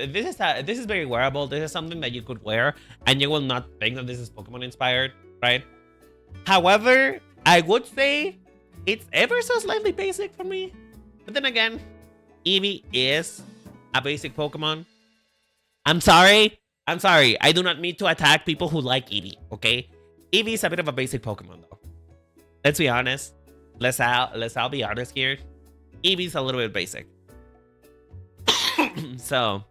very wearable. This is something that you could wear and you will not think that this is Pokemon inspired, right? However, I would say it's ever so slightly basic for me. But then again, Eevee is a basic Pokemon. I'm sorry. I do not mean to attack people who like Eevee, okay? Eevee is a bit of a basic Pokemon, though. Let's be honest. Let's all be honest here. Eevee's a little bit basic. So,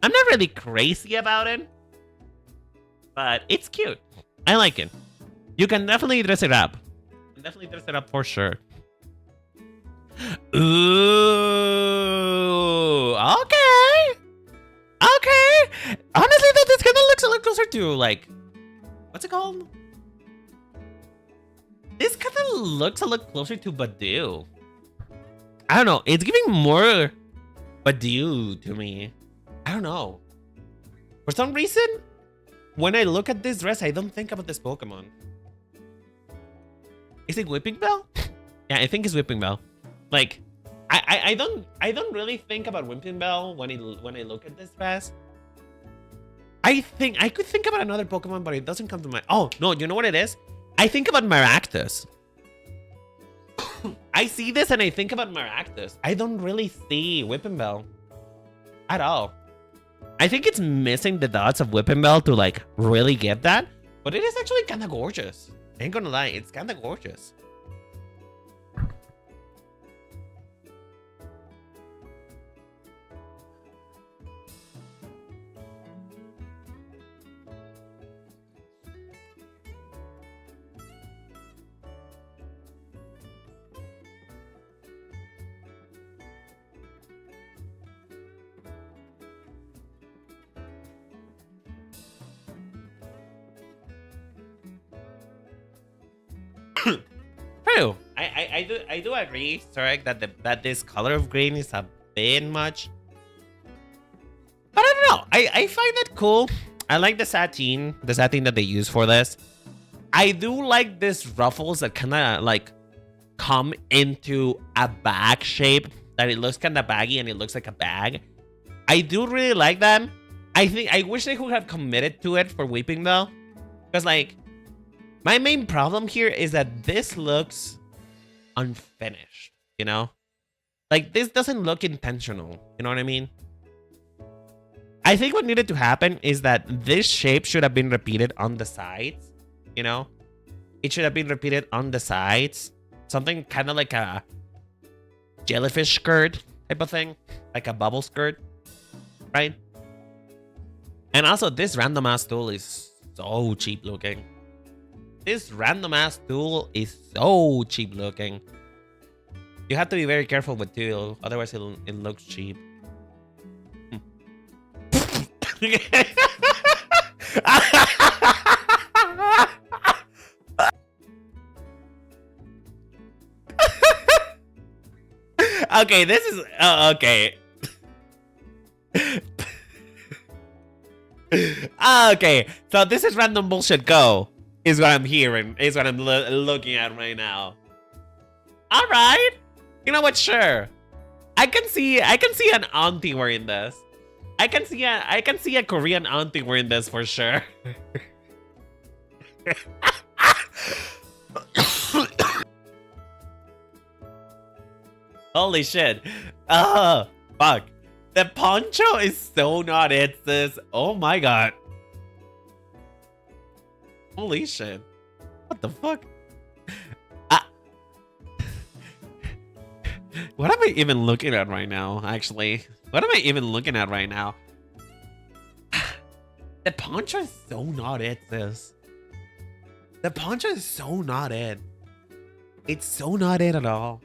I'm not really crazy about it. But it's cute. I like it. You can definitely dress it up. Definitely dress it up for sure. Ooh, okay. Honestly, though, this kind of looks a little closer to, like, what's it called? This kind of looks a little closer to Badoo. I don't know. It's giving more Badoo to me. I don't know. For some reason, when I look at this dress, I don't think about this Pokemon. Is it Whipping Bell? Yeah, I think it's Whipping Bell. Like, I don't really think about Whipping Bell when I look at this dress. I could think about another Pokemon, but it doesn't come to mind. Oh no, you know what it is? I think about Maractus. I see this and I think about Maractus. I don't really see Whipping Bell at all. I think it's missing the dots of Whipping Bell to like really get that, but it is actually kind of gorgeous. I ain't gonna lie, it's kind of gorgeous. True. I do agree, Sorek, that this color of green is a bit much. But I don't know. I find it cool. I like the satin that they use for this. I do like this ruffles that kind of like come into a bag shape, that it looks kind of baggy and it looks like a bag. I do really like that. I wish they could have committed to it for Weeping Bell, because like my main problem here is that this looks unfinished, you know? Like, this doesn't look intentional, you know what I mean? I think what needed to happen is that this shape should have been repeated on the sides, you know? It should have been repeated on the sides. Something kind of like a jellyfish skirt type of thing. Like a bubble skirt, right? And also, this random ass tool is so cheap looking. This random ass tool is so cheap looking. You have to be very careful with tool, otherwise it looks cheap. Okay, this is okay. Okay, so this is random bullshit go is what I'm hearing, is what I'm looking at right now. All right, you know what? Sure, I can see an auntie wearing this. I can see a Korean auntie wearing this for sure. Holy shit! Oh fuck! The poncho is so not it, sis. Oh my god! Holy shit! What the fuck? What am I even looking at right now? Actually, what am I even looking at right now? The poncho is so not it, sis. The poncho is so not it. It's so not it at all.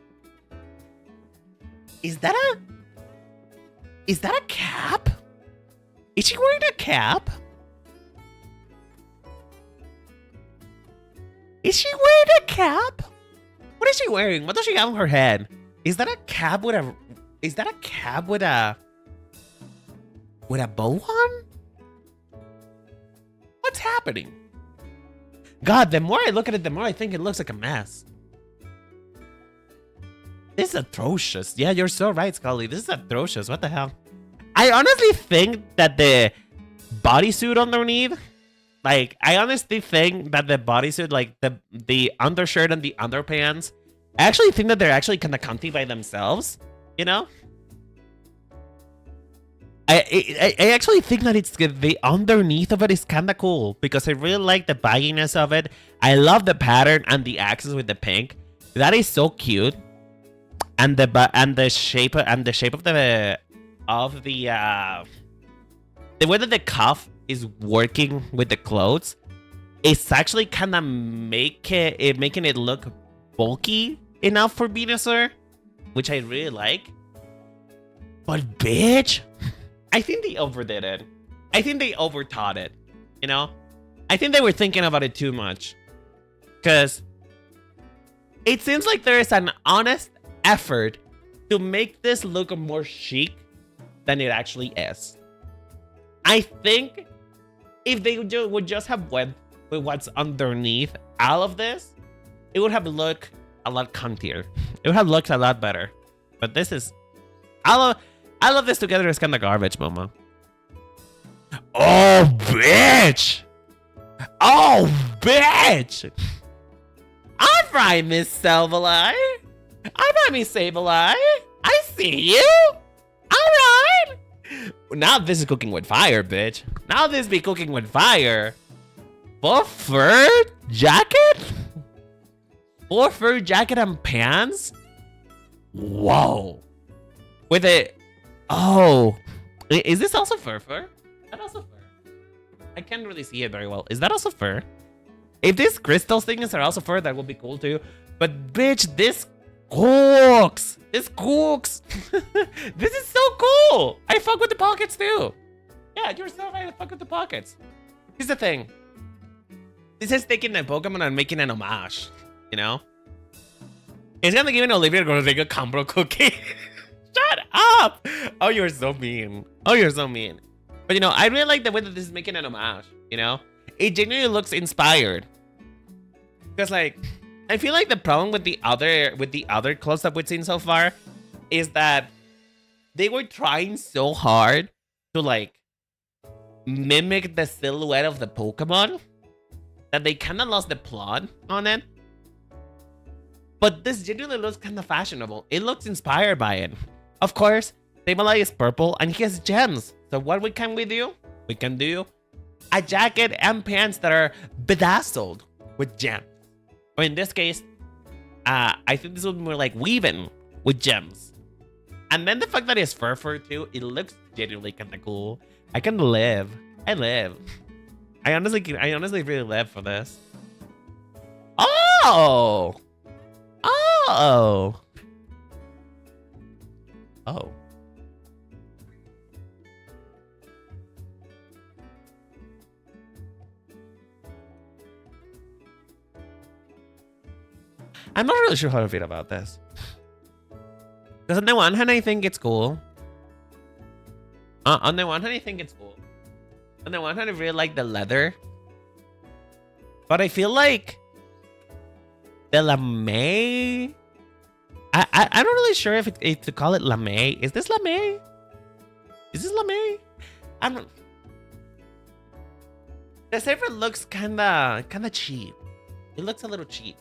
Is that a cap? Is she wearing a cap? Is she wearing a cap? What is she wearing? What does she have on her head? Is that a cap with a bow on? What's happening? God, the more I look at it, the more I think it looks like a mess. This is atrocious. Yeah, you're so right, Scully. This is atrocious. What the hell? I honestly think that the bodysuit underneath, like, I honestly think that the bodysuit, like the undershirt and the underpants, I actually think that they're actually kind of comfy by themselves, you know? I actually think that it's the underneath of it is kind of cool because I really like the bagginess of it. I love the pattern and the accents with the pink. That is so cute. And the shape of the way that the cuff is working with the clothes, it's actually kind of making it look bulky enough for Venusaur, which I really like. But bitch, I think they overdid it. I think they overthought it. You know, I think they were thinking about it too much, because it seems like there is an honest effort to make this look more chic than it actually is. I think if they would just have went with what's underneath all of this, it would have looked a lot cuntier. It would have looked a lot better. But this is, I love this together is kind of garbage, Momo. Oh bitch! Oh bitch! All right, Miss Sableye. All right, Miss Sableye. I see you. All right. Now this is cooking with fire, bitch. Now this be cooking with fire. Full fur jacket? Full fur jacket and pants? Whoa. With it. Oh. Is this also fur? Is that also fur? I can't really see it very well. Is that also fur? If these crystal things are also fur, that would be cool too. But bitch, this cooks. This cooks. This is so cool. I fuck with the pockets too. Yeah, you're so right. I fuck with the pockets. Here's the thing. This is taking a Pokemon and making an homage. You know? It's gonna give an Olivia Rodrigo combo cookie. Shut up. Oh, you're so mean. Oh, you're so mean. But you know, I really like the way that this is making an homage. You know? It genuinely looks inspired. Because like, I feel like the problem with the other clothes that we've seen so far is that they were trying so hard to like mimic the silhouette of the Pokemon that they kind of lost the plot on it. But this genuinely looks kind of fashionable. It looks inspired by it. Of course, Sableye is purple and he has gems. So what can we do? We can do a jacket and pants that are bedazzled with gems. Or in this case, I think this would be more like weaving with gems. And then the fact that it's fur too, it looks genuinely kind of cool. I can live. I live. I honestly really live for this. Oh! Oh! Oh. I'm not really sure how to feel about this. Because on the one hand, I think it's cool. On the one hand, I think it's cool. On the one hand, I really like the leather. But I feel like the lame. I'm not really sure if to call it lame. Is this lame? Is this lame? I'm not. The zipper looks kinda cheap. It looks a little cheap.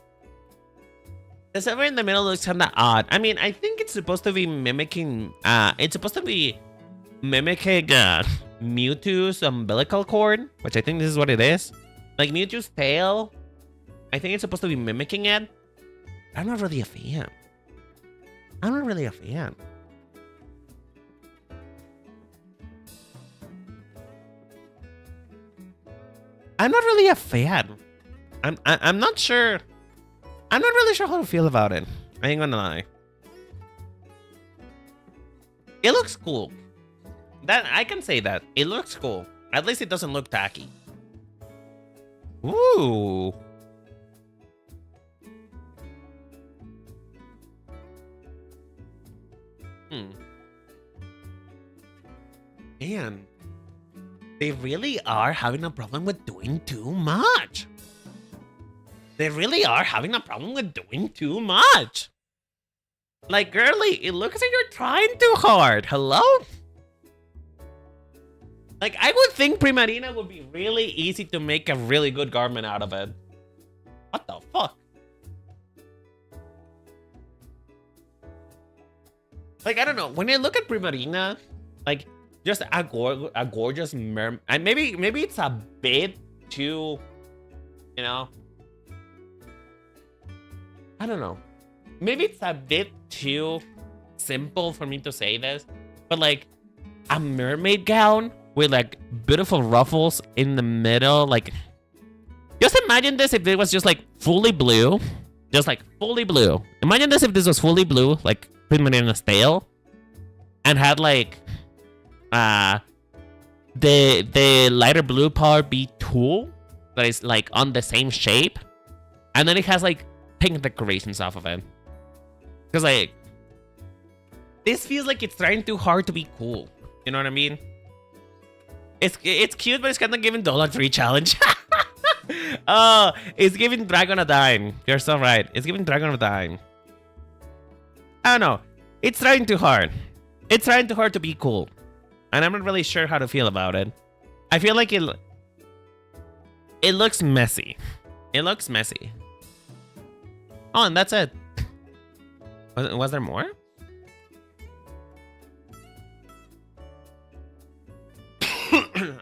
The zipper in the middle looks kinda odd. I mean, I think it's supposed to be mimicking. It's supposed to be mimicking Mewtwo's umbilical cord, which I think this is what it is. Like Mewtwo's tail. I think it's supposed to be mimicking it. I'm not really a fan. I'm not really a fan. I'm not really a fan. I'm not sure. I'm not really sure how to feel about it. I ain't gonna lie. It looks cool. That I can say that. It looks cool. At least it doesn't look tacky. Ooh. Man, they really are having a problem with doing too much. They really are having a problem with doing too much. Like, girly, it looks like you're trying too hard. Hello? Like, I would think Primarina would be really easy to make a really good garment out of it. What the fuck? Like, I don't know. When I look at Primarina, like, just a gorgeous mermaid. And maybe it's a bit too, you know. I don't know. Maybe it's a bit too simple for me to say this, but like a mermaid gown with like beautiful ruffles in the middle. Like, just imagine this if it was just like fully blue, just like fully blue. Imagine this if this was fully blue, like Primarina's tail, and had like the lighter blue part be tulle that is like on the same shape, and then it has like pink decorations off of it. Because like this feels like it's trying too hard to be cool. You know what I mean? It's cute, but it's kind of giving $3 challenge. Oh, it's giving Dragon a dime. You're so right. It's giving Dragon a dime. I don't know. It's trying too hard. It's trying too hard to be cool. And I'm not really sure how to feel about it. I feel like it looks messy. It looks messy. Oh, and that's it. Was there more?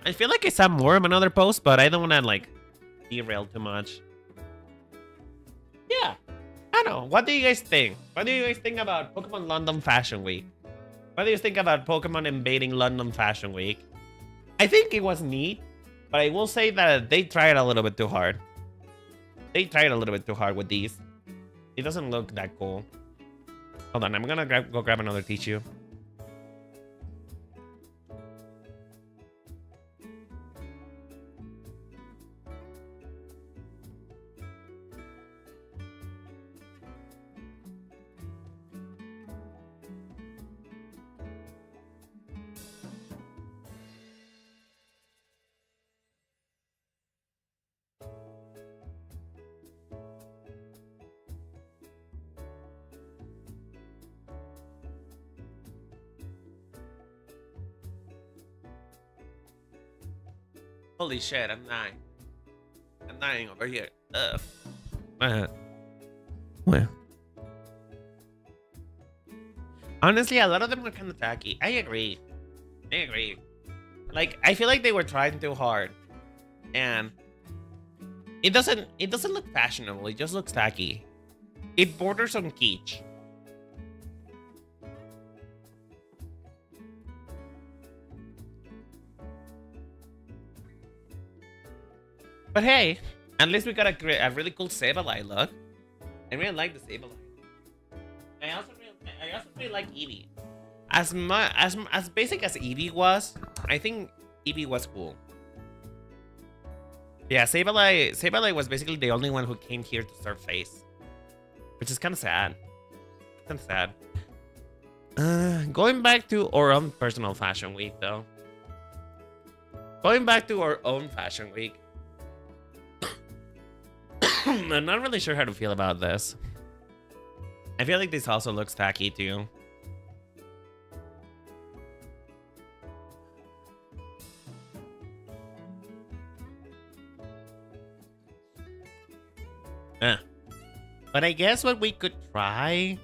I feel like I saw more of another post, but I don't want to like derail too much. Yeah. I don't know. What do you guys think? What do you guys think about Pokemon London Fashion Week? What do you think about Pokemon invading London Fashion Week? I think it was neat, but I will say that they tried a little bit too hard. They tried a little bit too hard with these. It doesn't look that cool. Hold on, I'm gonna go grab another tissue. Holy shit, I'm dying. I'm dying over here. Well. Honestly, a lot of them were kind of tacky. I agree. Like, I feel like they were trying too hard. And it doesn't look fashionable. It just looks tacky. It borders on kitsch. But hey, at least we got a really cool Sableye look. I really like the Sableye. I also really like Eevee. As basic as Eevee was, I think Eevee was cool. Yeah, Sableye was basically the only one who came here to surface. which is kind of sad. Kind of sad. Going back to our own personal fashion week, though. Going back to our own fashion week. I'm not really sure how to feel about this. I feel like this also looks tacky too. But I guess what we could try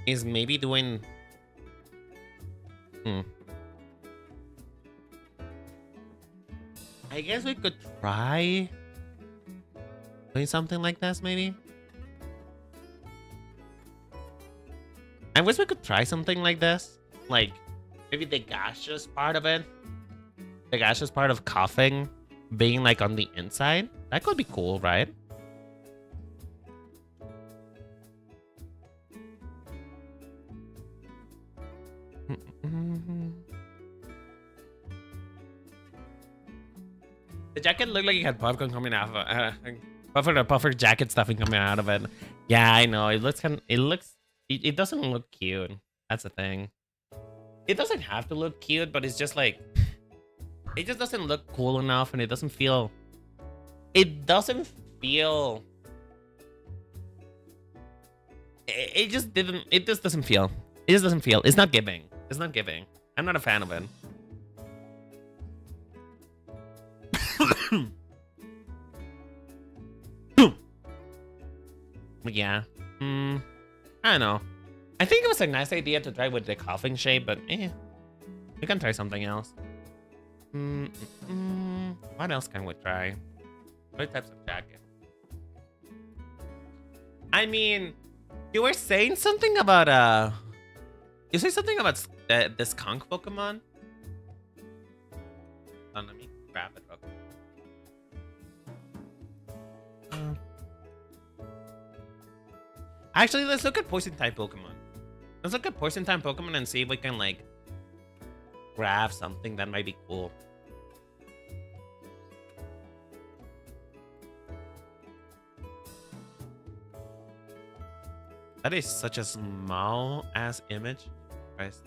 is maybe doing... I guess we could try doing something like this, maybe. I wish we could try something like this. Like, maybe the gaseous part of it. The gaseous part of coughing being like on the inside. That could be cool, right? The jacket looked like it had popcorn coming out of it. Puffer jacket stuffing coming out of it. Yeah, I know. It looks it doesn't look cute. That's the thing. It doesn't have to look cute, but it's just like it just doesn't look cool enough, and it doesn't feel. It doesn't feel. It just didn't. It just doesn't feel. It just doesn't feel. It's not giving. It's not giving. I'm not a fan of it. Yeah. I don't know. I think it was a nice idea to try with the coughing shape, but we can try something else. What else can we try? What types of jacket? I mean, you were saying something about you say something about the skunk Pokemon? Let me grab it real quick. Actually, let's look at poison type Pokemon. Let's look at poison type Pokemon and see if we can like grab something that might be cool. That is such a small ass image. Christ.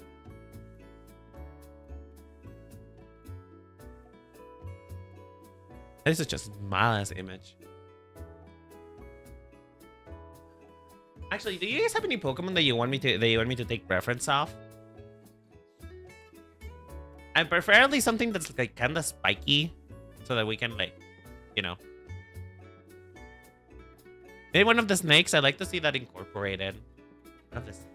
That is such a small ass image. Actually, do you guys have any Pokemon that you want me to take reference off? And preferably something that's like kind of spiky, so that we can like, you know. Maybe one of the snakes. I'd like to see that incorporated. One of the snakes.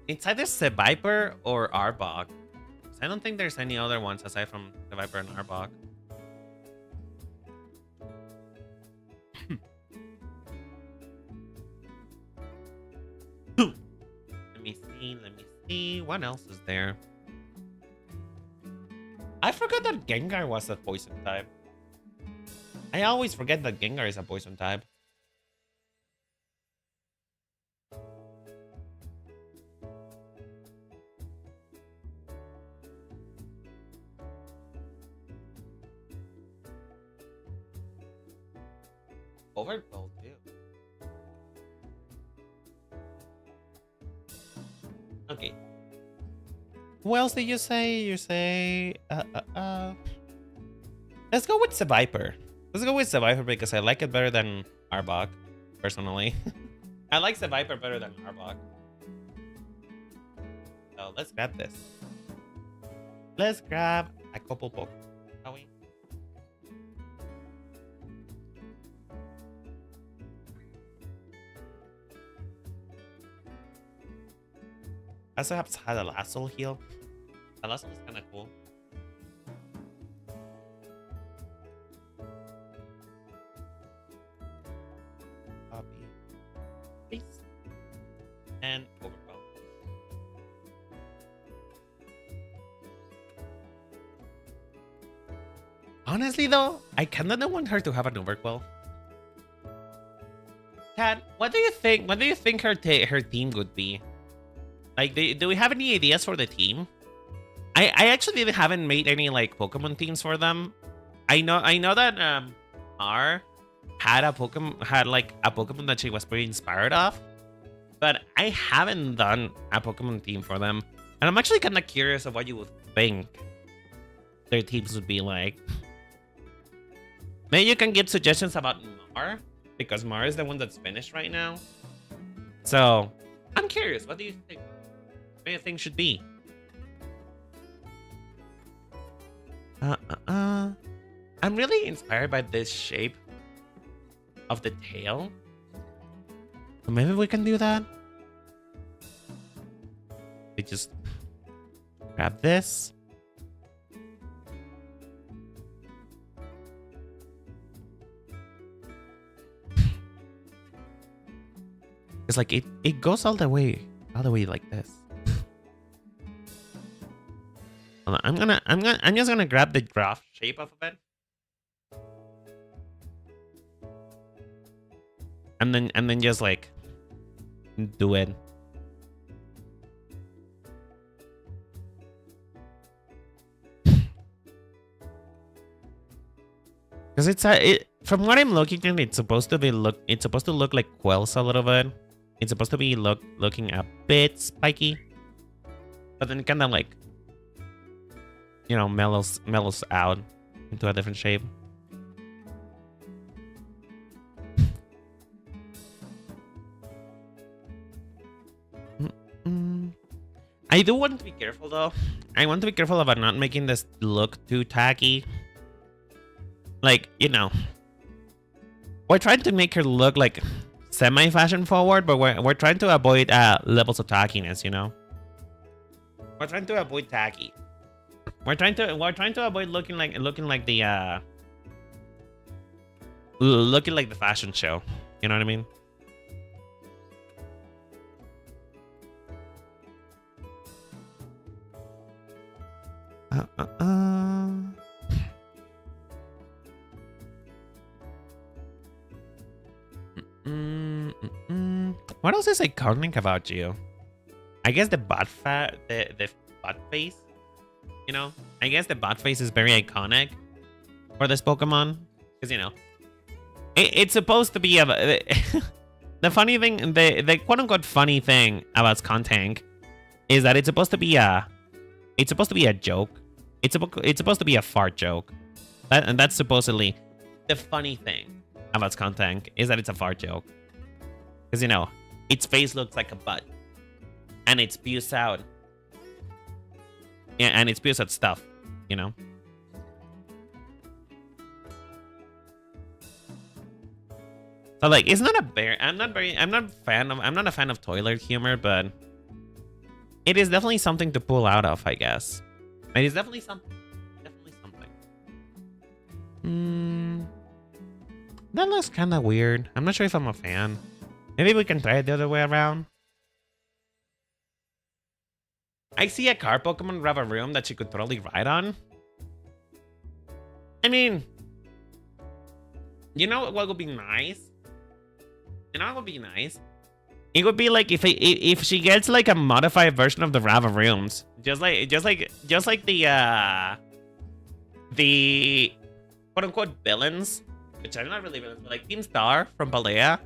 It's either Seviper or Arbok. I don't think there's any other ones aside from Seviper and Arbok. Let me see. What else is there? I forgot that Gengar was a poison type. I always forget that Gengar is a poison type. Overcold too. Okay. Who else did you say? You say let's go with Seviper. Let's go with Seviper because I like it better than Arbok, personally. I like Seviper better than Arbok. So let's grab this. Let's grab a couple Pokemon. Are we? I also have had a Lasso heal. A Lasso is kind of cool. Copy. Paste. And overflow. Honestly though, I kinda don't want her to have an overquill. Kat, what do you think? What do you think her team would be? Like, do we have any ideas for the team? I actually haven't made any like Pokemon teams for them. I know that R had a Pokemon that she was pretty inspired of, but I haven't done a Pokemon team for them, and I'm actually kind of curious of what you would think their teams would be like. Maybe you can give suggestions about Mar, because Mar is the one that's finished right now. So I'm curious. What do you think? What do you think should be? I'm really inspired by this shape of the tail. So maybe we can do that. We just grab this. It's like it goes all the way like this. I'm just gonna grab the graph shape of it. And then just like do it. Because from what I'm looking at, it's supposed to look like Quells a little bit. It's supposed to be looking a bit spiky, but then kind of like, you know, mellows out into a different shape. I do want to be careful though. I want to be careful about not making this look too tacky. Like, you know, we're trying to make her look like semi-fashion forward, but we're trying to avoid levels of tackiness, you know. We're trying to avoid tacky. We're trying to avoid looking like the fashion show. You know what I mean? What else is iconic about you? I guess the butt face. You know, I guess the butt face is very iconic for this Pokemon, because you know, it's supposed to be the funny thing, the quote unquote funny thing about Skuntank is that it's supposed to be a joke. It's supposed to be a fart joke. And that's supposedly the funny thing about Skuntank, is that it's a fart joke. Because, you know, its face looks like a butt. And it spews out. Yeah, and it spews out stuff, you know? So, like, it's not a bear. I'm not a fan of toilet humor, but it is definitely something to pull out of, I guess. It is definitely something. That looks kind of weird. I'm not sure if I'm a fan. Maybe we can try it the other way around. I see a car Pokemon grab a room that she could probably ride on. I mean, you know what would be nice? You know what would be nice? It would be like if she gets like a modified version of the Ravarooms, just like the quote unquote villains, which are not really villains, but like Team Star from Palea.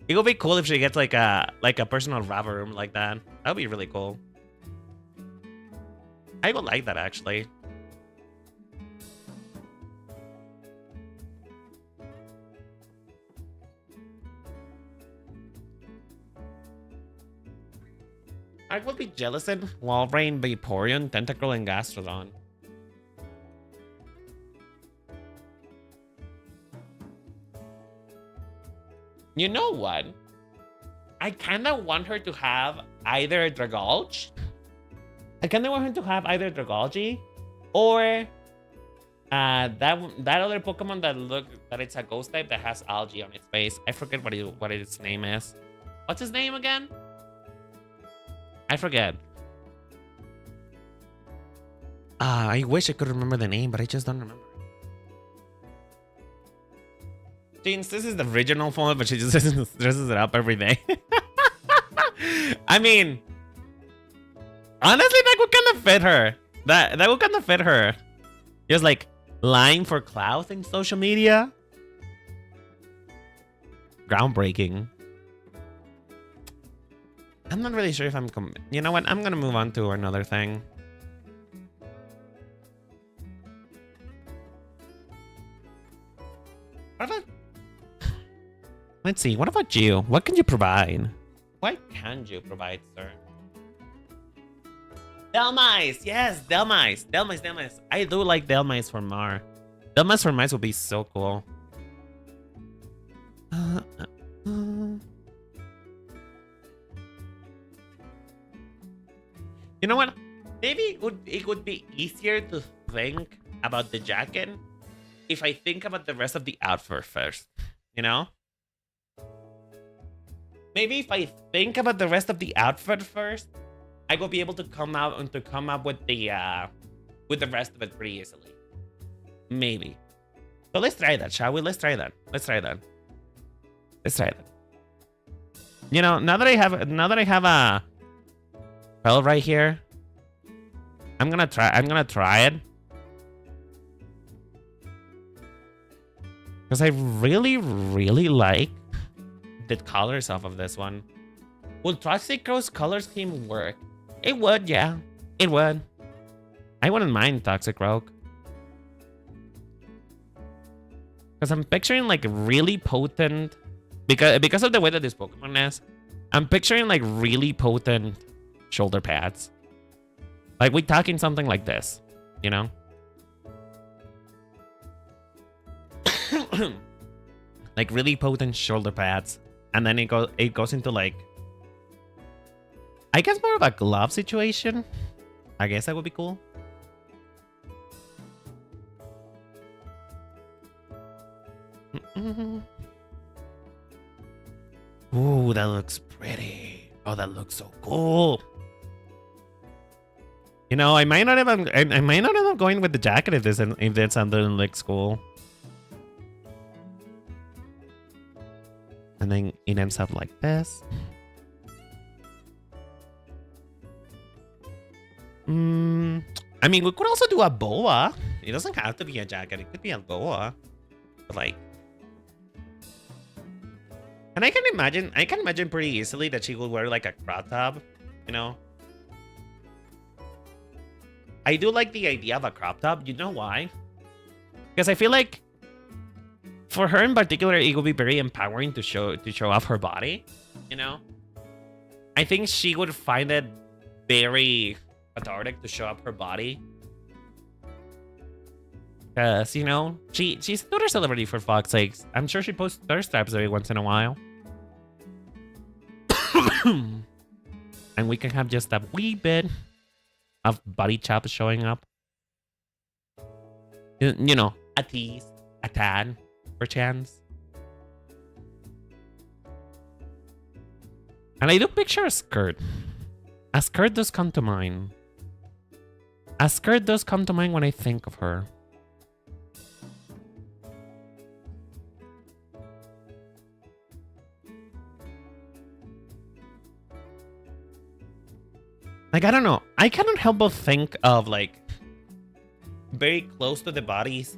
It would be cool if she gets like a personal Ravaroom like that. That would be really cool. I would like that actually. I would be Jellicent, Walrein, Vaporeon, Tentacruel, and Gastrodon. You know what? I kind of want her to have either Dragolge. I kind of want her to have either Dragolge or that other Pokemon that it's a ghost type that has algae on its face. I forget what its name is. What's his name again? I forget. I wish I could remember the name, but I just don't remember. She insists it's the original phone, but she just dresses it up every day. I mean, honestly, that would kind of fit her. That would kind of fit her. Just like lying for clout in social media. Groundbreaking. I'm not really sure if I'm... You know what? I'm gonna move on to another thing. What about... Let's see. What about you? What can you provide? What can you provide, sir? Delmice! Yes, Delmice! Delmice. I do like Delmice for Mar. Delmice for mice would be so cool. You know what? Maybe it would be easier to think about the jacket if I think about the rest of the outfit first. You know? Maybe if I think about the rest of the outfit first, I will be able to come up with the rest of it pretty easily. Maybe. So let's try that, shall we? Let's try that. You know, now that I have a pearl right here, I'm gonna try it. Because I really like the colors off of this one. Will Toxic Rose color scheme work? It would, yeah. It would. I wouldn't mind Toxic Rogue. Because I'm picturing like really potent... Because of the way that this Pokemon is, I'm picturing like really potent shoulder pads. Like we're talking something like this, you know? Like really potent shoulder pads. And then it goes into like... I guess more of a glove situation. I guess that would be cool. Ooh, that looks pretty. Oh, that looks so cool. You know, I might not end up going with the jacket if this something looks cool. And then it ends up like this. I mean, we could also do a boa. It doesn't have to be a jacket. It could be a boa. But like... And I can imagine pretty easily that she would wear like a crop top, you know? I do like the idea of a crop top. You know why? Because I feel like for her in particular, it would be very empowering to show off her body, you know? I think she would find it very cathartic to show up her body. Because, you know, she's a Twitter celebrity for fuck's sakes. I'm sure she posts thirst traps every once in a while. And we can have just a wee bit of body chops showing up. You know, a tease, a tad, perchance. And I do picture a skirt. A skirt does come to mind. A skirt does come to mind when I think of her. Like, I don't know. I cannot help but think of, like, very close to the body's,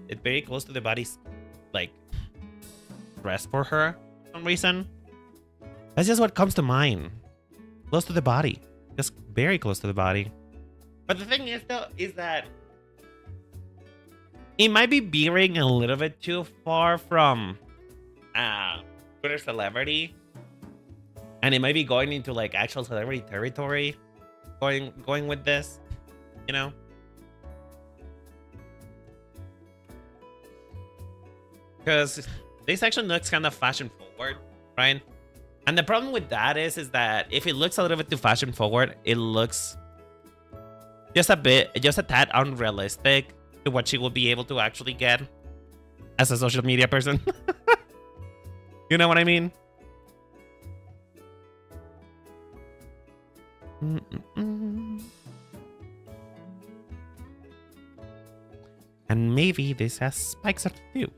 like, dress for her for some reason. That's just what comes to mind. Close to the body. Just very close to the body. But the thing is, though, is that it might be veering a little bit too far from Twitter celebrity. And it might be going into, like, actual celebrity territory. Going with this, you know? Because this actually looks kind of fashion forward, right? And the problem with that is that if it looks a little bit too fashion forward, it looks just a tad unrealistic to what she will be able to actually get as a social media person. You know what I mean? And maybe this has spikes at too.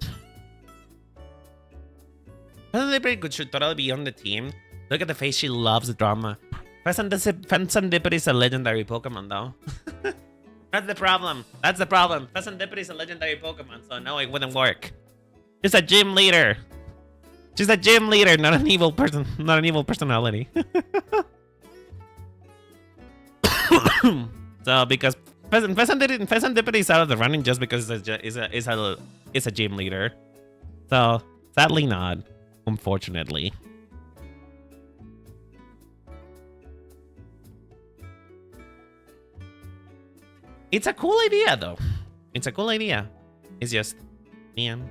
Serendipity should totally be on the team. Look at the face. She loves drama. Serendipity is a legendary Pokemon, though. That's the problem. That's the problem. Serendipity is a legendary Pokemon, so no, it wouldn't work. She's a gym leader. She's a gym leader, not an evil person. Not an evil personality. So because Serendipity is out of the running just because it's a gym leader. So sadly not, unfortunately. It's a cool idea though. It's a cool idea. It's just, man.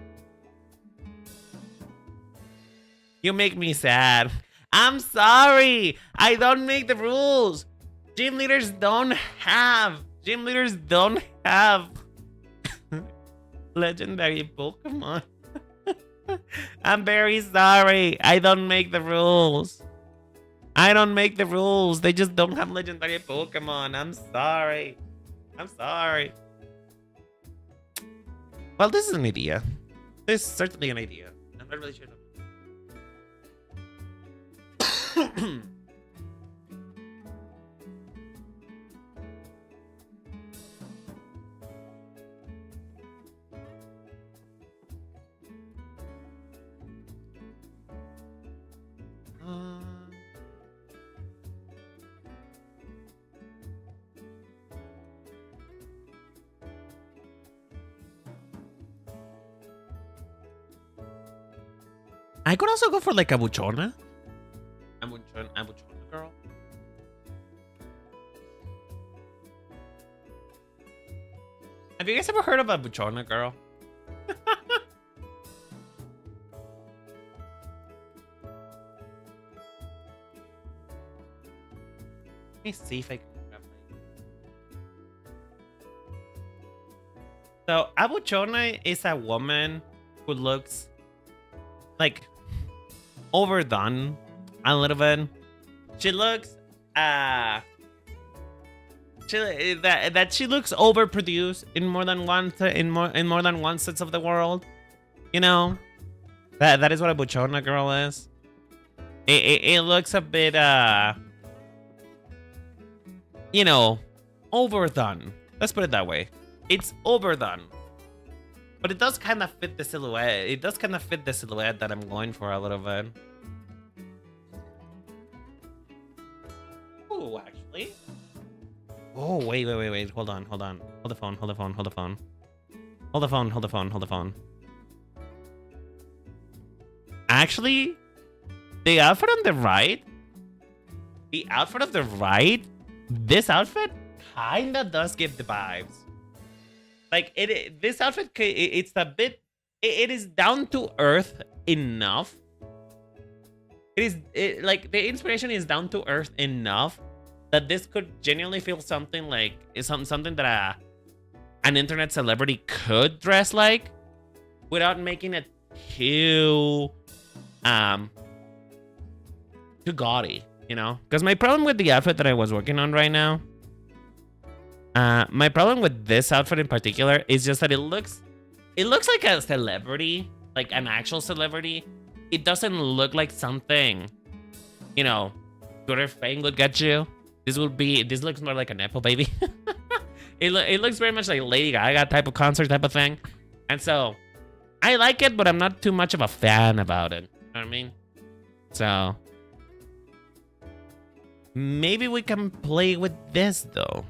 You make me sad. I'm sorry. I don't make the rules. Gym leaders don't have legendary Pokemon. I'm very sorry. I don't make the rules. I don't make the rules. They just don't have legendary Pokemon. I'm sorry. I'm sorry. Well, this is an idea. This is certainly an idea. I'm not really sure. I could also go for like a Buchona. A Buchona girl. Have you guys ever heard of a Buchona girl? Let me see if I can grab my... So, a Buchona is a woman who looks like overdone a little bit. She looks she looks overproduced in more than one sense of the world. You know, that is what a Buchona girl is. It looks a bit you know, overdone. Let's put it that way. It's overdone. But it does kind of fit the silhouette. It does kind of fit the silhouette that I'm going for a little bit. Oh, actually. Oh, wait. Hold on. Hold the phone. Actually, the outfit on the right, this outfit kinda does give the vibes. Like this outfit, it's a bit, it is down to earth enough. Like the inspiration is down to earth enough that this could genuinely feel something like something that an internet celebrity could dress like, without making it too gaudy, you know? Because my problem with the outfit that I was working on right now, my problem with this outfit in particular is just that it looks like a celebrity, like an actual celebrity. It doesn't look like something, you know, Twitter fame would get you. This looks more like a Nepo baby. It looks very much like Lady Gaga type of concert type of thing. And so I like it, but I'm not too much of a fan about it. You know what I mean? So maybe we can play with this though.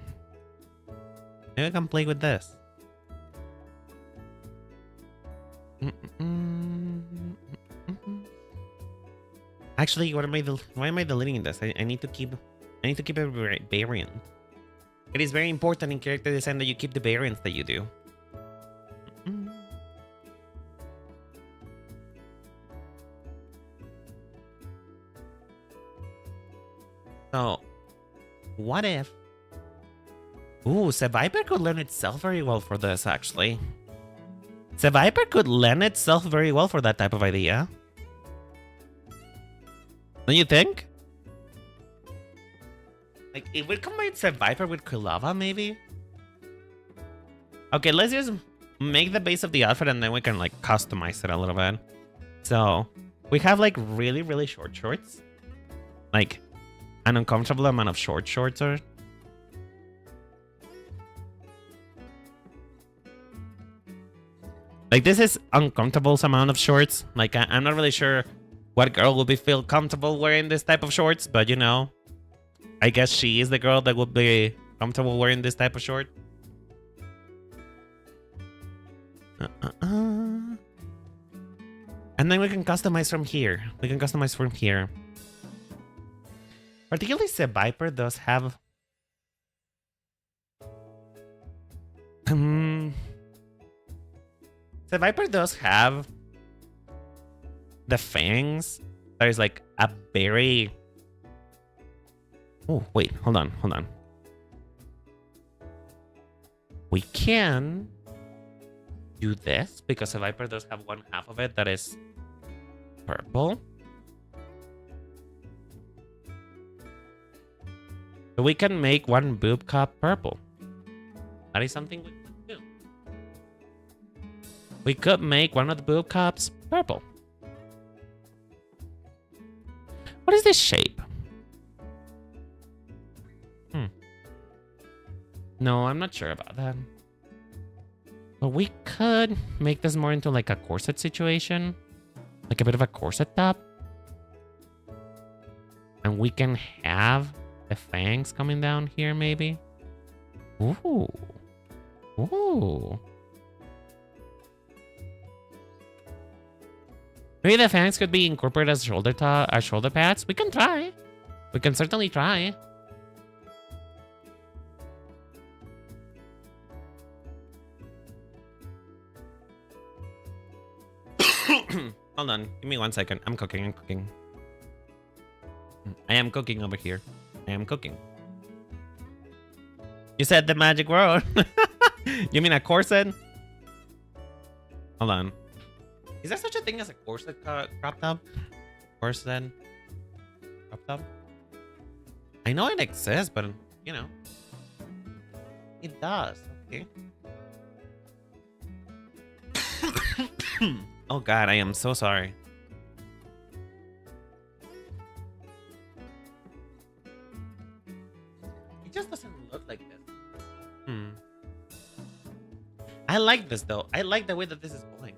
Maybe I can play with this. Actually, why am I deleting this? I need to keep a variant. It is very important in character design that you keep the variants that you do. So, what if... Ooh, Seviper could lend itself very well for this, actually. Seviper could lend itself very well for that type of idea. Don't you think? Like, if we combine Seviper with Kulava, maybe? Okay, let's just make the base of the outfit and then we can, like, customize it a little bit. So, We have like really, really short shorts. Like an uncomfortable amount of short shorts or... Like this is uncomfortable amount of shorts. Like I'm not really sure what girl will feel comfortable wearing this type of shorts, but you know, I guess she is the girl that would be comfortable wearing this type of short. And then we can customize from here. We can customize from here. Particularly the Viper does have... the Viper does have the fangs. There's like a very... Oh, wait, hold on. We can do this because the Viper does have one half of it that is purple. So we can make one boob cup purple. That is something we could do. We could make one of the boob cups purple. What is this shape? No, I'm not sure about that. But we could make this more into like a corset situation. Like a bit of a corset top. And we can have the fangs coming down here maybe. Ooh. Ooh. Maybe the fangs could be incorporated as shoulder pads. We can try. We can certainly try. Hold on. Give me 1 second. I'm cooking. I am cooking over here. I am cooking. You said the magic word. You mean a corset? Hold on. Is there such a thing as a corset crop top? Corset crop top? I know it exists, but you know. It does. Okay. Oh god, I am so sorry. It just doesn't look like this. I like this though. I like the way that this is going.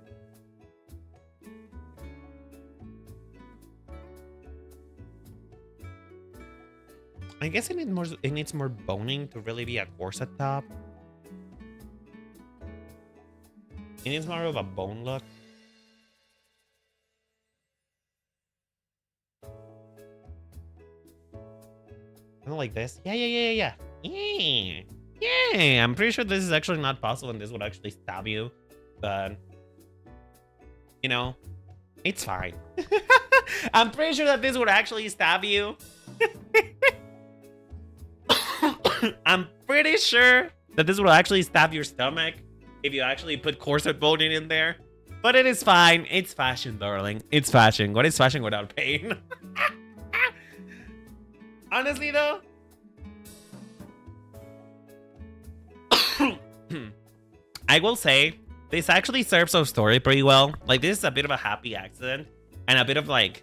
I guess it needs more boning to really be a corset top. It needs more of a bone look. Kind of like this. Yeah. I'm pretty sure this is actually not possible and this would actually stab you. But, you know, it's fine. I'm pretty sure that this would actually stab you. I'm pretty sure that this will actually stab your stomach if you actually put corset boning in there. But it is fine. It's fashion, darling. It's fashion. What is fashion without pain? Honestly, though, I will say this actually serves our story pretty well. Like, this is a bit of a happy accident and a bit of like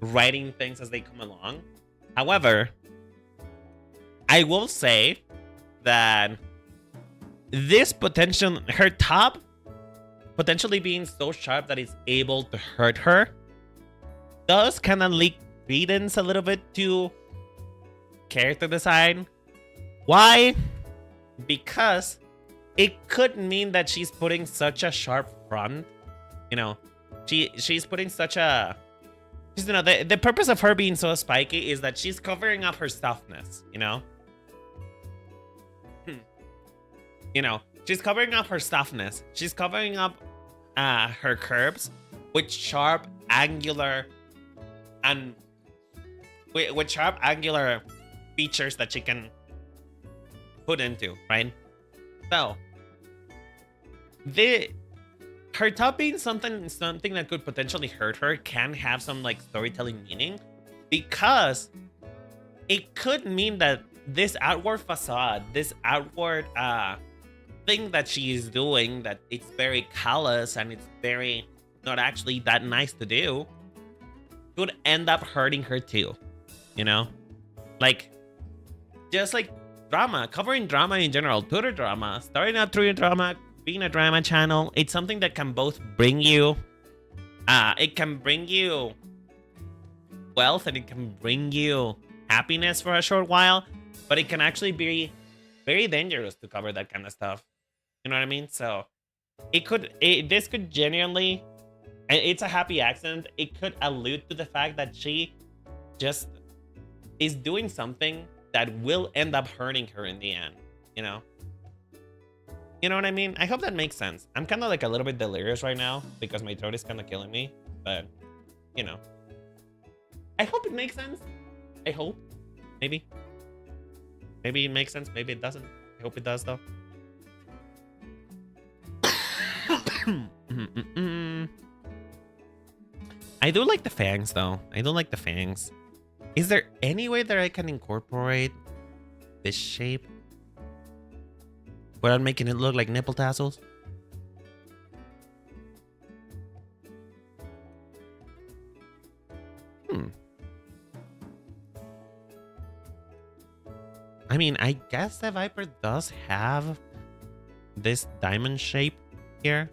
writing things as they come along. However, I will say that this potential, her top potentially being so sharp that it's able to hurt her, does kind of leak credence a little bit to character design. Why? Because it could mean that she's putting such a sharp front. You know, she's putting such a... You know, the purpose of her being so spiky is that she's covering up her softness, you know? You know, she's covering up her softness. She's covering up her curves with sharp, angular, and with sharp, angular features that she can put into, right? So, her top being something that could potentially hurt her can have some like storytelling meaning, because it could mean that this outward facade, this outward thing that she is doing, that it's very callous and it's very not actually that nice to do, could end up hurting her too. You know? Like, just like drama, covering drama in general, Twitter drama, starting out through your drama, being a drama channel, it's something that can both bring you, it can bring you wealth and it can bring you happiness for a short while, but it can actually be very dangerous to cover that kind of stuff. You know what I mean? So this could genuinely, it's a happy accident. It could allude to the fact that she just is doing something that will end up hurting her in the end, you know? You know what I mean? I hope that makes sense. I'm kind of like a little bit delirious right now because my throat is kind of killing me, but, you know. I hope it makes sense. I hope. Maybe. Maybe it makes sense. Maybe it doesn't. I hope it does, though. I do like the fangs, though. I do like the fangs. Is there any way that I can incorporate this shape without making it look like nipple tassels? I mean, I guess the Viper does have this diamond shape here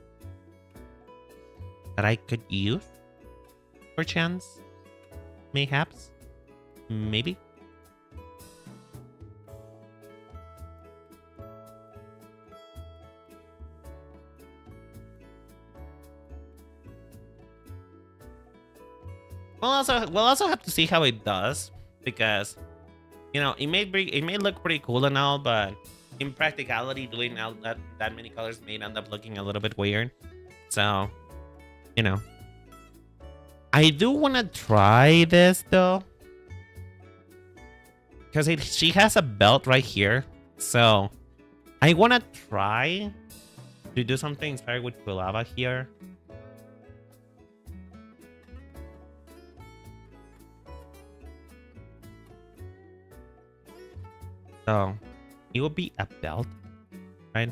that I could use for chance. Mayhaps. Maybe. We'll also have to see how it does, because, you know, it may look pretty cool and all, but in practicality, doing out that many colors may end up looking a little bit weird. So, you know, I do want to try this though, because she has a belt right here, so I want to try to do something inspired with Quilava here. So it will be a belt, right?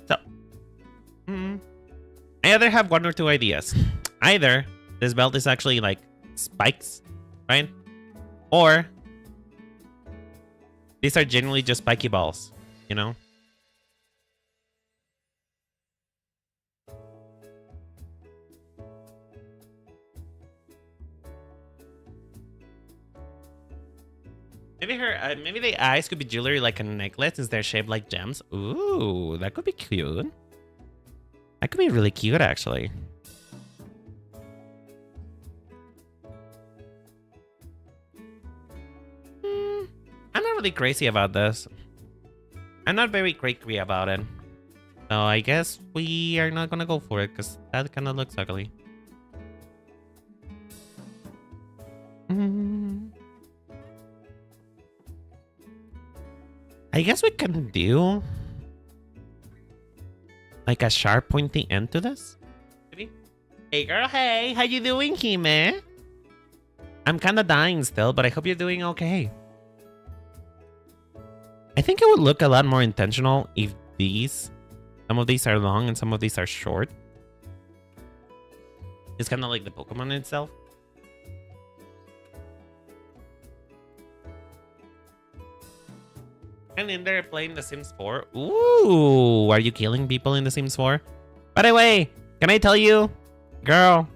So, I either have one or two ideas. Either this belt is actually like spikes, right? Or these are generally just spiky balls, you know? Maybe the eyes could be jewelry like a necklace since they're shaped like gems. Ooh, that could be cute. That could be really cute, actually. I'm not really crazy about this. I'm not very crazy about it. So I guess we are not gonna go for it because that kind of looks ugly. I guess we can do like a sharp pointy end to this. Maybe. Hey girl, hey, how you doing, Hime? I'm kind of dying still, but I hope you're doing okay. I think it would look a lot more intentional if some of these are long and some of these are short. It's kind of like the Pokemon itself. And in there playing The Sims 4. Ooh, are you killing people in The Sims 4? By the way, can I tell you, girl,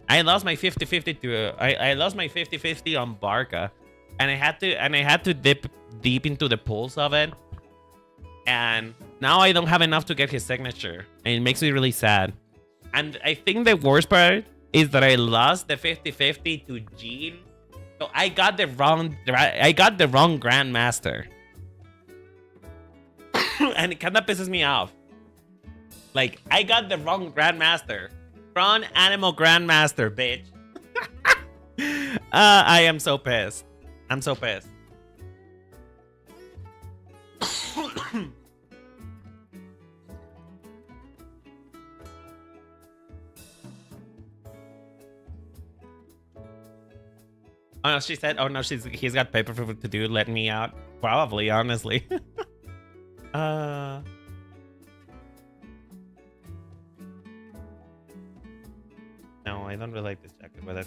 I lost my 50-50 to I lost my 50-50 on Barca, and I had to dip deep into the pools of it, and now I don't have enough to get his signature, and it makes me really sad. And I think the worst part is that I lost the 50-50 to Jean, so I got the wrong Grandmaster. And it kind of pisses me off. Like, I got the wrong Grandmaster. Wrong Animal Grandmaster, bitch. I am so pissed. I'm so pissed. Oh no, she said, oh no, he's got paper to do, let me out. Probably, honestly. Uh... No, I don't really like this jacket with it.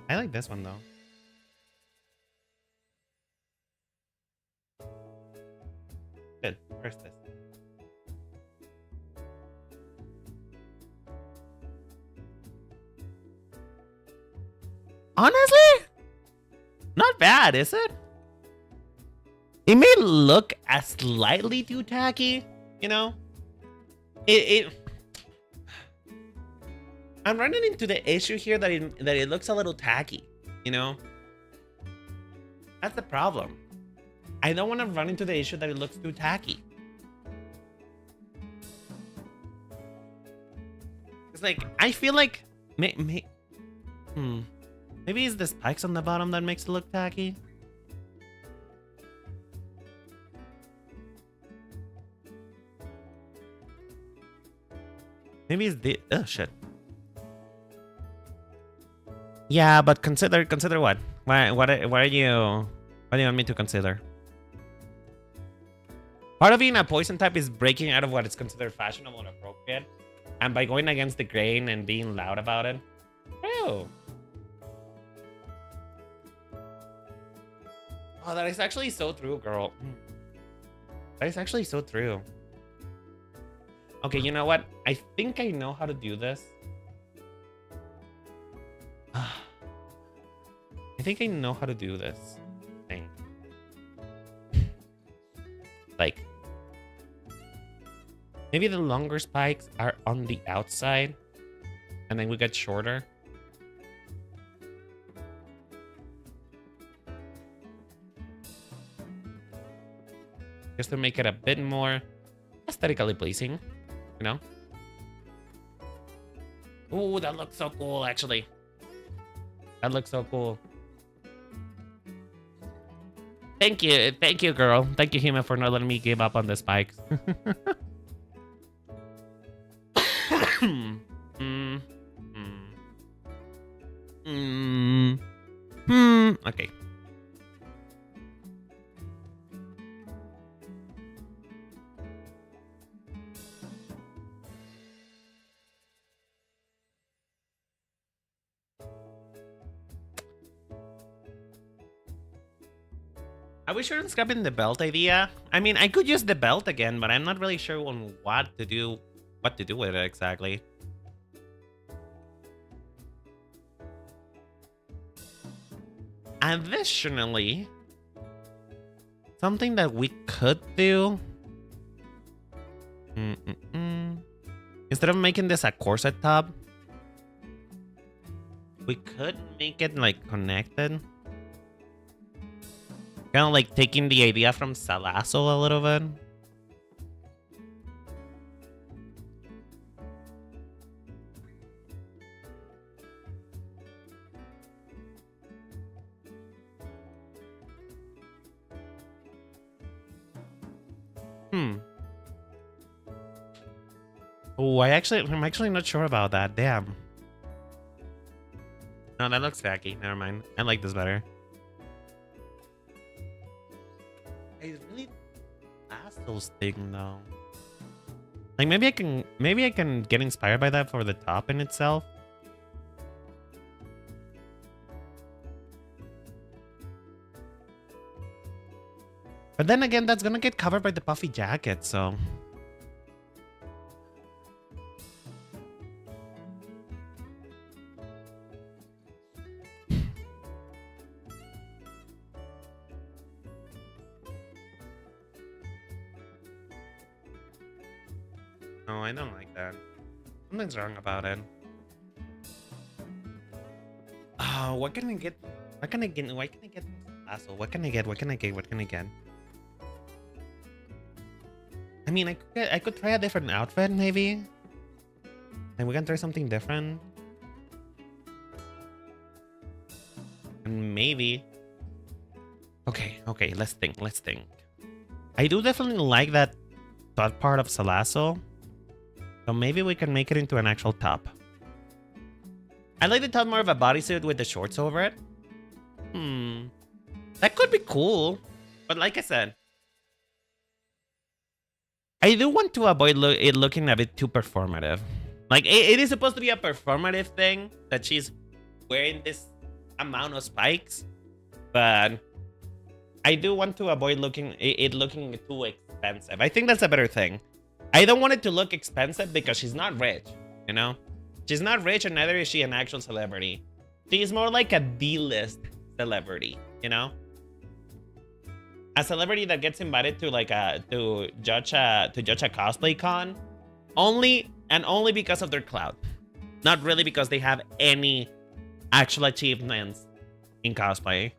I like this one, though. Good. Where's this? Honestly, not bad, is it? It may look a slightly too tacky, you know? I'm running into the issue here that it looks a little tacky, you know? That's the problem. I don't want to run into the issue that it looks too tacky. It's like, I feel like... Maybe it's the spikes on the bottom that makes it look tacky. Maybe it's the... Oh, shit. Yeah, but consider what? What are you... What do you want me to consider? Part of being a poison type is breaking out of what is considered fashionable and appropriate. And by going against the grain and being loud about it. Oh. Oh, that is actually so true, girl. That is actually so true. Okay, you know what? I think I know how to do this. I think I know how to do this thing. Like, maybe the longer spikes are on the outside, and then we get shorter. Just to make it a bit more aesthetically pleasing, you know? Ooh, that looks so cool, actually. That looks so cool. Thank you, girl. Thank you, Hima, for not letting me give up on the spikes. Okay. Are we sure on scrapping the belt idea? I mean, I could use the belt again, but I'm not really sure on what to do with it exactly. Additionally, something that we could do, instead of making this a corset top, we could make it like connected. Kind of like taking the idea from Salasso a little bit. Oh, I'm actually not sure about that. Damn. No, that looks tacky. Never mind. I like this better. I really ask those things though. Like maybe I can get inspired by that for the top in itself. But then again, that's gonna get covered by the puffy jacket, so. No, I don't like that. Something's wrong about it. Oh, what can I get? What can I get? Why can I get Lasso? What can I get? What can I get? What can I get? I mean, I could try a different outfit, maybe. And we can try something different. And maybe. Okay, let's think. I do definitely like that third part of Salasso. So maybe we can make it into an actual top. I like the top more of a bodysuit with the shorts over it. That could be cool. But like I said, I do want to avoid it looking a bit too performative. Like, it is supposed to be a performative thing that she's wearing this amount of spikes, but I do want to avoid it looking too expensive. I think that's a better thing. I don't want it to look expensive because she's not rich, you know? She's not rich, and neither is she an actual celebrity. She's more like a D-list celebrity, you know? A celebrity that gets invited to like to judge a cosplay con only because of their clout, not really because they have any actual achievements in cosplay.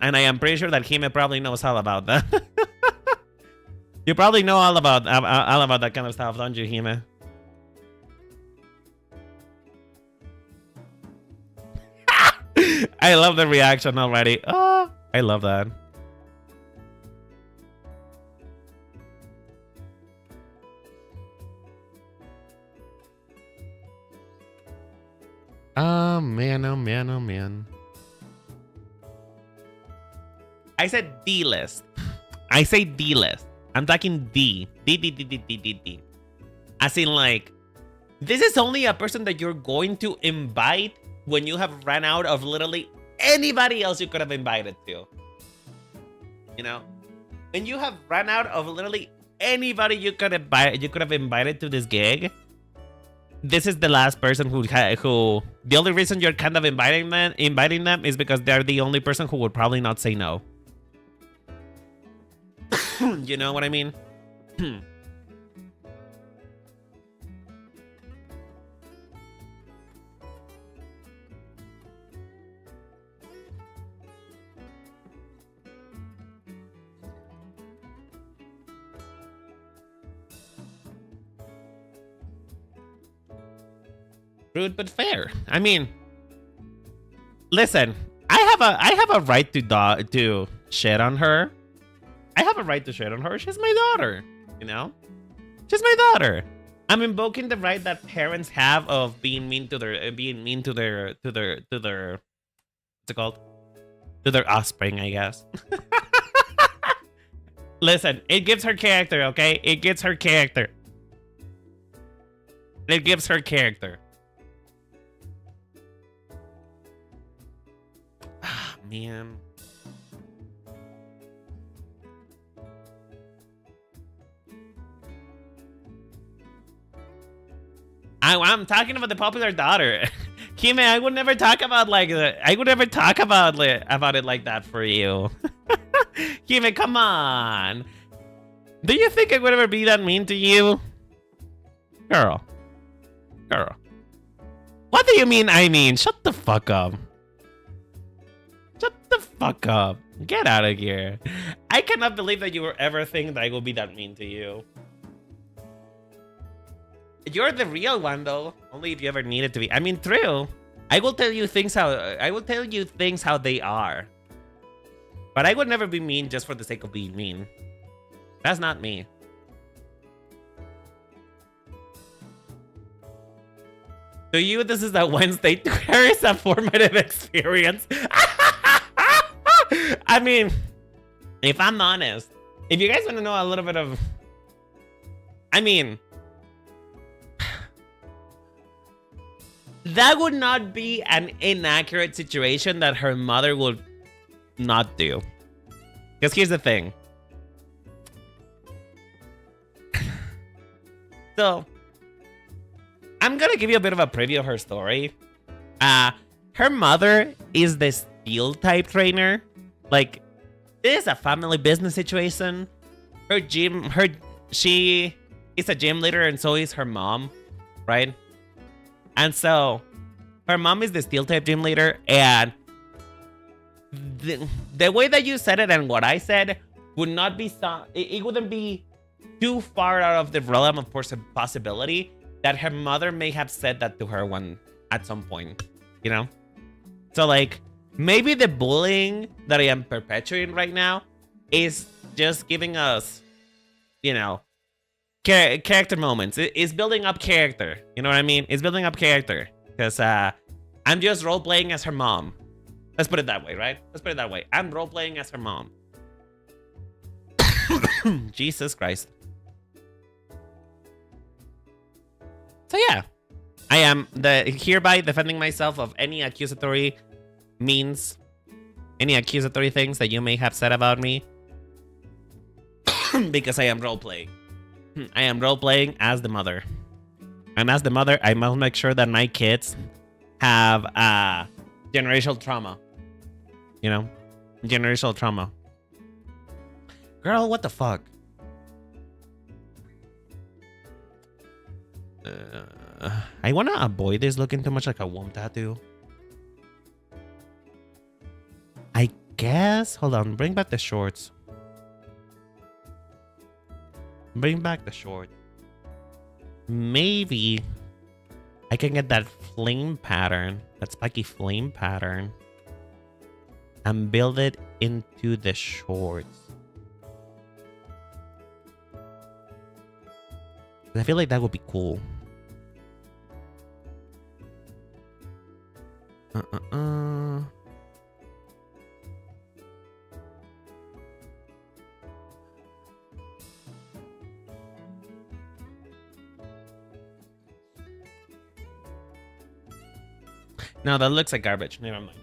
And I am pretty sure that Hime probably knows all about that. You probably know all about that kind of stuff, don't you, Hime? I love the reaction already. Oh, I love that. Oh man, oh man, oh man. I said D-list. I say D-list. I'm talking D. D. As in, like, this is only a person that you're going to invite when you have run out of literally anybody else you could have invited to. You know? When you have run out of literally anybody you could have invited to this gig, this is the last person who the only reason you're kind of inviting them is because they're the only person who would probably not say no. You know what I mean? Rude but fair. I mean, listen, I have a right to shit on her. I have a right to shit on her. She's my daughter, you know? She's my daughter. I'm invoking the right that parents have of being mean to their what's it called? To their offspring, I guess. Listen, it gives her character, okay? It gives her character. It gives her character. Ah, man. I'm talking about the popular daughter. Hime, I would never talk about about it like that for you. Hime, come on. Do you think I would ever be that mean to you? Girl. What do you mean I mean? Shut the fuck up. Shut the fuck up. Get out of here. I cannot believe that you were ever think that I will be that mean to you. You're the real one, though. Only if you ever needed to be. I mean, true. I will tell you things how they are. But I would never be mean just for the sake of being mean. That's not me. To you, this is a Wednesday. To her, it's a formative experience. I mean, if I'm honest, if you guys want to know a little bit of, I mean, that would not be an inaccurate situation that her mother would not do. Because here's the thing. So, I'm gonna give you a bit of a preview of her story. Her mother is the steel type trainer. Like, this is a family business situation. She is a gym leader, and so is her mom, right? And so, her mom is the steel type gym leader, and the way that you said it and what I said would not be it wouldn't be too far out of the realm of possibility that her mother may have said that to her at some point, you know? So, like, maybe the bullying that I am perpetuating right now is just giving us, you know, character moments. It's building up character. You know what I mean? It's building up character. Because I'm just role-playing as her mom. Let's put it that way, right? Let's put it that way. I'm role-playing as her mom. Jesus Christ. So yeah, I am hereby defending myself of any accusatory means, any accusatory things that you may have said about me, because I am role-playing. I am role-playing as the mother. And as the mother, I must make sure that my kids have generational trauma. You know? Generational trauma. Girl, what the fuck? I want to avoid this looking too much like a womb tattoo. I guess. Hold on. Bring back the shorts. Bring back the shorts. Maybe I can get that flame pattern, that spiky flame pattern, and build it into the shorts. I feel like that would be cool. No, that looks like garbage. Never mind.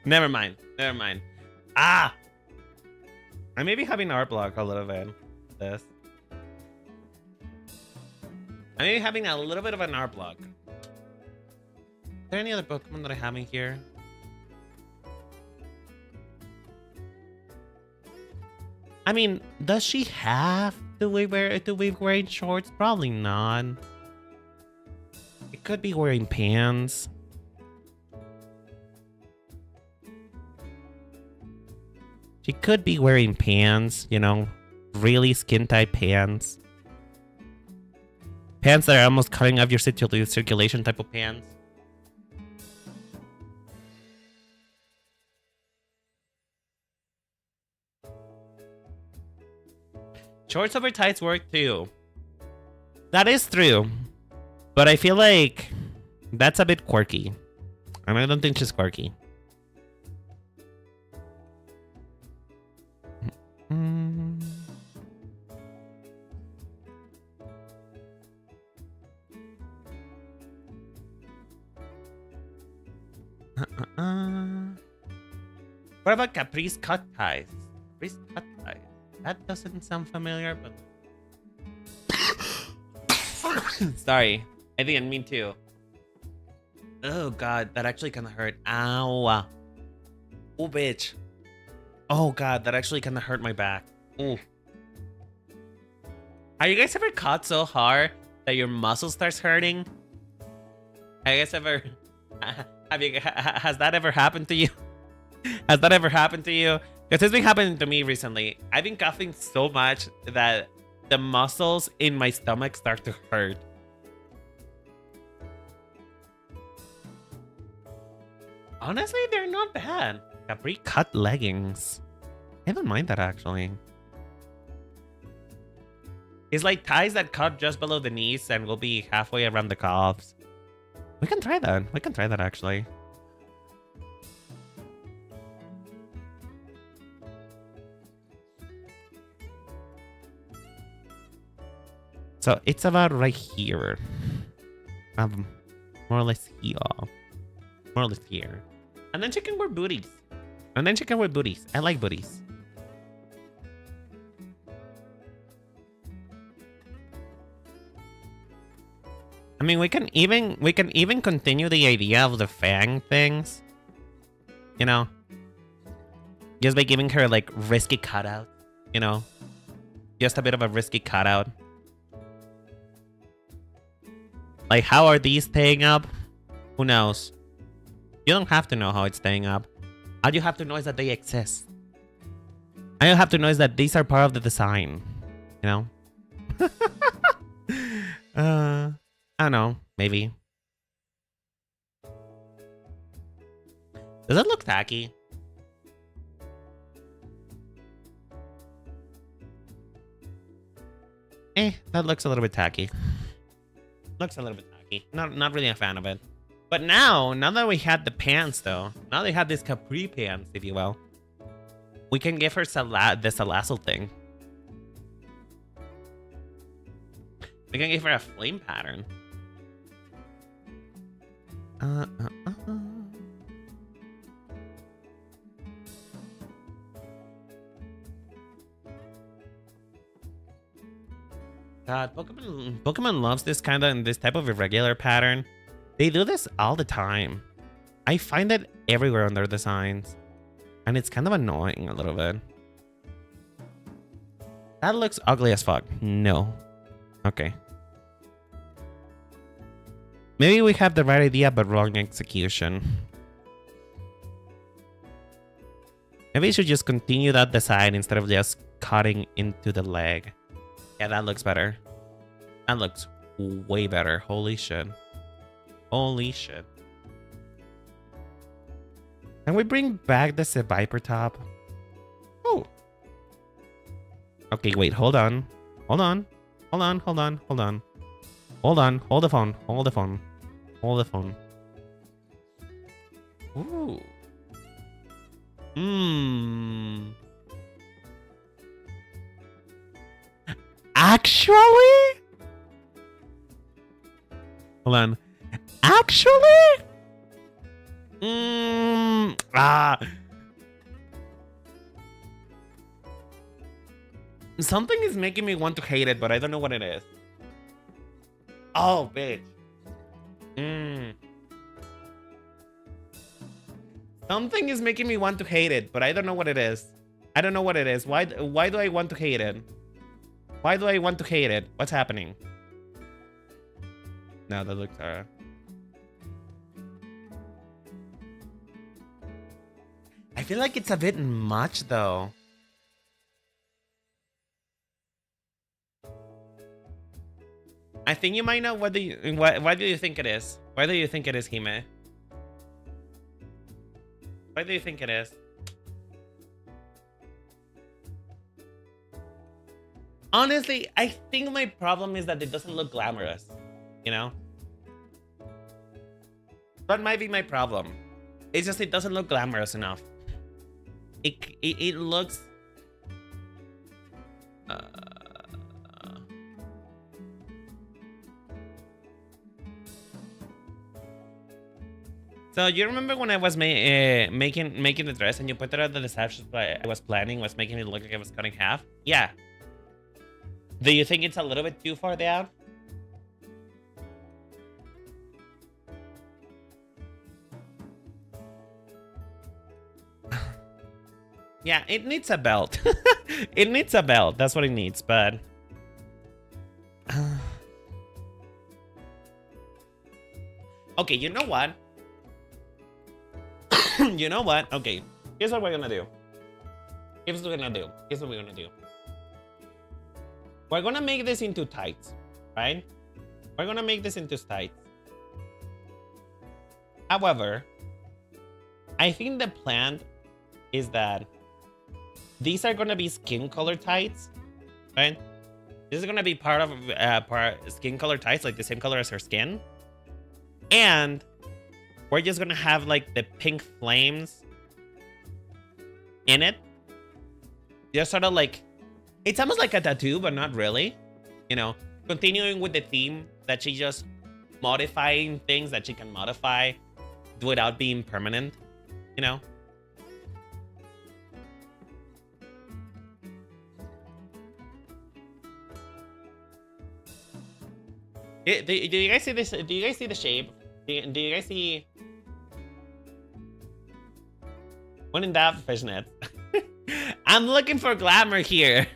Never mind. Never mind. Ah! I may be having art block a little bit. This. I may be having a little bit of an art block. Is there any other Pokemon that I have in here? I mean, does she have to be wearing shorts? Probably not. It could be wearing pants. She could be wearing pants, you know, really skin tight pants. Pants that are almost cutting off your circulation type of pants. Shorts over tights work too. That is true. But I feel like that's a bit quirky. And I don't think she's quirky. What about Caprice cut ties? Caprice cut ties. That doesn't sound familiar, but sorry, I didn't mean to. Oh god, that actually kind of hurt. Ow. Oh bitch. Oh god, that actually kind of hurt my back. Ooh. Are you guys ever caught so hard that your muscle starts hurting? Have you guys ever has that ever happened to you? Has that ever happened to you? Because it's been happening to me recently. I've been coughing so much that the muscles in my stomach start to hurt. Honestly, they're not bad. Capri cut leggings. I don't mind that actually. It's like ties that cut just below the knees and will be halfway around the calves. We can try that. We can try that actually. So it's about right here. More or less here. More or less here. And then she can wear booties. And then she can wear booties. I like booties. I mean, we can even continue the idea of the fang things. You know? Just by giving her like risky cutout. You know? Just a bit of a risky cutout. Like, how are these staying up? Who knows? You don't have to know how it's staying up. All you have to know is that they exist. All you have to know is that these are part of the design. You know? I don't know. Maybe. Does it look tacky? That looks a little bit tacky. Looks a little bit tacky. Not really a fan of it. But now that we had the pants though, now they have these capri pants, if you will, we can give her the salazzle thing. We can give her a flame pattern. God, Pokemon loves this type of irregular pattern. They do this all the time. I find it everywhere on their designs. And it's kind of annoying a little bit. That looks ugly as fuck. No. Okay. Maybe we have the right idea but wrong execution. Maybe we should just continue that design instead of just cutting into the leg. Yeah, that looks better. That looks way better. Holy shit. Holy shit. Can we bring back the Viper top? Oh. Okay, wait, hold on. Hold on. Hold on, hold on, hold on. Hold on, hold the phone, hold the phone. Hold the phone. Ooh. Actually? Hold on. Actually? Something is making me want to hate it, but I don't know what it is. Oh, bitch. Something is making me want to hate it, but I don't know what it is. I don't know what it is. Why do I want to hate it? Why do I want to hate it? What's happening? No, that looks alright. I feel like it's a bit much though. I think you might know what do you think it is? Why do you think it is, Hime? Why do you think it is? Honestly, I think my problem is that it doesn't look glamorous, you know? That might be my problem. It's just it doesn't look glamorous enough. It looks... So you remember when I was making the dress and you pointed out that the sash I was planning was making it look like I was cutting half? Yeah. Do you think it's a little bit too far down? Yeah, it needs a belt. It needs a belt. That's what it needs, but... Okay, you know what? You know what? Okay, here's what we're gonna do. Here's what we're gonna do. Here's what we're gonna do. We're gonna make this into tights, right? We're gonna make this into tights. However, I think the plan is that these are gonna be skin color tights, right? This is gonna be part of skin color tights, like the same color as her skin. And we're just gonna have like the pink flames in it. Just sort of like, it's almost like a tattoo, but not really. You know, continuing with the theme that she just modifying things that she can modify without being permanent, you know? Do you guys see this? Do you guys see the shape? Do you guys see? When in doubt, fishnets. I'm looking for glamour here.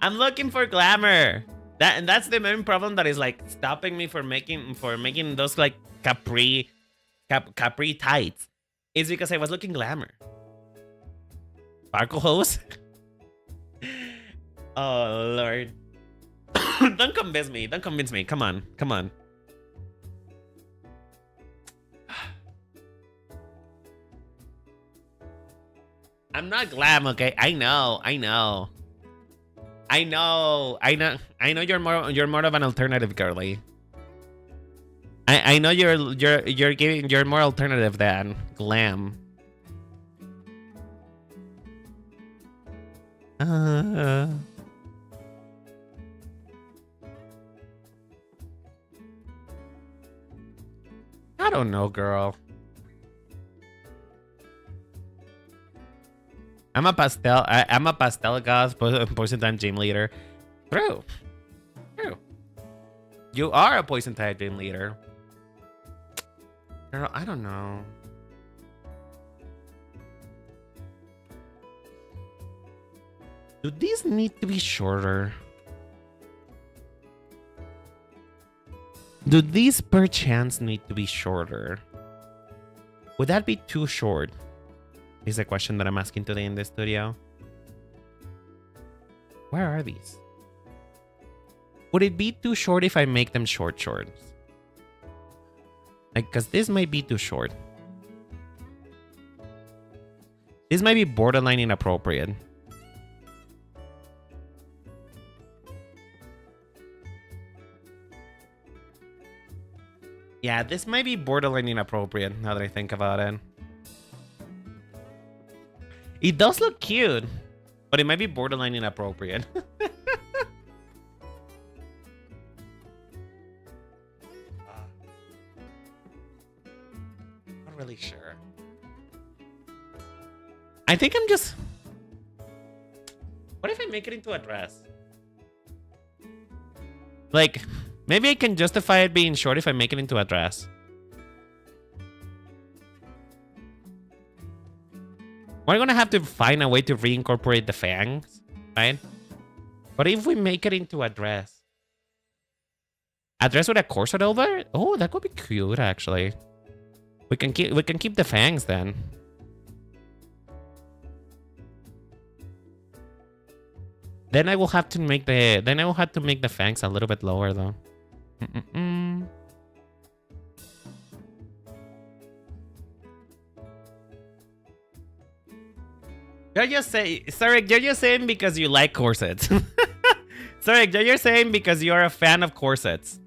I'm looking for glamour. That's the main problem that is like stopping me from making those like capri tights. Is because I was looking glamour. Sparkle hose. Oh Lord. Don't convince me. Don't convince me. Come on. Come on. I'm not glam, okay? I know. I know. I know. I know. I know you're more of an alternative girly. I know you're more alternative than glam. don't know, girl. I'm a pastel goth, poison type gym leader. True. You are a poison type gym leader. Girl, I don't know. Do these need to be shorter? Do these perchance need to be shorter? Would that be too short? Is a question that I'm asking today in the studio. Where are these? Would it be too short if I make them short shorts? Like, cause this might be too short. This might be borderline inappropriate. Yeah, this might be borderline inappropriate now that I think about it. It does look cute, but it might be borderline inappropriate. Not really sure. I think I'm just... What if I make it into a dress? Like, maybe I can justify it being short if I make it into a dress. We're gonna have to find a way to reincorporate the fangs, right? But if we make it into a dress with a corset over it? Oh, that could be cute, actually. We can keep the fangs then. Then I will have to make the fangs a little bit lower though. You're just saying, Sarek, you're just saying because you like corsets. Sarek, you're saying because you're a fan of corsets.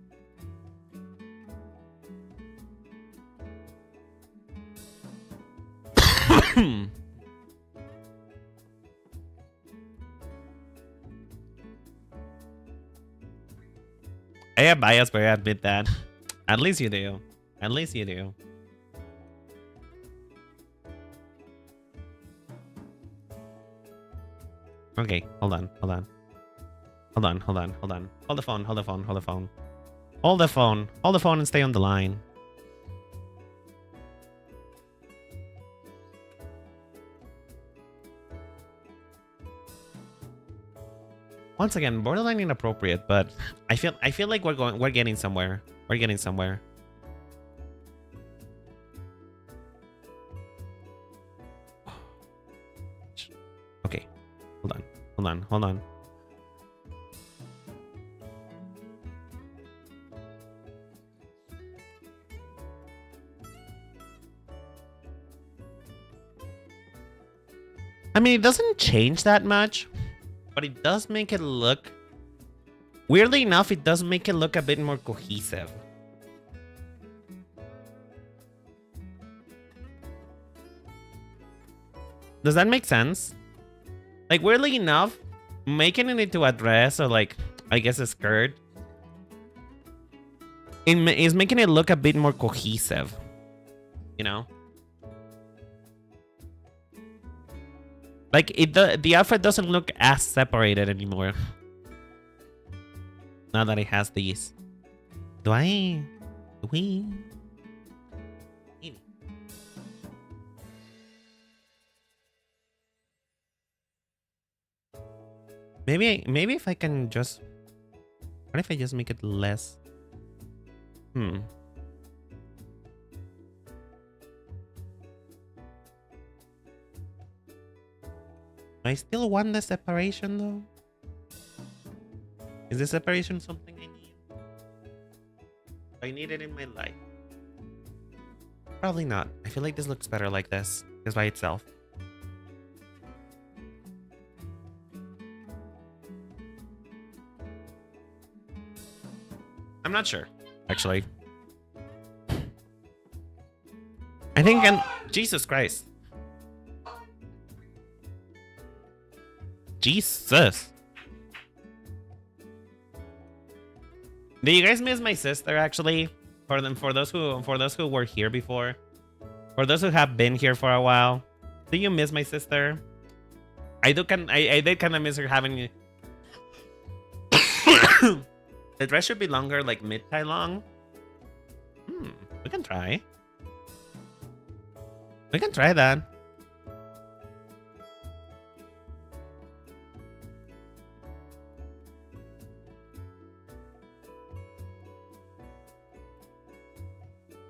I am biased, but I admit that. At least you do. At least you do. Okay, hold on. Hold the phone. Hold the phone and stay on the line. Once again, borderline inappropriate, but I feel like we're getting somewhere. We're getting somewhere. Okay. Hold on. I mean, it doesn't change that much, but it does make it look... Weirdly enough, it does make it look a bit more cohesive. Does that make sense? Like, weirdly enough, making it into a dress or, like, I guess a skirt is making it look a bit more cohesive. You know? Like, the outfit doesn't look as separated anymore. Now that it has these. Do we? Maybe if I can just... What if I just make it less? I still want the separation though. Is the separation something I need? I need it in my life. Probably not. I feel like this looks better like this, just by itself. I'm not sure, actually. I think Jesus Christ. Jesus. Do you guys miss my sister, actually? for those who were here before, for those who have been here for a while, do you miss my sister? I did kind of miss her having. The dress should be longer, like mid-thigh long. We can try. We can try that.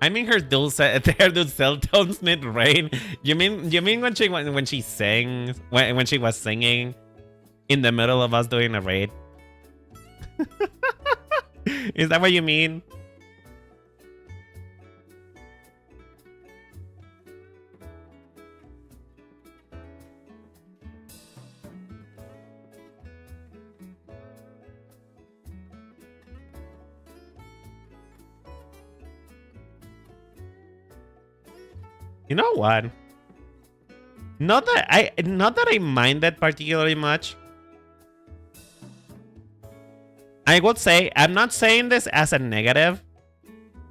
I mean, her dual cell tones mid rain. You mean when she sang when she was singing in the middle of us doing a raid? Is that what you mean? You know what? Not that I mind that particularly much. I would say I'm not saying this as a negative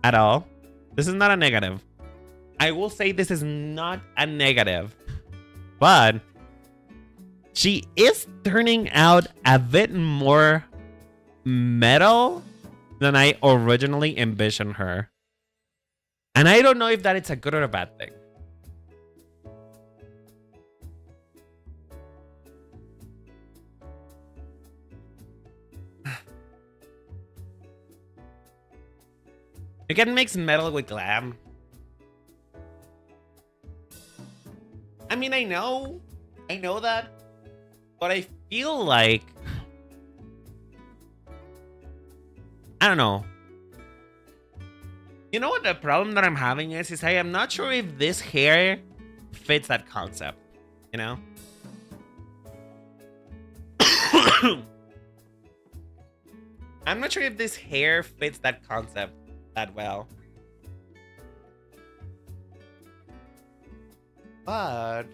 at all. This is not a negative. I will say this is not a negative. But she is turning out a bit more metal than I originally envisioned her. And I don't know if that is a good or a bad thing. You can mix metal with glam. I mean, I know that, but I feel like, I don't know. You know what the problem that I'm having is I am not sure if this hair fits that concept, you know? I'm not sure if this hair fits that concept that well. But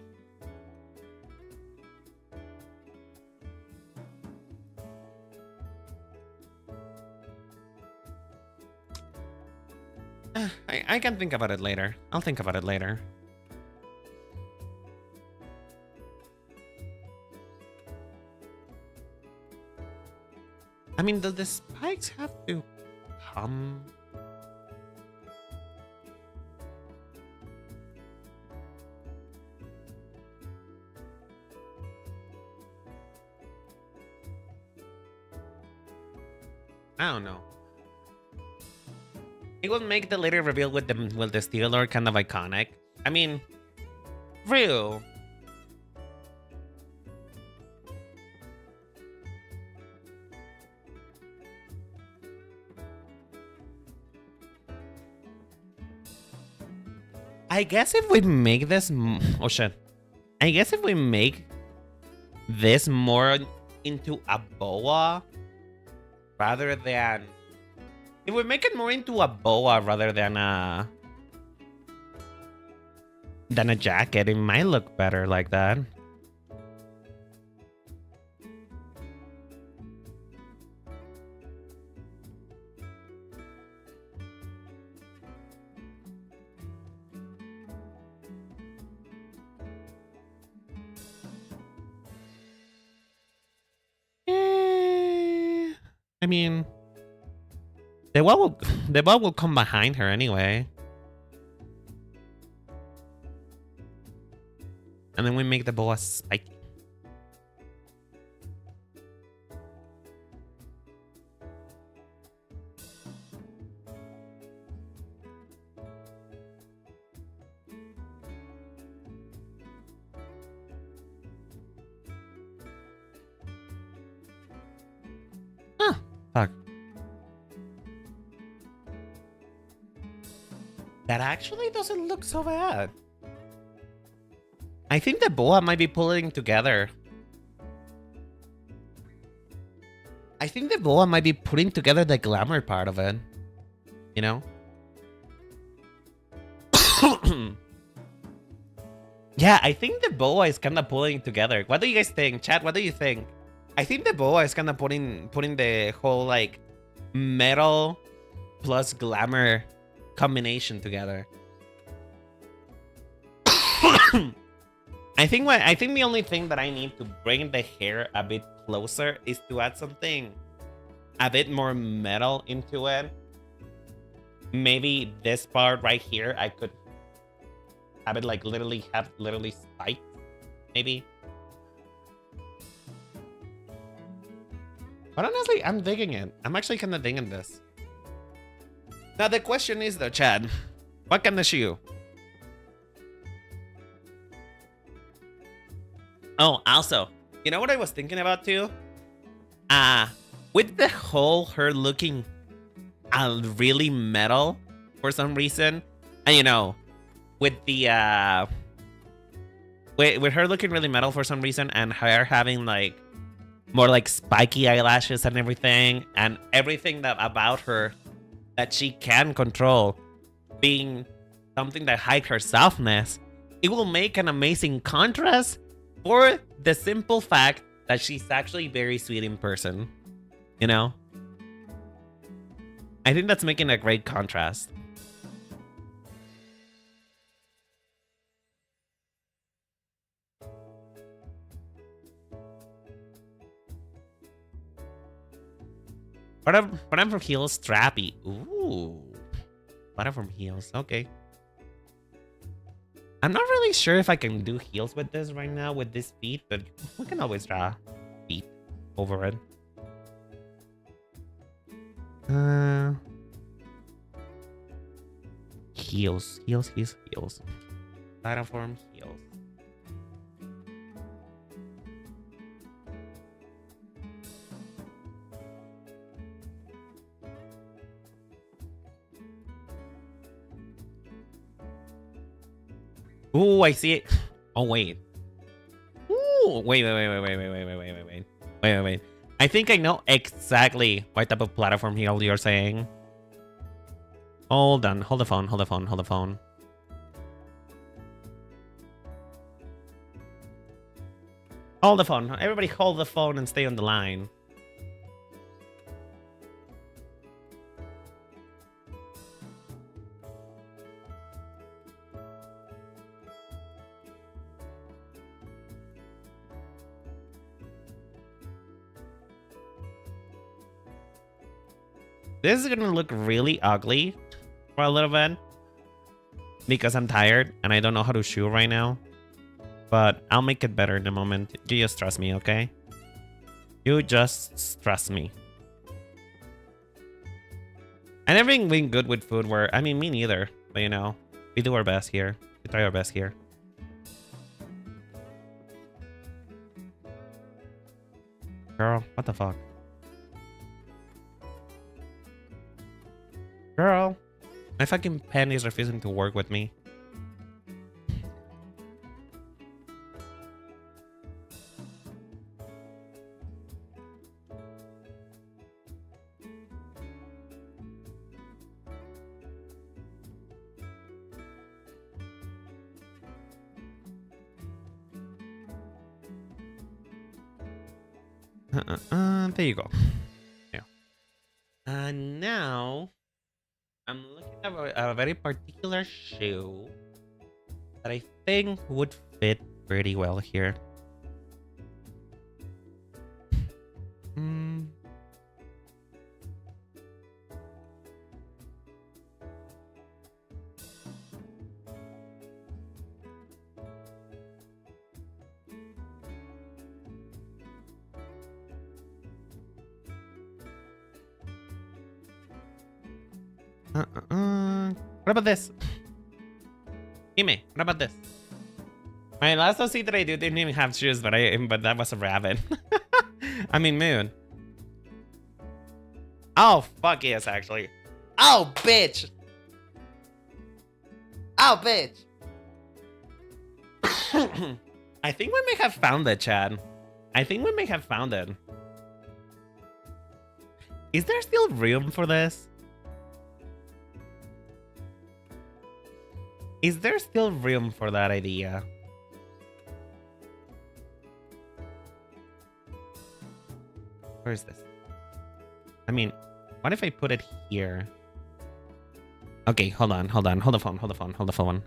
I can think about it later. I'll think about it later. I mean, do the spikes have to come? I don't know. It will make the later reveal with the Steel Lord kind of iconic. I mean, real. I guess if we make this, oh shit. I guess if we make this more into a boa rather than, if we make it more into a boa rather than a jacket, it might look better like that. I mean, the ball will come behind her anyway. And then we make the boa spiky. Fuck. That actually doesn't look so bad. I think the boa might be pulling together. I think the boa might be putting together the glamour part of it. You know? Yeah, I think the boa is kind of pulling together. What do you guys think? Chat, what do you think? I think the boa is kind of putting the whole like metal plus glamour combination together. I think the only thing that I need to bring the hair a bit closer is to add something a bit more metal into it. Maybe this part right here, I could have it like literally spiked, maybe. But honestly, I'm digging it. I'm actually kind of digging this. Now the question is though, Chad, what kind of shoe? Oh, also, you know what I was thinking about too? With the whole her looking really metal for some reason, and you know, with the with her looking really metal for some reason, and her having like more like spiky eyelashes and everything that about her that she can control being something that hides her softness, it will make an amazing contrast for the simple fact that she's actually very sweet in person, you know? I think that's making a great contrast. But I'm from heels, strappy. Ooh. But I'm from heels, okay. I'm not really sure if I can do heels with this right now with this feet, but we can always draw feet over it. Heels. Platform heels. Ooh, I see it. Oh, wait. Ooh, wait. I think I know exactly what type of platform heel you're saying. Hold on. Hold the phone. Hold the phone. Everybody hold the phone and stay on the line. This is gonna look really ugly for a little bit because I'm tired and I don't know how to shoe right now. But I'll make it better in a moment. You just trust me, okay? You just trust me. I never been good with footwear. I mean, me neither. But you know, we do our best here. We try our best here. Girl, what the fuck? Girl, my fucking pen is refusing to work with me. There you go. Yeah. Now I'm looking at a very particular shoe that I think would fit pretty well here. What about this? Gimme, what about this? My last OC that I didn't even have shoes, but that was a rabbit. I mean, moon. Oh, fuck yes, actually. Oh, bitch! Oh, bitch! I think we may have found it, Chad. I think we may have found it. Is there still room for this? Is there still room for that idea? Where is this? I mean, what if I put it here? Okay, hold on. Hold the phone.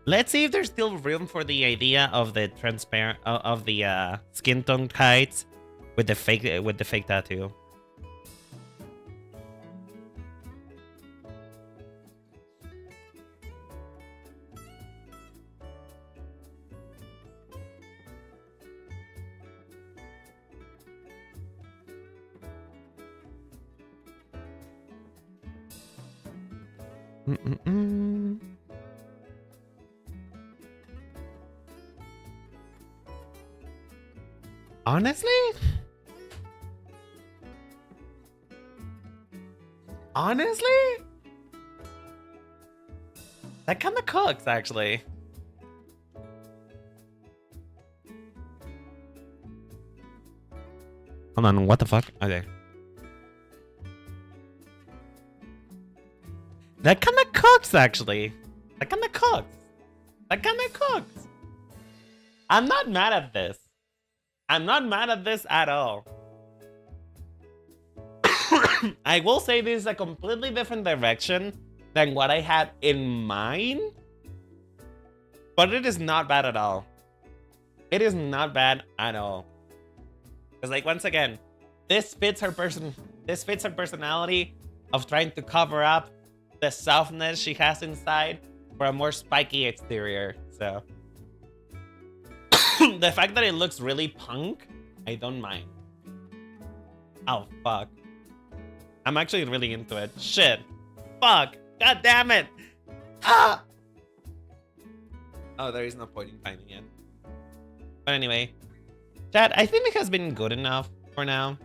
Let's see if there's still room for the idea of the transparent of the skin tone heights with the fake tattoo. Honestly, that kind of cooks, actually. Hold on, what the fuck? Okay. That kind of cooks, actually. That kind of cooks. I'm not mad at this. I'm not mad at this at all. I will say this is a completely different direction than what I had in mind. But it is not bad at all. It is not bad at all. Because, like, once again, this fits her personality of trying to cover up the softness she has inside for a more spiky exterior. So the fact that it looks really punk, I don't mind. Oh, fuck. I'm actually really into it. Shit. Fuck. God damn it. Ah! Oh, there is no point in finding it. But anyway. Chat, I think it has been good enough for now.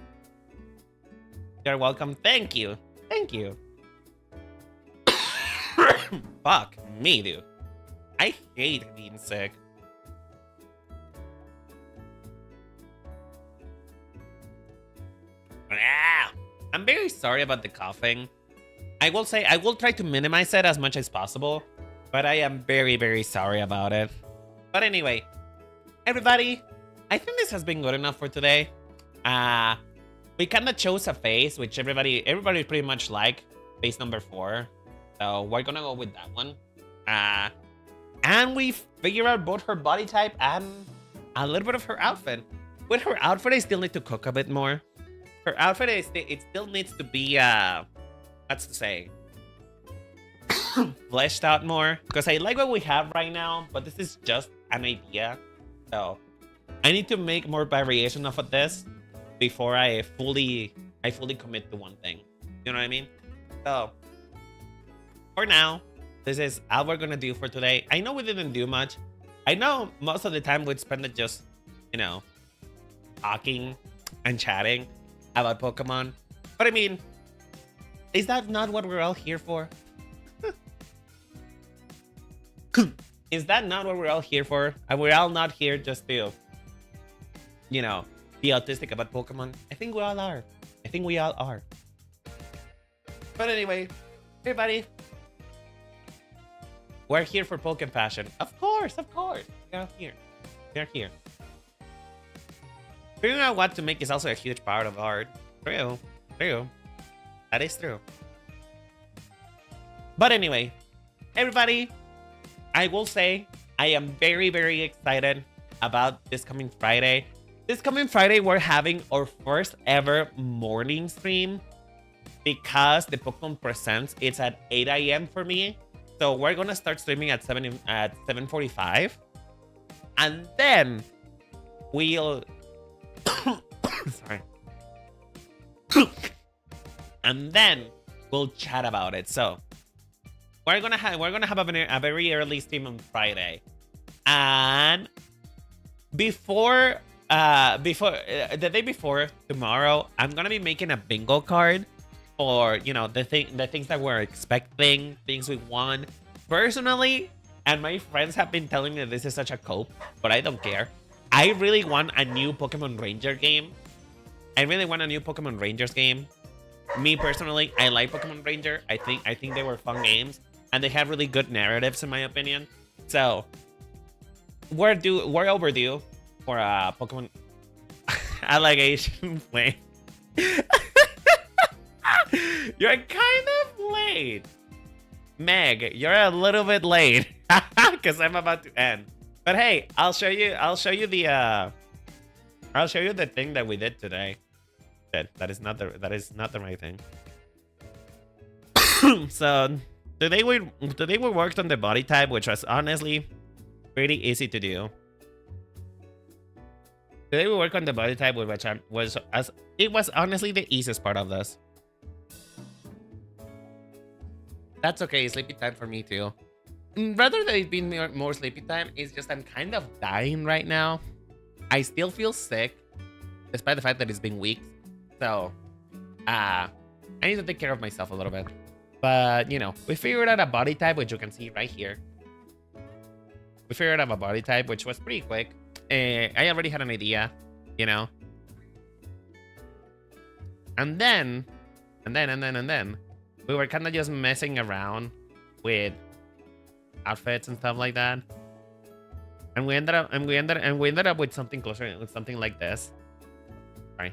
You're welcome. Thank you. Thank you. Fuck me, dude. I hate being sick. I'm very sorry about the coughing. I will say I will try to minimize it as much as possible, but I am very, very sorry about it. But anyway, everybody, I think this has been good enough for today. We kind of chose a face which everybody pretty much like, face number 4. So we're gonna go with that one. And we figure out both her body type and a little bit of her outfit. With her outfit, I still need to cook a bit more. Her outfit, it still needs to be, what's to say, fleshed out more. Because I like what we have right now, but this is just an idea. So I need to make more variation of this before I fully commit to one thing. You know what I mean? So for now, this is all we're gonna do for today. I know we didn't do much. I know most of the time we'd spend it just, you know, talking and chatting about Pokemon. But I mean, is that not what we're all here for? Is that not what we're all here for? And we're all not here just to, you know, be autistic about Pokemon? I think we all are. I think we all are. But anyway, everybody, we're here for Pokemon passion. Of course. We are here. We are here. Figuring out what to make is also a huge part of art. True. That is true. But anyway, everybody, I will say I am very, very excited about this coming Friday. This coming Friday, we're having our first ever morning stream because the Pokemon Presents, it's at 8 AM for me. So we're gonna start streaming at 7:45. And then we'll sorry. And then we'll chat about it. So we're gonna have a very early stream on Friday, and before the day before tomorrow, I'm gonna be making a bingo card for, you know, the things that we're expecting, things we want personally. And my friends have been telling me that this is such a cope, but I don't care. I really want a new Pokemon Ranger game. I really want a new Pokemon Rangers game. Me personally, I like Pokemon Ranger. I think they were fun games, and they have really good narratives in my opinion. So we're overdue for a Pokemon allegation play. You're kind of late. Meg, you're a little bit late because I'm about to end. But hey, I'll show you the thing that we did today. That is not the right thing. So today we worked on the body type, which was honestly pretty easy to do. Today we worked on the body type, which it was honestly the easiest part of this. That's okay, sleepy time for me too. Rather than it being more sleepy time, it's just I'm kind of dying right now. I still feel sick, despite the fact that it's been weeks. So, I need to take care of myself a little bit. But, you know, we figured out a body type, which you can see right here. We figured out a body type, which was pretty quick. I already had an idea, you know. And then, we were kind of just messing around with outfits and stuff like that. And we ended up with something closer, with something like this. Right.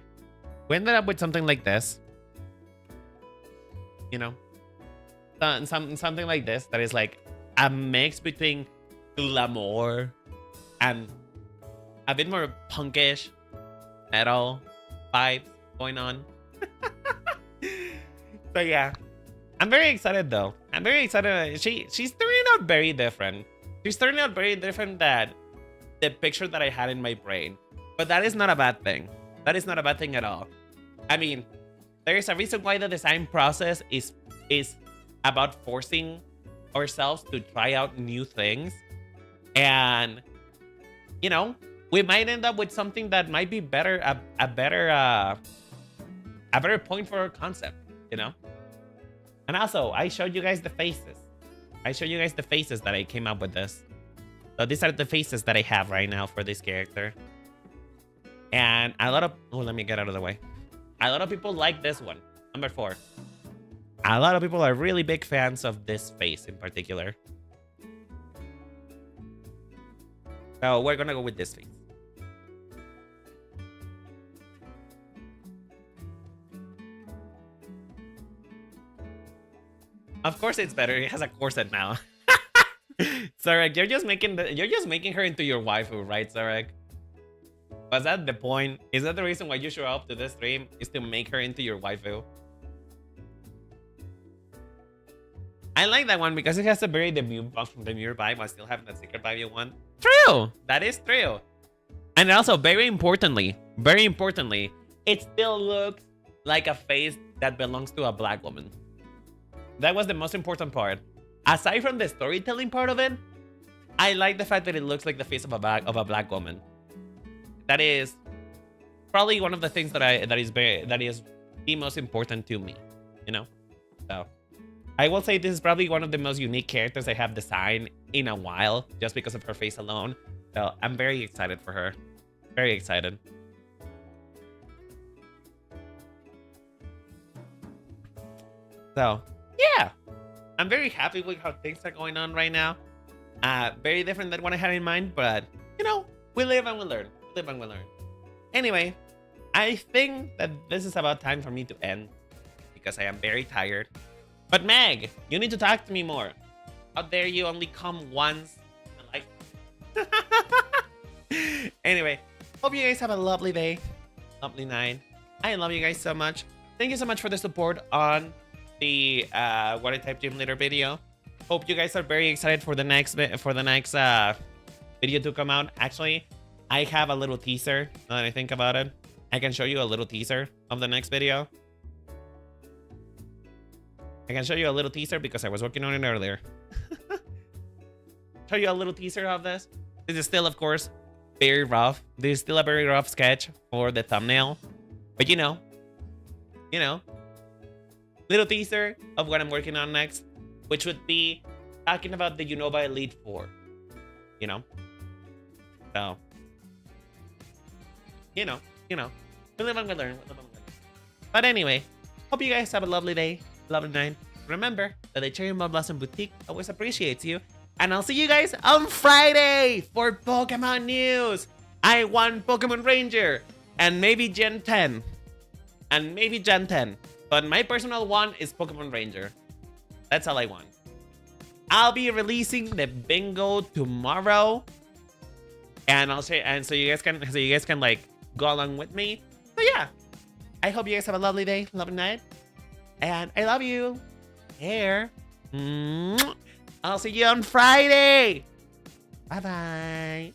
We ended up with something like this. You know, something like this that is like a mix between glamour and a bit more punkish metal vibes going on. So yeah, I'm very excited though. I'm very excited. She's turning out very different. She's turning out very different than the picture that I had in my brain. But that is not a bad thing. That is not a bad thing at all. I mean, there is a reason why the design process is about forcing ourselves to try out new things. And, you know, we might end up with something that might be better, a better point for our concept, you know? And also, I showed you guys the faces. I showed you guys the faces that I came up with this. So these are the faces that I have right now for this character. And a lot of... Oh, let me get out of the way. A lot of people like this one, number 4. A lot of people are really big fans of this face in particular. So we're gonna go with this face. Of course it's better. It has a corset now. Sarek, you're just making her into your waifu, right, Sarek? Was that the point? Is that the reason why you show up to this stream? Is to make her into your waifu? I like that one because it has a very demure vibe while still having that secret vibe you want. True! That is true. And also, very importantly, it still looks like a face that belongs to a black woman. That was the most important part. Aside from the storytelling part of it, I like the fact that it looks like the face of a black woman. That is probably one of the things that is the most important to me, you know. So I will say this is probably one of the most unique characters I have designed in a while, just because of her face alone. So I'm very excited for her. Very excited. So yeah, I'm very happy with how things are going on right now. Very different than what I had in mind, but you know, we live and we learn. Live and we learn. Anyway, I think that this is about time for me to end because I am very tired. But Meg, you need to talk to me more. How dare you only come once in life? Anyway, hope you guys have a lovely day, lovely night. I love you guys so much. Thank you so much for the support on the What I Type Gym Leader video. Hope you guys are very excited for the next video to come out. Actually, I have a little teaser. Now that I think about it, I can show you a little teaser of the next video. I can show you a little teaser because I was working on it earlier. Show you a little teaser of this. This is still, of course, very rough. This is still a very rough sketch for the thumbnail. But you know, little teaser of what I'm working on next, which would be talking about the Unova Elite 4. You know? So, you know, we live and we learn. But anyway, hope you guys have a lovely day, lovely night. Remember that the Cherry Bomb Blossom Boutique always appreciates you. And I'll see you guys on Friday for Pokemon news. I want Pokemon Ranger and maybe Gen 10. But my personal one is Pokemon Ranger. That's all I want. I'll be releasing the bingo tomorrow, and I'll say, and so you guys can like go along with me. So yeah, I hope you guys have a lovely day, lovely night, and I love you. Here, I'll see you on Friday. Bye bye.